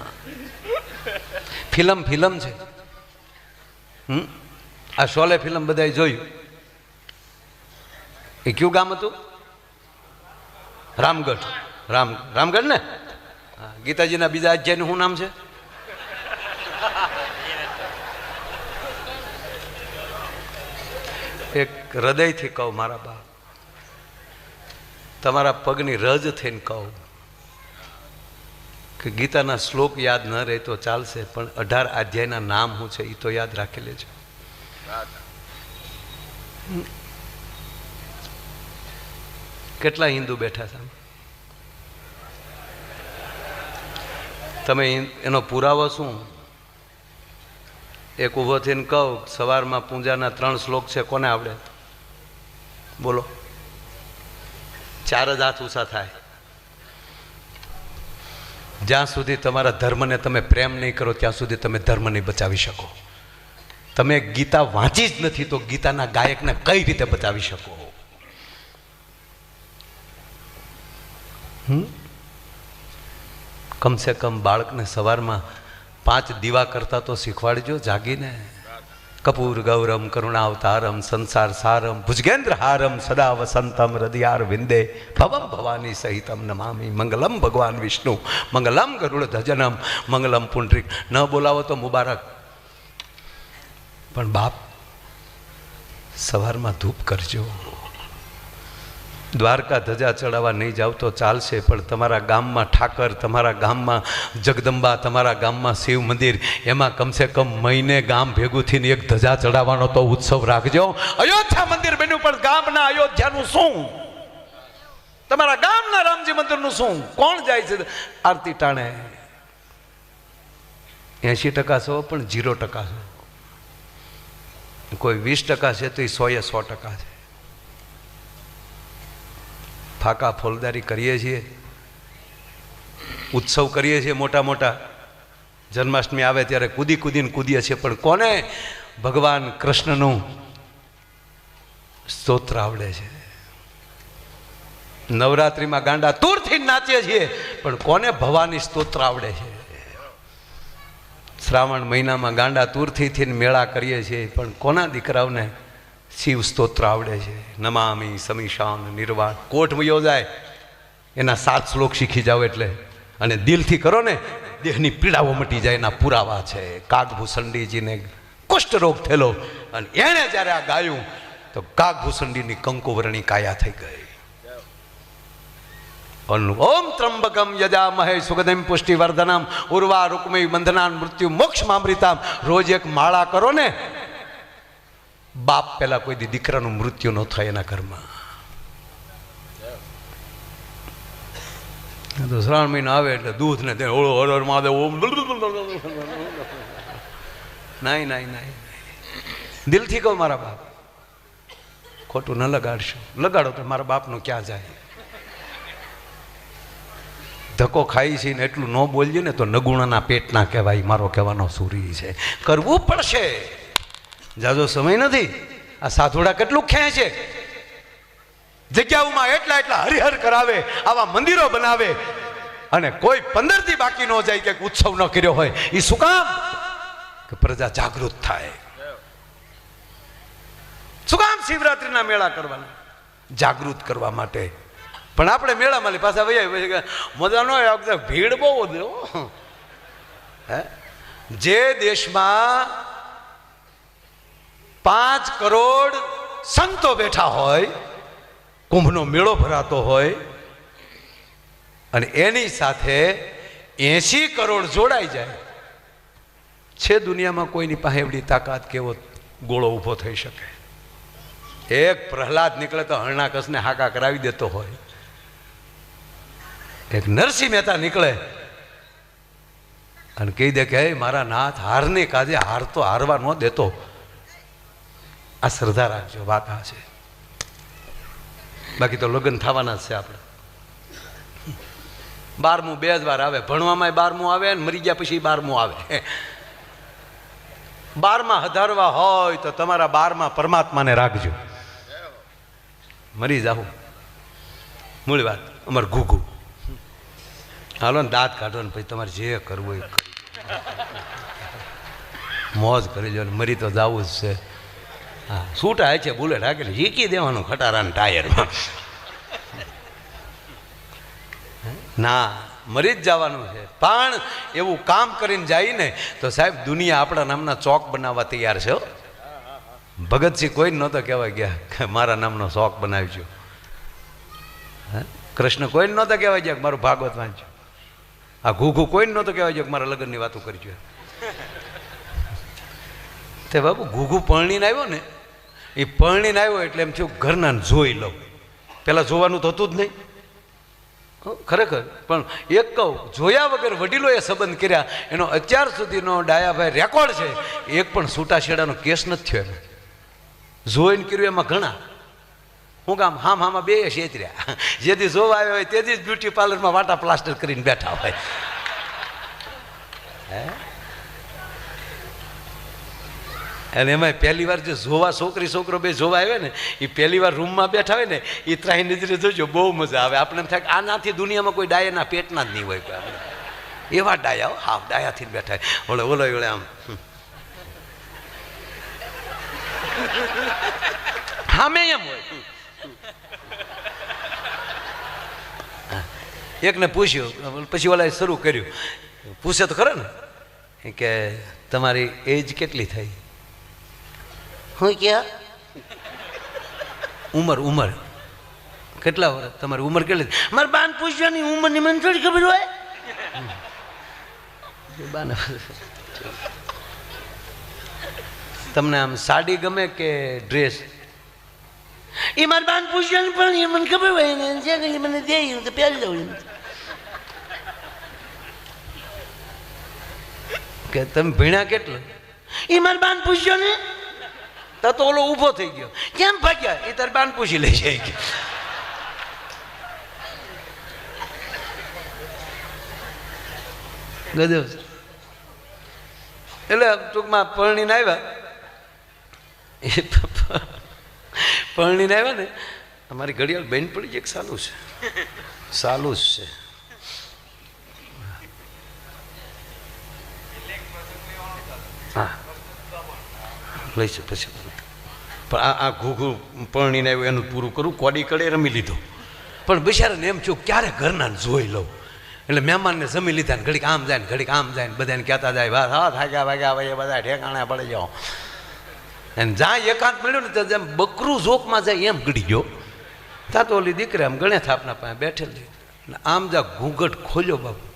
ફિલ્મ છે. આ શોલે ફિલ્મ બધાએ જોયું. એ કયું ગામ હતું? રામગઢ. રામગઢ ને. ગીતાજીના બીજા અધ્યાયનું શું નામ છે? એક હૃદયથી કહું મારા બાપ, તમારા પગની રજ થઈને કહું કે ગીતાના શ્લોક યાદ ન રહે તો ચાલશે, પણ 18 અધ્યાયના નામ શું છે એ તો યાદ રાખી લેજો. કેટલા હિન્દુ બેઠા છે? તમે એનો પુરાવો શું? એક ઊભો થઈને કહું સવારમાં પૂજાના 3 શ્લોક છે, કોને આવડે? બોલો. 4 જ હાથ ઊંચા થાય. જ્યાં સુધી તમારા ધર્મને તમે પ્રેમ નહીં કરો ત્યાં સુધી તમે ધર્મ નહીં બચાવી શકો. તમે ગીતા વાંચી જ નથી તો ગીતાના ગાયકને કઈ રીતે બચાવી શકો? કમસે કમ બાળકને સવારમાં 5 દીવા કરતા તો શીખવાડજો જાગીને. કપૂર ગૌરમ કરુણાવતારમ સંસાર સારમ ભુજગેન્દ્ર હારમ સદા વસંતમ હૃદયાર વિંદે ભવમ ભવાની સહિતમ નમામી મંગલમ ભગવાન વિષ્ણુ મંગલમ ગરુડ ધજનમ મંગલમ પુંડરીક. ન બોલાવો તો મુબારક, પણ બાપ સવારમાં ધૂપ કરજો. દ્વારકા ધજા ચડાવવા નહીં જાવ તો ચાલશે, પણ તમારા ગામમાં ઠાકર, તમારા ગામમાં જગદંબા, તમારા ગામમાં શિવ મંદિર, એમાં કમસે કમ મહિને ગામ ભેગું થઈને એક ધજા ચડાવવાનો તો ઉત્સવ રાખજો. અયોધ્યા મંદિર બન્યું, પણ ગામના અયોધ્યાનું શું? તમારા ગામના રામજી મંદિરનું શું? કોણ જાય છે આરતી ટાણે? 80% છો પણ 0% છો. કોઈ 20% છે તો એ 100% છે. ફાકા ફોલદારી કરીએ છીએ, ઉત્સવ કરીએ છીએ મોટા મોટા. જન્માષ્ટમી આવે ત્યારે કૂદીને કૂદીએ છીએ, પણ કોને ભગવાન કૃષ્ણનું સ્તોત્ર આવડે છે? નવરાત્રિમાં ગાંડા તૂરથી નાચીએ છીએ, પણ કોને ભવાની સ્તોત્ર આવડે છે? શ્રાવણ મહિનામાં ગાંડા તૂરથી મેળા કરીએ છીએ, પણ કોના દીકરાઓને શિવ સ્તોત્ર આવડે છે? નમામી સમીશાન નિર્વાણ. કોટ વયો જાય એના 7 શ્લોક શીખી જાઓ એટલે, અને દિલથી કરો ને, દેહની પીડાઓ મટી જાય. એના પુરાવા છે. કાગભૂષણજીને કુષ્ઠરોગ થયેલો, અને એણે જ્યારે આ ગાયું તો કાગભૂષણજીની કંકુવર્ણી કાયા થઈ ગઈ. ઓમ ત્રંબકમ યજામહે સુગંધિમ પુષ્ટિવર્ધનમ ઉર્વા રૂકમય બંધનાન મૃત્યુ મોક્ષમામૃતામ. રોજ એક માળા કરો ને, બાપ પેલા કોઈ દીકરાનું મૃત્યુ ન થાય એના ઘરમાં. તો શ્રાવણ મહિનો આવે એટલે દૂધ ને ઓળો હર મહાદેવ ઓમ. નહીં, દિલથી કહો મારા બાપ, ખોટું ન લગાડશો. લગાડો તો મારા બાપનું ક્યાં જાય? ધક્કો ખાઈ છે ને એટલું ન બોલીએ ને તો નગુણાના પેટના કહેવાય. મારો કહેવાનો સૂરી છે, કરવું પડશે. જાજો સમય નથી. આ સાધુડા કેટલું ખેંચે છે, જગ્યાઓમાં એટલા હરિહર કરાવે, આવા મંદિરો બનાવે, અને કોઈ 15 દી બાકી ન જાય કે ઉત્સવ ન કર્યો હોય. એ શું કામ? કે પ્રજા જાગૃત થાય. શું કામ શિવરાત્રિના મેળા કરવાના? જાગૃત કરવા માટે. પણ આપણે મેળામાં પાછા વૈયા મજા ન હોય, ભીડ બહુ વધે. જે દેશમાં 5 કરોડ સંતો બેઠા હોય, કુંભનો મેળો ભરાતો હોય, અને એની સાથે 80 કરોડ જોડાઈ જાય, છે દુનિયામાં કોઈની પાસે એવડી તાકાત કેવો ગોળો ઊભો થઈ શકે? એક પ્રહલાદ નીકળે તો હરણાકસને હાકા કરાવી દેતો હોય. એક નરસિંહ મહેતા નીકળે અને કહી દે કે હે મારા નાથ, હારને કાજે હાર તો હારવા ન દેતો. આ શ્રદ્ધા રાખજો. વાત આ છે. બાકી તો લગ્ન થવાના જ છે આપણે. 12મું 2 જ વાર આવે, ભણવામાં 12મું આવે, અને મરી ગયા પછી 12મું આવે. 12માં હધારવા હોય તો તમારા 12માં પરમાત્માને રાખજો. મરી જાઓ. મૂળ વાત. અમારે ઘૂઘુ હાલો ને, દાંત કાઢો ને પછી તમારે જે કરવું એ કરી મોજ કરી લો ને, મરી તો જવું જ છે. હા, છૂટા હોય છે બુલેટ હાકેલી ઝીકી દેવાનું ખટારાના ટાયરમાં. ના, મરી જ જવાનું છે. પણ એવું કામ કરીને જાય ને તો સાહેબ દુનિયા આપણા નામના ચોક બનાવવા તૈયાર છે. ભગતસિંહ કોઈ નહોતો કહેવાય ગયા કે મારા નામનો ચોક બનાવજો. કૃષ્ણ કોઈ નહોતો કહેવાય ગયા કે મારું ભાગવત વાંચજો. આ ઘૂઘુ કોઈ નહોતો કહેવાય ગયા કે મારા લગ્નની વાતો કરજો. તે બાબુ ઘૂઘુ પરણીને આવ્યો ને, એ પરણીને આવ્યો એટલે એમ થયું ઘરના જોઈ લઉં. પેલા જોવાનું તો હતું જ નહીં ખરેખર. પણ એક કહું, જોયા વગર વડીલોએ સંબંધ કર્યા એનો અત્યાર સુધીનો ડાયાભાઈ રેકોર્ડ છે. એક પણ છૂટાછેડાનો કેસ નથી થયો એને. જોઈને કર્યું એમાં ઘણા. હું કામ હામાં 2 છેતર્યા. જેથી જોવા આવ્યો હોય તેથી જ બ્યુટી પાર્લરમાં વાટા પ્લાસ્ટર કરીને બેઠા હોય. અને એમાં પહેલી વાર જો જોવા છોકરો બે જોવા આવે ને, એ પહેલી વાર રૂમમાં બેઠા હોય ને, એ ત્રાહી નજરે જોજો, બહુ મજા આવે. આપણે એમ થાય કે આનાથી દુનિયામાં કોઈ ડાયના પેટના જ નહીં હોય. એવા ડાયા હાવ ડાયાથી બેઠા ઓલે ઓલો ઓલે આમ સામે એમ હોય. એકને પૂછ્યું પછી ઓલાએ શરૂ કર્યું, પૂછે તો ખરા ને કે તમારી એજ કેટલી થઈ? હું ક્યાં ઉંમર કેટલા વર્ષ? તમારી ઉંમર કેટલી? મારે બાન પૂછવાની ઉંમરની મને થોડી ખબર હોય. તમને આમ સાડી ગમે કે ડ્રેસ? એ મારી બાન પૂછવાની પણ એ મને ખબર હોય ને જે મને દે તો પહેરી દઉં. કે તમે ભણ્યા કેટલું? એ મારી બાન પૂછ્યો ને તો ઓલો ઊભો થઈ ગયો. કેમ ભાગ્યા? એ તારી બાન પૂછી લે છે. ગજબ. એટલે ટૂંકમાં પરણીને આવ્યા ને અમારી ઘડિયાળ બેન પડી જાય. સાલું જ છે. હા લઈશું પછી. પણ આ ઘૂઘું પરણીને આવ્યું એનું પૂરું કરું. કોડી કડે રમી લીધો. પણ બિચારાને એમ થયું ક્યારે ઘરના જોઈ લઉં. એટલે મહેમાનને જમી લીધા ને ઘડીક આમ જાય ને ઘડીક આમ જાય ને બધાને કહેતા જાય વાત હા થાક્યા ભાગ્યા ભાઈ બધા ઠેકાણા પડી જાઓ. અને જ્યાં એકાંત મળ્યું ને તો જેમ બકરું ઝોકમાં જાય એમ ગળી ગયો. ત્યાં તો ઓલી દીકરી આમ ગણે થાપના પાસે બેઠેલી આમ જા ઘૂંઘટ ખોલ્યો બાપુ.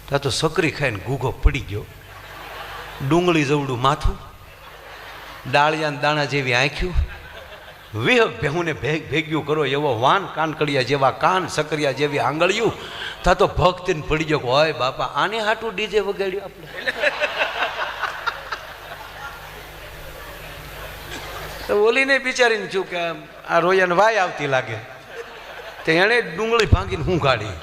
ત્યાં તો સકરી ખાઈને ઘૂઘો પડી ગયો. ડુંગળી જવડું માથું, ડાળિયા દાણા જેવી આંખ્યું, વિહક ભેહુને ભેગ્યું કરો એવો વાન, કાનકડિયા જેવા કાન, સકરિયા જેવી આંગળીયું. તા તો ભક્તિને પડી ગયો હોય બાપા આને હાટું ડીજે વગાડ્યું આપણે. તો ઓલીને બિચારીને છું કે આ રોયાને વાય આવતી લાગે તો એણે ડુંગળી ભાંગીને હું કાઢી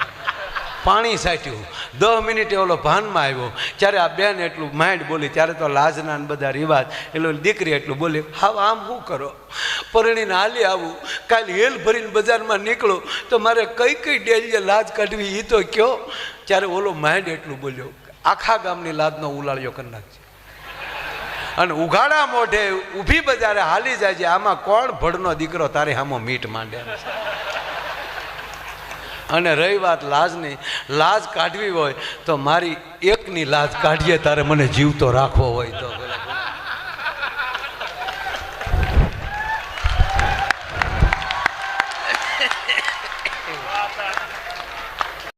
પાણી સાટ્યું. 10 મિનિટે ઓલો ભાનમાં આવ્યો ત્યારે આ બેન એટલું માંડ બોલી. ત્યારે તો લાજના બધા રિવાજ એટલે દીકરી એટલું બોલી હા આમ શું કરો પરણીને હાલી આવું કાલે હેલ ભરીને બજારમાં નીકળો તો મારે કઈ કઈ ડેલીએ લાજ કાઢવી એ તો કયો. ત્યારે ઓલો માંડ એટલું બોલ્યો આખા ગામની લાજનો ઉલાળ્યો કરી નાખશે. અને ઉઘાડા મોઢે ઊભી બજારે હાલી જાય છે. આમાં કોણ ભડનો દીકરો તારે હામો મીટ માંડે. અને રહી વાત લાજની, લાજ કાઢવી હોય તો મારી એકની લાજ કાઢીએ તારે મને જીવતો રાખવો હોય તો.